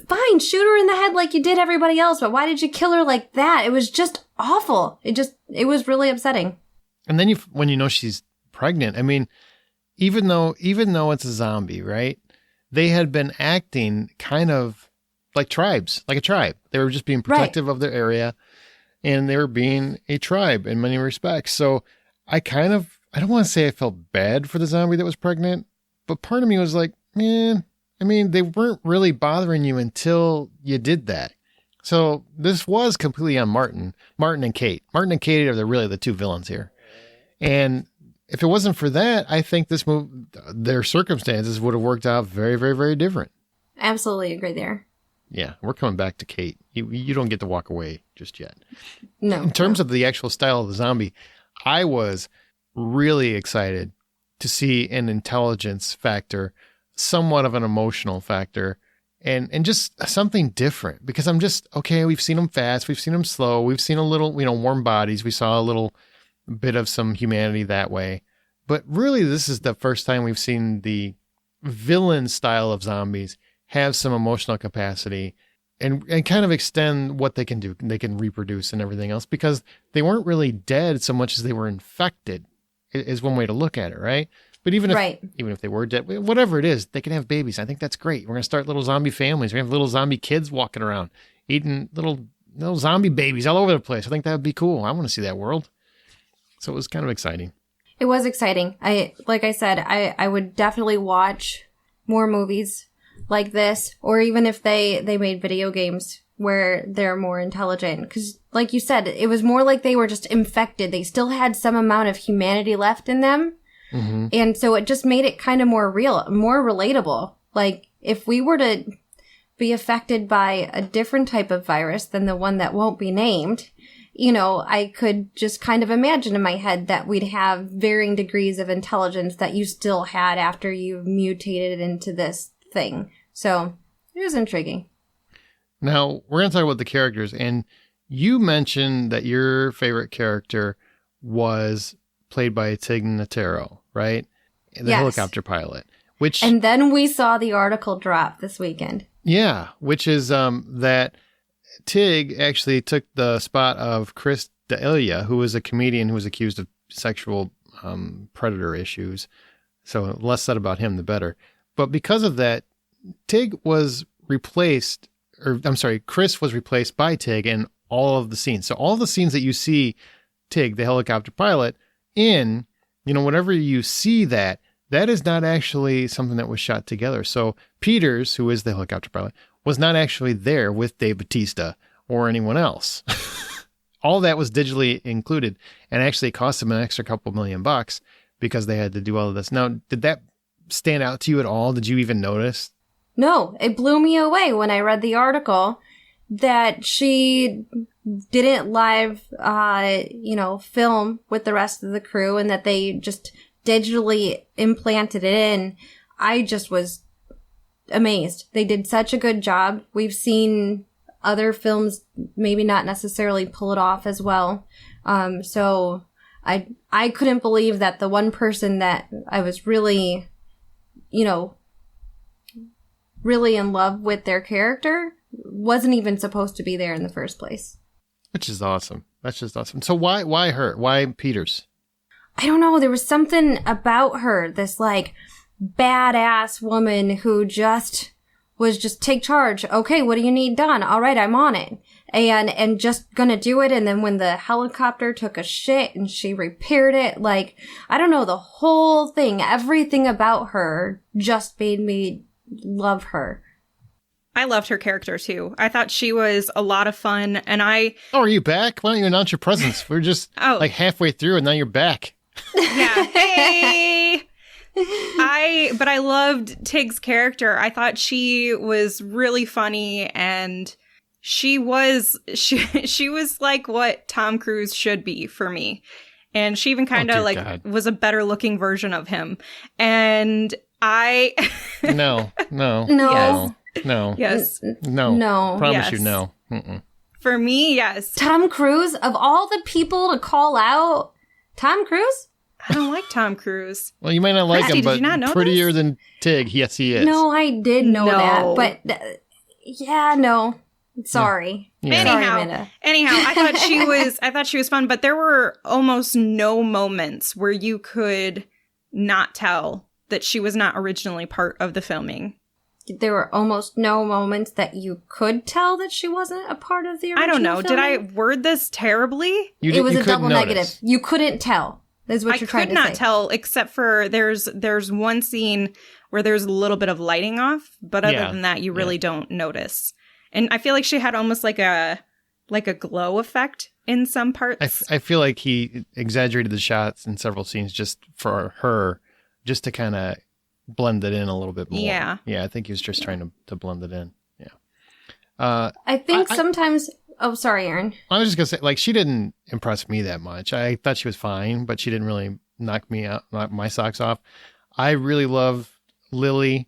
[SPEAKER 3] Fine, shoot her in the head like you did everybody else, but why did you kill her like that? It was just awful. It was really upsetting.
[SPEAKER 1] And then when she's pregnant, I mean, even though it's a zombie, right? They had been acting kind of like tribes, like a tribe. They were just being protective of their area, and they were being a tribe in many respects. So I don't want to say I felt bad for the zombie that was pregnant, but part of me was like, man, I mean, they weren't really bothering you until you did that. So this was completely on Martin and Kate. Martin and Kate are really the two villains here. And if it wasn't for that, I think this movie, their circumstances would have worked out very, very, very different.
[SPEAKER 3] Absolutely agree there.
[SPEAKER 1] Yeah, we're coming back to Kate. You don't get to walk away just yet.
[SPEAKER 3] No.
[SPEAKER 1] In terms of the actual style of the zombie, I was really excited to see an intelligence factor, somewhat of an emotional factor, and just something different, because I'm just, okay, we've seen them fast, we've seen them slow, we've seen a little, warm bodies, we saw a little bit of some humanity that way. But really, this is the first time we've seen the villain style of zombies have some emotional capacity and kind of extend what they can do. They can reproduce and everything else, because they weren't really dead so much as they were infected, is one way to look at it, right? But even if they were dead, whatever it is, they can have babies. I think that's great. We're going to start little zombie families. We're going to have little zombie kids walking around, eating little zombie babies all over the place. I think that would be cool. I want to see that world. So it was kind of exciting.
[SPEAKER 3] It was exciting. Like I said, I would definitely watch more movies like this, or even if they made video games where they're more intelligent. Because like you said, it was more like they were just infected. They still had some amount of humanity left in them. Mm-hmm. And so it just made it kind of more real, more relatable. Like if we were to be affected by a different type of virus than the one that won't be named, I could just kind of imagine in my head that we'd have varying degrees of intelligence that you still had after you mutated into this thing. So it was intriguing.
[SPEAKER 1] Now, we're going to talk about the characters, and you mentioned that your favorite character was played by Tig Notaro, right? The helicopter pilot.
[SPEAKER 3] And then we saw the article drop this weekend. Yeah,
[SPEAKER 1] which is that Tig actually took the spot of Chris D'Elia, who was a comedian who was accused of sexual predator issues. So less said about him, the better. But because of that, Chris was replaced by Tig in all of the scenes. So all the scenes that you see Tig, the helicopter pilot, in, whenever you see that is not actually something that was shot together. So Peters, who is the helicopter pilot, was not actually there with Dave Bautista or anyone else. All that was digitally included, and actually cost them an extra couple $1,000,000 because they had to do all of this. Now, did that stand out to you at all? Did you even notice?
[SPEAKER 3] No, it blew me away when I read the article that she didn't live, film with the rest of the crew and that they just digitally implanted it in. I just was amazed. They did such a good job. We've seen other films maybe not necessarily pull it off as well. So I couldn't believe that the one person that I was really, really in love with their character wasn't even supposed to be there in the first place.
[SPEAKER 1] Which is awesome. That's just awesome. So why her? Why Peters?
[SPEAKER 3] I don't know. There was something about her, this badass woman who was take charge. Okay, what do you need done? All right, I'm on it. And just gonna do it. And then when the helicopter took a shit and she repaired it, I don't know, the whole thing, everything about her just made me love her.
[SPEAKER 2] I loved her character too. I thought she was a lot of fun, and
[SPEAKER 1] Oh, are you back? Why don't you announce your presence? We're just halfway through and now you're back.
[SPEAKER 2] Yeah. Hey! But I loved Tig's character. I thought she was really funny, and she was like what Tom Cruise should be for me. And she even kind of was a better looking version of him. And I
[SPEAKER 1] No.
[SPEAKER 2] Yes.
[SPEAKER 1] No.
[SPEAKER 2] Yes.
[SPEAKER 3] No.
[SPEAKER 1] Promise
[SPEAKER 2] yes.
[SPEAKER 1] you no. Mm-mm.
[SPEAKER 2] For me, yes.
[SPEAKER 3] Tom Cruise, of all the people to call out, Tom Cruise?
[SPEAKER 2] I don't like Tom Cruise.
[SPEAKER 1] Well, you might not like
[SPEAKER 2] Christy,
[SPEAKER 1] him, but
[SPEAKER 2] did you not know
[SPEAKER 1] prettier
[SPEAKER 2] this?
[SPEAKER 1] than Tig. Yes, he is.
[SPEAKER 3] No, I did know that, but no. Sorry.
[SPEAKER 1] Yeah.
[SPEAKER 2] Anyhow, I thought she was fun, but there were almost no moments where you could not tell that she was not originally part of the filming.
[SPEAKER 3] There were almost no moments that you could tell that she wasn't a part of the original
[SPEAKER 2] I don't know.
[SPEAKER 3] filming?
[SPEAKER 2] Did I word this terribly?
[SPEAKER 3] It was a double negative. You couldn't tell. That's what you're trying to say. I could
[SPEAKER 2] not tell, except for there's one scene where there's a little bit of lighting off, but other than that, you really don't notice. And I feel like she had almost like a glow effect in some parts.
[SPEAKER 1] I feel like he exaggerated the shots in several scenes just for her, just to kind of blend it in a little bit more.
[SPEAKER 2] Yeah.
[SPEAKER 1] Yeah, I think he was just trying to blend it in. Yeah.
[SPEAKER 3] I think sometimes... Oh, sorry, Aaron.
[SPEAKER 1] I was just going to say, she didn't impress me that much. I thought she was fine, but she didn't really knock my socks off. I really love Lily,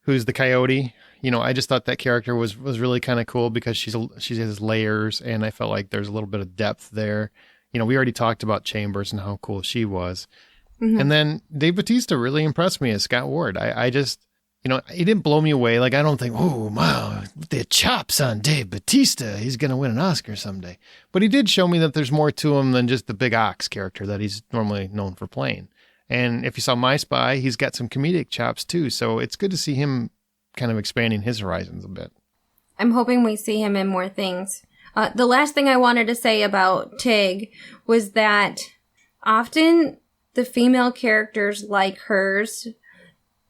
[SPEAKER 1] who's the coyote. I just thought that character was really kind of cool because she has layers, and I felt like there's a little bit of depth there. We already talked about Chambers and how cool she was. Mm-hmm. And then Dave Bautista really impressed me as Scott Ward. I just, he didn't blow me away. I don't think, oh, wow, the chops on Dave Bautista. He's going to win an Oscar someday. But he did show me that there's more to him than just the big ox character that he's normally known for playing. And if you saw My Spy, he's got some comedic chops too. So it's good to see him kind of expanding his horizons a bit.
[SPEAKER 3] I'm hoping we see him in more things. The last thing I wanted to say about Tig was that often the female characters like hers,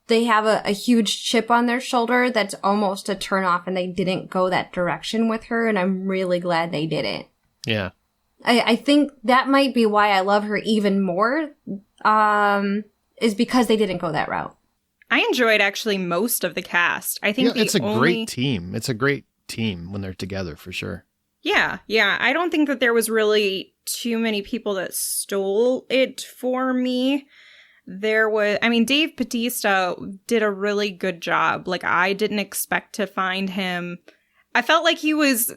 [SPEAKER 3] they have a huge chip on their shoulder that's almost a turnoff, and they didn't go that direction with her, and I'm really glad they didn't.
[SPEAKER 1] Yeah.
[SPEAKER 3] I think that might be why I love her even more, is because they didn't go that route.
[SPEAKER 2] I enjoyed actually most of the cast. I think
[SPEAKER 1] it's a great team. It's a great team when they're together, for sure.
[SPEAKER 2] Yeah. I don't think that there was really too many people that stole it for me. Dave Bautista did a really good job. Like, I didn't expect to find him. I felt like he was,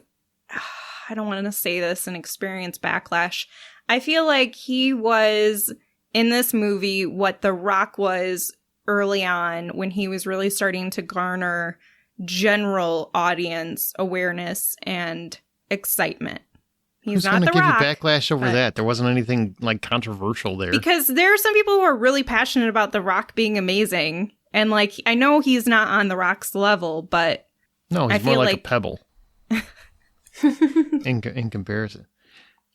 [SPEAKER 2] I don't want to say this and experience backlash. I feel like he was in this movie what The Rock was early on when he was really starting to garner general audience awareness and excitement. He's not The Rock. Who's
[SPEAKER 1] going to give you backlash over that? There wasn't anything like controversial there.
[SPEAKER 2] Because there are some people who are really passionate about The Rock being amazing. And like, I know he's not on The Rock's level, but
[SPEAKER 1] no, he's more like a pebble in comparison.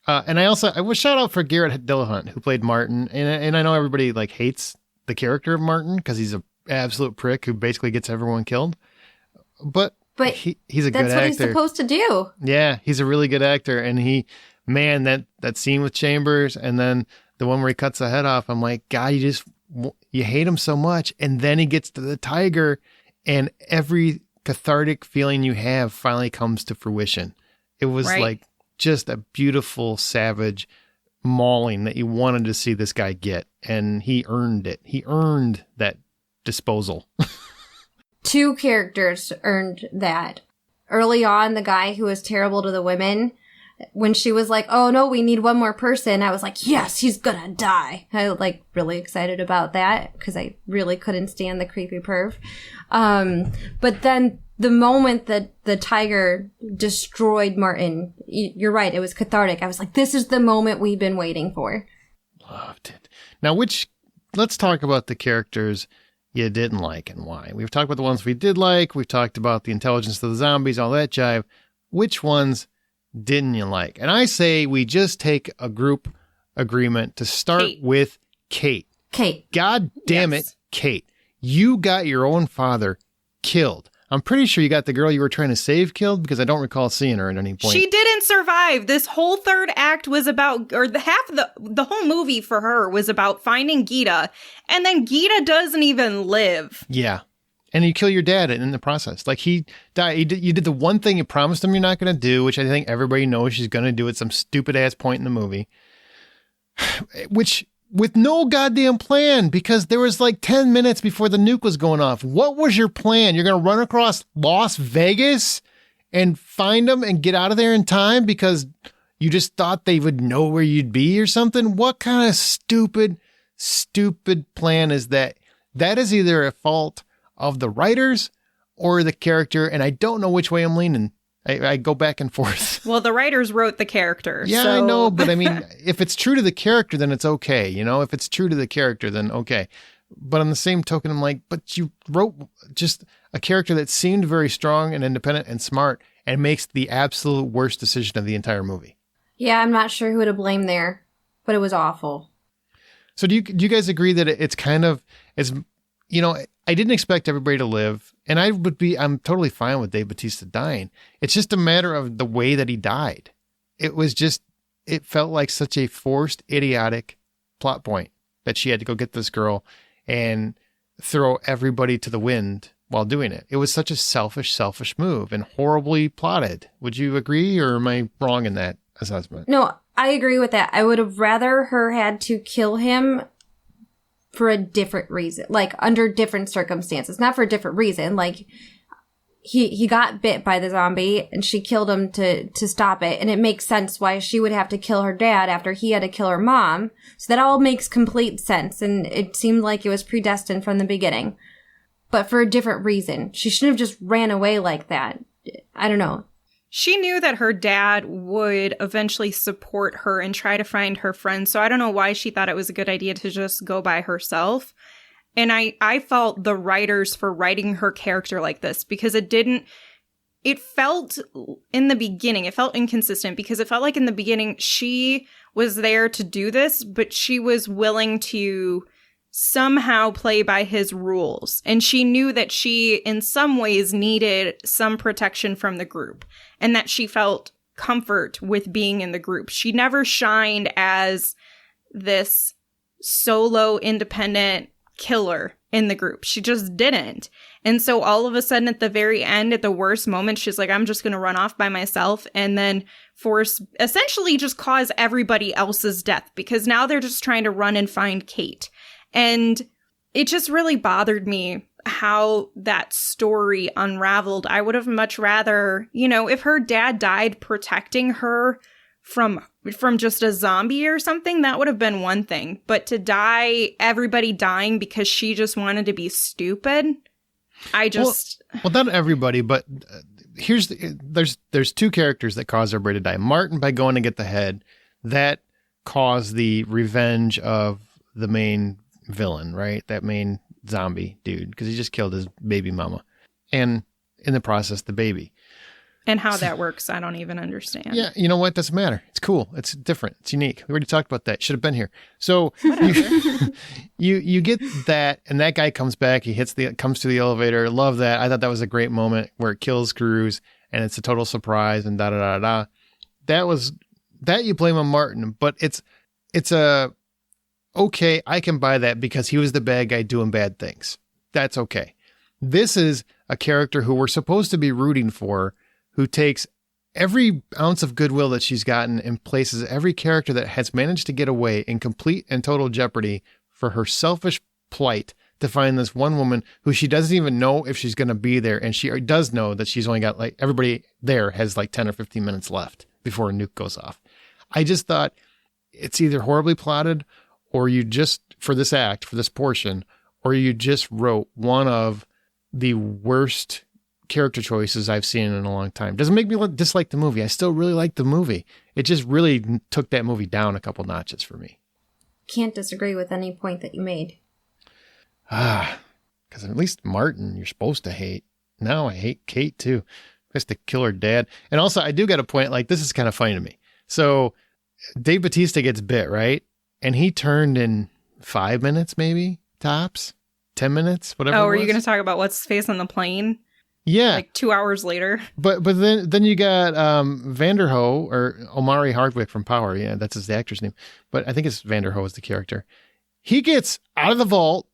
[SPEAKER 1] And I will shout out for Garrett Dillahunt, who played Martin. And I know everybody like hates the character of Martin because he's an absolute prick who basically gets everyone killed. But he's a good actor. That's what he's
[SPEAKER 3] supposed to do.
[SPEAKER 1] Yeah, he's a really good actor. And that scene with Chambers and then the one where he cuts the head off, I'm like, God, you hate him so much. And then he gets to the tiger and every cathartic feeling you have finally comes to fruition. It was like just a beautiful, savage mauling that you wanted to see this guy get. And he earned it. He earned that disposal.
[SPEAKER 3] Two characters earned that. Early on, the guy who was terrible to the women, when she was like, oh no, we need one more person, I was like, yes, he's gonna die. I was like really excited about that because I really couldn't stand the creepy perv. But then the moment that the tiger destroyed Martin, you're right, it was cathartic. I was like, this is the moment we've been waiting for.
[SPEAKER 1] Loved it. Now, let's talk about the characters you didn't like and why. We've talked about the ones we did like. We've talked about the intelligence of the zombies, all that jive. Which ones didn't you like? And I say we just take a group agreement to start with Kate. God damn it, Kate. You got your own father killed. I'm pretty sure you got the girl you were trying to save killed because I don't recall seeing her at any point.
[SPEAKER 2] She didn't survive. This whole third act was about, or the half of the whole movie for her was about finding Gita, and then Gita doesn't even live.
[SPEAKER 1] Yeah. And you kill your dad in the process. Like, he died. You did the one thing you promised him you're not going to do, which I think everybody knows she's going to do at some stupid ass point in the movie. Which, with no goddamn plan, because there was like 10 minutes before the nuke was going off. What was your plan? You're going to run across Las Vegas and find them and get out of there in time because you just thought they would know where you'd be or something? What kind of stupid plan is that? That is either a fault of the writers or the character, and I don't know which way I'm leaning. I go back and forth.
[SPEAKER 2] Well, the writers wrote the character.
[SPEAKER 1] Yeah,
[SPEAKER 2] so.
[SPEAKER 1] I know, but I mean, if it's true to the character, then it's okay. You know, if it's true to the character, then okay. But on the same token, I'm like, but you wrote just a character that seemed very strong and independent and smart and makes the absolute worst decision of the entire movie.
[SPEAKER 3] Yeah, I'm not sure who to blame there, but it was awful.
[SPEAKER 1] So do you guys agree that it's kind of, you know, I didn't expect everybody to live, and I'm totally fine with Dave Bautista dying. It's just a matter of the way that he died. It felt like such a forced, idiotic plot point that she had to go get this girl and throw everybody to the wind while doing it. It was such a selfish move and horribly plotted. Would you agree, or am I wrong in that assessment?
[SPEAKER 3] No, I agree with that. I would have rather her had to kill him for a different reason, like under different circumstances, not for a different reason. Like he got bit by the zombie and she killed him to stop it. And it makes sense why she would have to kill her dad after he had to kill her mom. So that all makes complete sense. And it seemed like it was predestined from the beginning, but for a different reason. She shouldn't have just ran away like that. I don't know.
[SPEAKER 2] She knew that her dad would eventually support her and try to find her friends. So I don't know why she thought it was a good idea to just go by herself. And I fault the writers for writing her character like this because it felt in the beginning, it felt inconsistent because it felt like in the beginning she was there to do this, but she was willing to somehow play by his rules. And she knew that she, in some ways, needed some protection from the group and that she felt comfort with being in the group. She never shined as this solo independent killer in the group. She just didn't. And so all of a sudden at the very end, at the worst moment, she's like, I'm just going to run off by myself and then essentially just cause everybody else's death, because now they're just trying to run and find Kate. And it just really bothered me how that story unraveled. I would have much rather, if her dad died protecting her from just a zombie or something, that would have been one thing. But to die, everybody dying because she just wanted to be stupid, well, not everybody, but
[SPEAKER 1] there's two characters that cause everybody to die. Martin, by going to get the head, that caused the revenge of the main villain, right? That main zombie dude, because he just killed his baby mama, and in the process, the baby.
[SPEAKER 2] And how that works, I don't even understand.
[SPEAKER 1] Yeah, you know what? Doesn't matter. It's cool. It's different. It's unique. We already talked about that. Should have been here. So you get that, and that guy comes back. He comes to the elevator. Love that. I thought that was a great moment where it kills Cruz, and it's a total surprise. And da da da da. That you blame on Martin, but it's okay. I can buy that because he was the bad guy doing bad things. That's okay. This is a character who we're supposed to be rooting for, who takes every ounce of goodwill that she's gotten and places every character that has managed to get away in complete and total jeopardy for her selfish plight to find this one woman who she doesn't even know if she's going to be there. And she does know that she's only got everybody there has 10 or 15 minutes left before a nuke goes off. I just thought it's either horribly plotted, or you just, for this act, for this portion, or you just wrote one of the worst character choices I've seen in a long time. Doesn't make me dislike the movie. I still really like the movie. It just really took that movie down a couple notches for me.
[SPEAKER 3] Can't disagree with any point that you made.
[SPEAKER 1] Because at least Martin you're supposed to hate. Now I hate Kate too. Just to kill her dad. And also I do got a point, this is kind of funny to me. So Dave Bautista gets bit, right? And he turned in 5 minutes, maybe tops, 10 minutes, whatever.
[SPEAKER 2] Oh, are you going to talk about what's his face on the plane?
[SPEAKER 1] Yeah.
[SPEAKER 2] 2 hours later.
[SPEAKER 1] But then you got Vanderho, or Omari Hardwick from Power. Yeah, that's his actor's name. But I think it's Vanderho is the character. He gets out of the vault,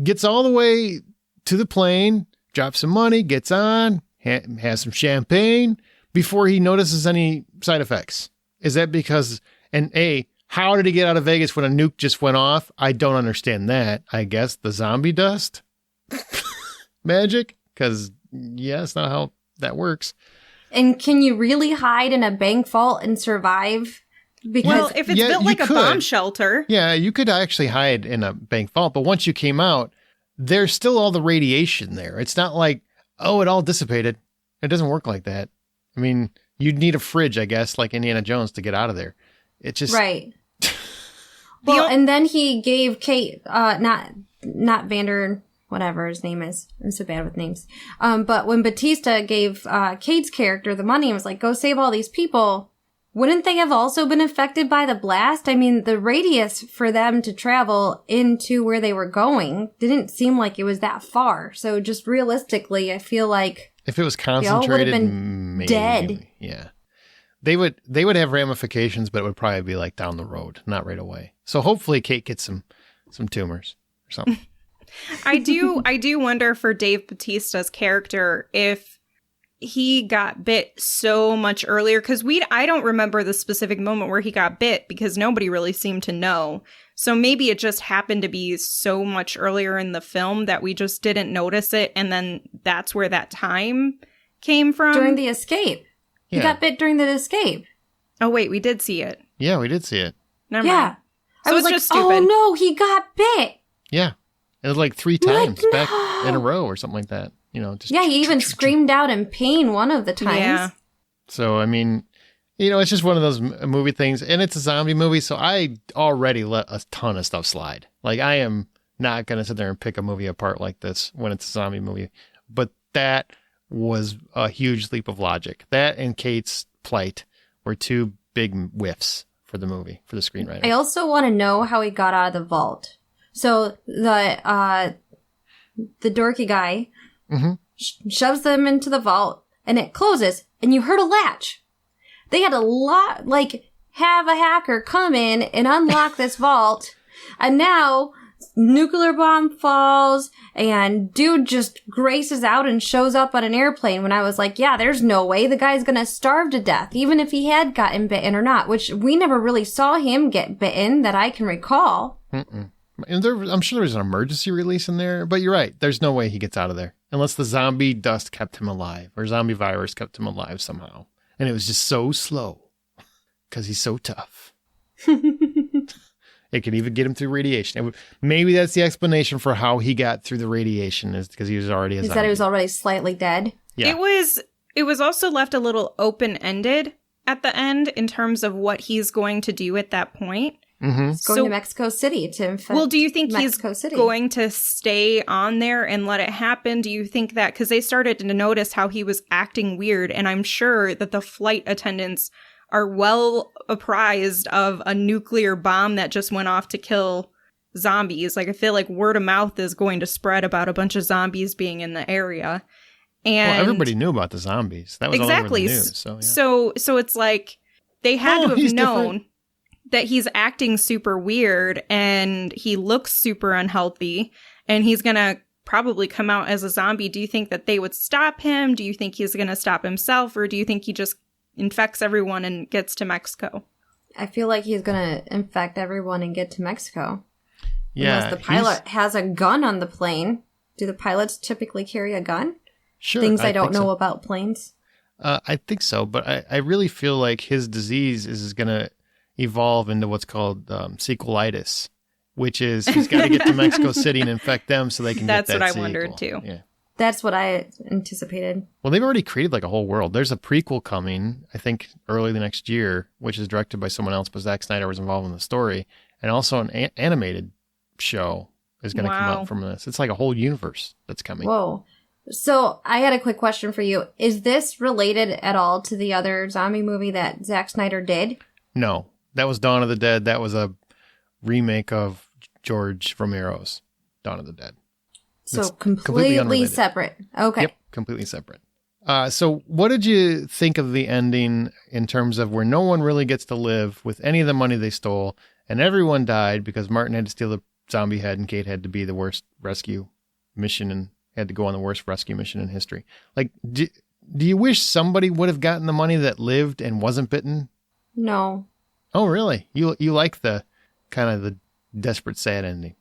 [SPEAKER 1] gets all the way to the plane, drops some money, gets on, has some champagne before he notices any side effects. Is that because, how did he get out of Vegas when a nuke just went off? I don't understand that. I guess the zombie dust magic? Because that's not how that works.
[SPEAKER 3] And can you really hide in a bank vault and survive?
[SPEAKER 2] Because if it's built like a bomb shelter.
[SPEAKER 1] Yeah, you could actually hide in a bank vault. But once you came out, there's still all the radiation there. It's not like, it all dissipated. It doesn't work like that. I mean, you'd need a fridge, I guess, like Indiana Jones to get out of there. It just...
[SPEAKER 3] Right. Well, and then he gave Kate, not Vander... whatever his name is. I'm so bad with names. But when Batista gave Kate's character the money and was like, go save all these people, wouldn't they have also been affected by the blast? I mean, the radius for them to travel into where they were going didn't seem like it was that far. So just realistically, I feel like
[SPEAKER 1] if it was concentrated, maybe
[SPEAKER 3] dead.
[SPEAKER 1] Yeah. They would have ramifications, but it would probably be down the road, not right away. So hopefully Kate gets some tumors or something.
[SPEAKER 2] I do wonder for Dave Bautista's character if he got bit so much earlier, because I don't remember the specific moment where he got bit because nobody really seemed to know. So maybe it just happened to be so much earlier in the film that we just didn't notice it, and then that's where that time came from.
[SPEAKER 3] During the escape. Yeah. He got bit during the escape.
[SPEAKER 2] Oh wait, we did see it.
[SPEAKER 1] Yeah, we did see it.
[SPEAKER 2] Never mind. So
[SPEAKER 3] I was like,
[SPEAKER 2] just stupid.
[SPEAKER 3] Oh no, he got bit.
[SPEAKER 1] Yeah. It was 3 times back in a row or something like that. Just
[SPEAKER 3] he even screamed out in pain one of the times. Yeah.
[SPEAKER 1] So, I mean, it's just one of those movie things. And it's a zombie movie, so I already let a ton of stuff slide. I am not going to sit there and pick a movie apart like this when it's a zombie movie. But that was a huge leap of logic. That and Kate's plight were 2 big whiffs for the movie, for the screenwriter.
[SPEAKER 3] I also want to know how he got out of the vault. So the dorky guy shoves them into the vault, and it closes, and you heard a latch. They had have a hacker come in and unlock this vault, and now nuclear bomb falls and dude just graces out and shows up on an airplane when I was like, yeah, there's no way the guy's gonna starve to death, even if he had gotten bitten or not, which we never really saw him get bitten that I can recall.
[SPEAKER 1] Mm-mm. And I'm sure there was an emergency release in there, but you're right. There's no way he gets out of there unless the zombie dust kept him alive or zombie virus kept him alive somehow. And it was just so slow because he's so tough. It could even get him through radiation. Maybe that's the explanation for how he got through the radiation, is because he was already a zombie.
[SPEAKER 3] He said he was already slightly dead.
[SPEAKER 1] Yeah.
[SPEAKER 2] It was also left a little open-ended at the end in terms of what he's going to do at that point.
[SPEAKER 1] Mm-hmm.
[SPEAKER 3] He's going to Mexico City to infect
[SPEAKER 2] Well, do you think
[SPEAKER 3] Mexico
[SPEAKER 2] he's
[SPEAKER 3] City.
[SPEAKER 2] going to stay on there and let it happen? Do you think that, because they started to notice how he was acting weird, and I'm sure that the flight attendants are well apprised of a nuclear bomb that just went off to kill zombies. Like, I feel like word of mouth is going to spread about a bunch of zombies being in the area. And
[SPEAKER 1] well, everybody knew about the zombies. That was
[SPEAKER 2] exactly
[SPEAKER 1] all over the news. So, yeah.
[SPEAKER 2] So it's like they had to have
[SPEAKER 1] he's
[SPEAKER 2] known
[SPEAKER 1] different.
[SPEAKER 2] that he's acting super weird and he looks super unhealthy and he's going to probably come out as a zombie. Do you think that they would stop him? Do you think he's going to stop himself? Or do you think he just infects everyone and gets to Mexico?
[SPEAKER 3] I feel like he's going to infect everyone and get to Mexico.
[SPEAKER 1] Yeah,
[SPEAKER 3] unless the pilot has a gun on the plane. Do the pilots typically carry a gun?
[SPEAKER 1] Sure.
[SPEAKER 3] Things I don't
[SPEAKER 1] think
[SPEAKER 3] know
[SPEAKER 1] so.
[SPEAKER 3] about planes.
[SPEAKER 1] I think so, but I really feel like his disease is going to evolve into what's called sequelitis, which is he's got to get to Mexico City and infect them so they can
[SPEAKER 2] That's
[SPEAKER 1] get that
[SPEAKER 2] what I
[SPEAKER 1] sequel.
[SPEAKER 2] wondered too.
[SPEAKER 1] Yeah.
[SPEAKER 3] That's what I anticipated.
[SPEAKER 1] Well, they've already created like a whole world. There's a prequel coming, I think, early the next year, which is directed by someone else, but Zack Snyder was involved in the story. And also an animated show is going to come
[SPEAKER 2] Wow.
[SPEAKER 1] out from this. It's like a whole universe that's coming.
[SPEAKER 3] Whoa. So I had a quick question for you. Is this related at all to the other zombie movie that Zack Snyder did?
[SPEAKER 1] No, that was Dawn of the Dead. That was a remake of George Romero's Dawn of the Dead.
[SPEAKER 3] So
[SPEAKER 1] It's completely
[SPEAKER 3] completely
[SPEAKER 1] unrelated.
[SPEAKER 3] separate. Okay.
[SPEAKER 1] Yep, completely separate. So what did you think of the ending in terms of where no one really gets to live with any of the money they stole and everyone died because Martin had to steal the zombie head and Kate had to be the worst rescue mission and had to go on the worst rescue mission in history? Like, do you wish somebody would have gotten the money that lived and wasn't bitten?
[SPEAKER 3] No.
[SPEAKER 1] Oh, really? You like the kind of the desperate sad ending?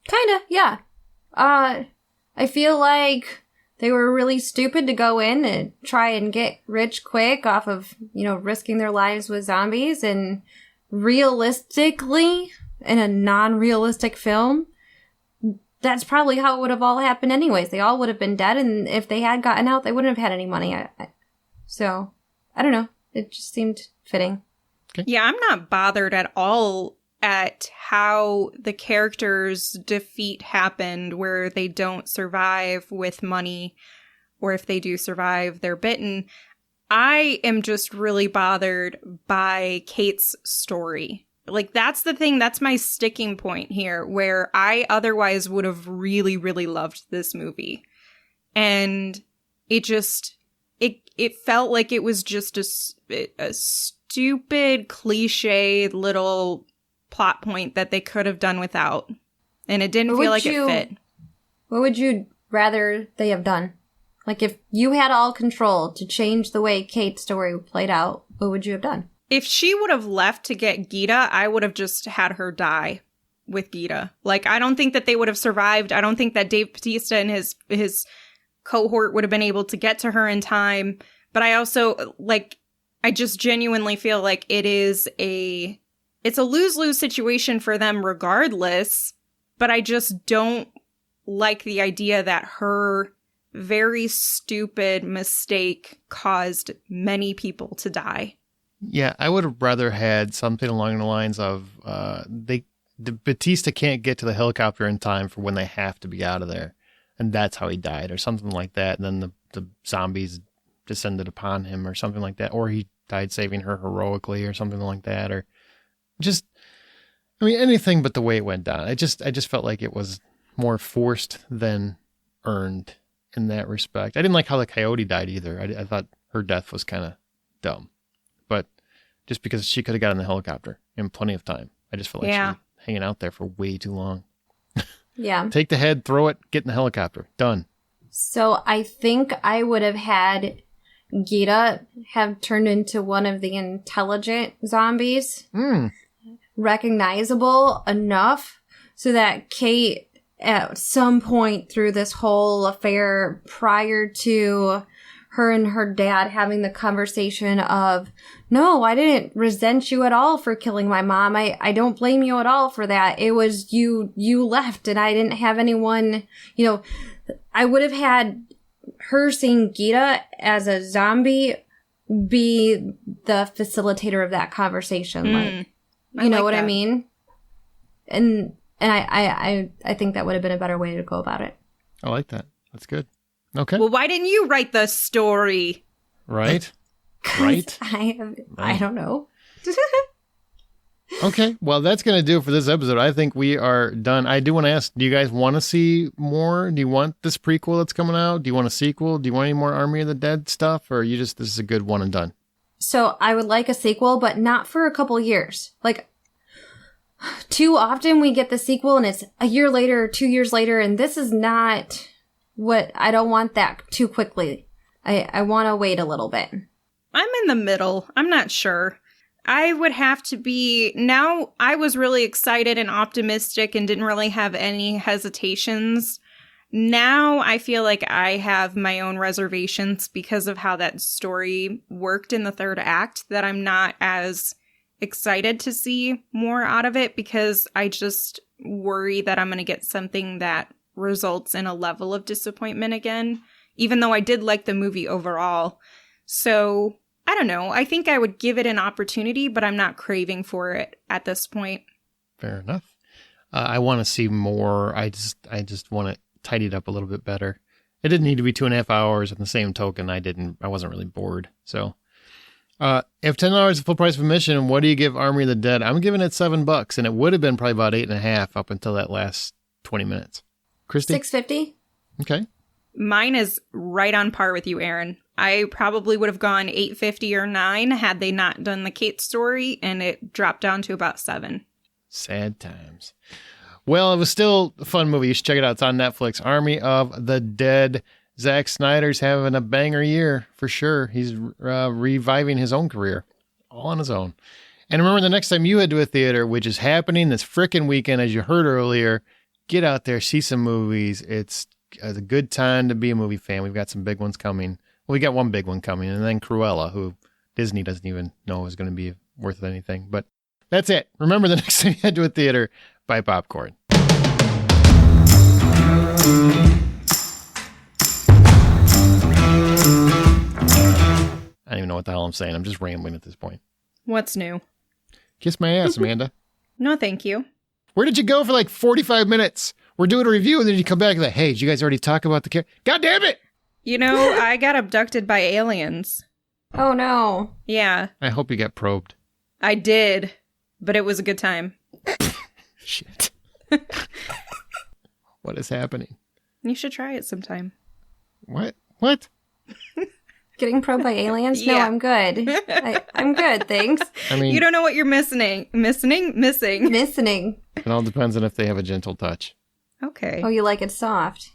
[SPEAKER 3] Kinda, yeah. I feel like they were really stupid to go in and try and get rich quick off of, risking their lives with zombies. And realistically, in a non-realistic film, that's probably how it would have all happened anyways. They all would have been dead, and if they had gotten out, they wouldn't have had any money. So, I don't know. It just seemed fitting.
[SPEAKER 2] Yeah, I'm not bothered at all at how the characters' defeat happened where they don't survive with money, or if they do survive, they're bitten. I am just really bothered by Kate's story. Like, that's the thing, that's my sticking point here, where I otherwise would have really, really loved this movie. And it just, it felt like it was just a stupid, cliche little plot point that they could have done without. And it didn't feel like it fit.
[SPEAKER 3] What would you rather they have done? Like, if you had all control to change the way Kate's story played out, what would you have done?
[SPEAKER 2] If she would have left to get Gita, I would have just had her die with Gita. Like, I don't think that they would have survived. I don't think that Dave Bautista and his cohort would have been able to get to her in time. But I also, I just genuinely feel like it's a lose-lose situation for them regardless. But I just don't like the idea that her very stupid mistake caused many people to die.
[SPEAKER 1] Yeah, I would have rather had something along the lines of the Batista can't get to the helicopter in time for when they have to be out of there, and that's how he died, or something like that. And then the zombies descended upon him, or something like that, or he died saving her heroically, or something like that, or just, anything but the way it went down. I just felt like it was more forced than earned in that respect. I didn't like how the coyote died either. I thought her death was kind of dumb. But just because she could have got in the helicopter in plenty of time. I just felt like she was hanging out there for way too long.
[SPEAKER 3] Yeah.
[SPEAKER 1] Take the head, throw it, get in the helicopter. Done.
[SPEAKER 3] So I think I would have had Gita have turned into one of the intelligent zombies. Recognizable enough so that Kate, at some point through this whole affair, prior to her and her dad having the conversation of, no, I didn't resent you at all for killing my mom. I don't blame you at all for that. It was you left and I didn't have anyone, I would have had her seeing Gita as a zombie be the facilitator of that conversation. You know what I mean? And I think that would have been a better way to go about it.
[SPEAKER 1] I like that. That's good. Okay.
[SPEAKER 2] Well, why didn't you write the story?
[SPEAKER 1] Right? Right?
[SPEAKER 3] I don't know.
[SPEAKER 1] Okay. Well, that's going to do it for this episode. I think we are done. I do want to ask, do you guys want to see more? Do you want this prequel that's coming out? Do you want a sequel? Do you want any more Army of the Dead stuff? Or this is a good one and done?
[SPEAKER 3] So I would like a sequel, but not for a couple years. Like, too often we get the sequel and it's a year later or 2 years later, and this is not what I don't want that too quickly. I want to wait a little bit.
[SPEAKER 2] I'm in the middle. I'm not sure. I would have to be... Now, I was really excited and optimistic and didn't really have any hesitations. Now, I feel like I have my own reservations because of how that story worked in the third act, that I'm not as excited to see more out of it because I just worry that I'm going to get something that results in a level of disappointment again, even though I did like the movie overall. So, I don't know. I think I would give it an opportunity, but I'm not craving for it at this point.
[SPEAKER 1] Fair enough. I want to see more. I just want it tidied up a little bit better. It didn't need to be 2.5 hours. On the same token, I wasn't really bored. So, if $10 is the full price of admission, what do you give Army of the Dead? I'm giving it $7, and it would have been probably about 8.5 up until that last 20 minutes. Christy?
[SPEAKER 3] $6.50.
[SPEAKER 1] Okay.
[SPEAKER 2] Mine is right on par with you, Aaron. I probably would have gone $8.50 or $9 had they not done the Kate story, and it dropped down to about $7.
[SPEAKER 1] Sad times. Well, it was still a fun movie. You should check it out. It's on Netflix. Army of the Dead. Zack Snyder's having a banger year for sure. He's reviving his own career all on his own. And remember, the next time you head to a theater, which is happening this frickin' weekend, as you heard earlier, get out there, see some movies. It's a good time to be a movie fan. We've got some big ones coming. Well, we got one big one coming, and then Cruella, who Disney doesn't even know is going to be worth anything. But that's it. Remember, the next time you head to a theater, buy popcorn. I don't even know what the hell I'm saying. I'm just rambling at this point.
[SPEAKER 2] What's new?
[SPEAKER 1] Kiss my ass, Amanda.
[SPEAKER 2] No, thank you.
[SPEAKER 1] Where did you go for like 45 minutes? We're doing a review, and then you come back and like, hey, did you guys already talk about the character? God damn it!
[SPEAKER 2] I got abducted by aliens.
[SPEAKER 3] Oh, no.
[SPEAKER 2] Yeah.
[SPEAKER 1] I hope you got probed.
[SPEAKER 2] I did, but it was a good time.
[SPEAKER 1] Shit. What is happening?
[SPEAKER 2] You should try it sometime.
[SPEAKER 1] What? What?
[SPEAKER 3] Getting probed by aliens? No,
[SPEAKER 2] Yeah.
[SPEAKER 3] I'm good. I'm good, thanks.
[SPEAKER 1] I mean,
[SPEAKER 2] You don't know what you're missing. Missing?
[SPEAKER 3] Listening.
[SPEAKER 1] it all depends on if they have a gentle touch.
[SPEAKER 2] Okay.
[SPEAKER 3] Oh, you like it soft.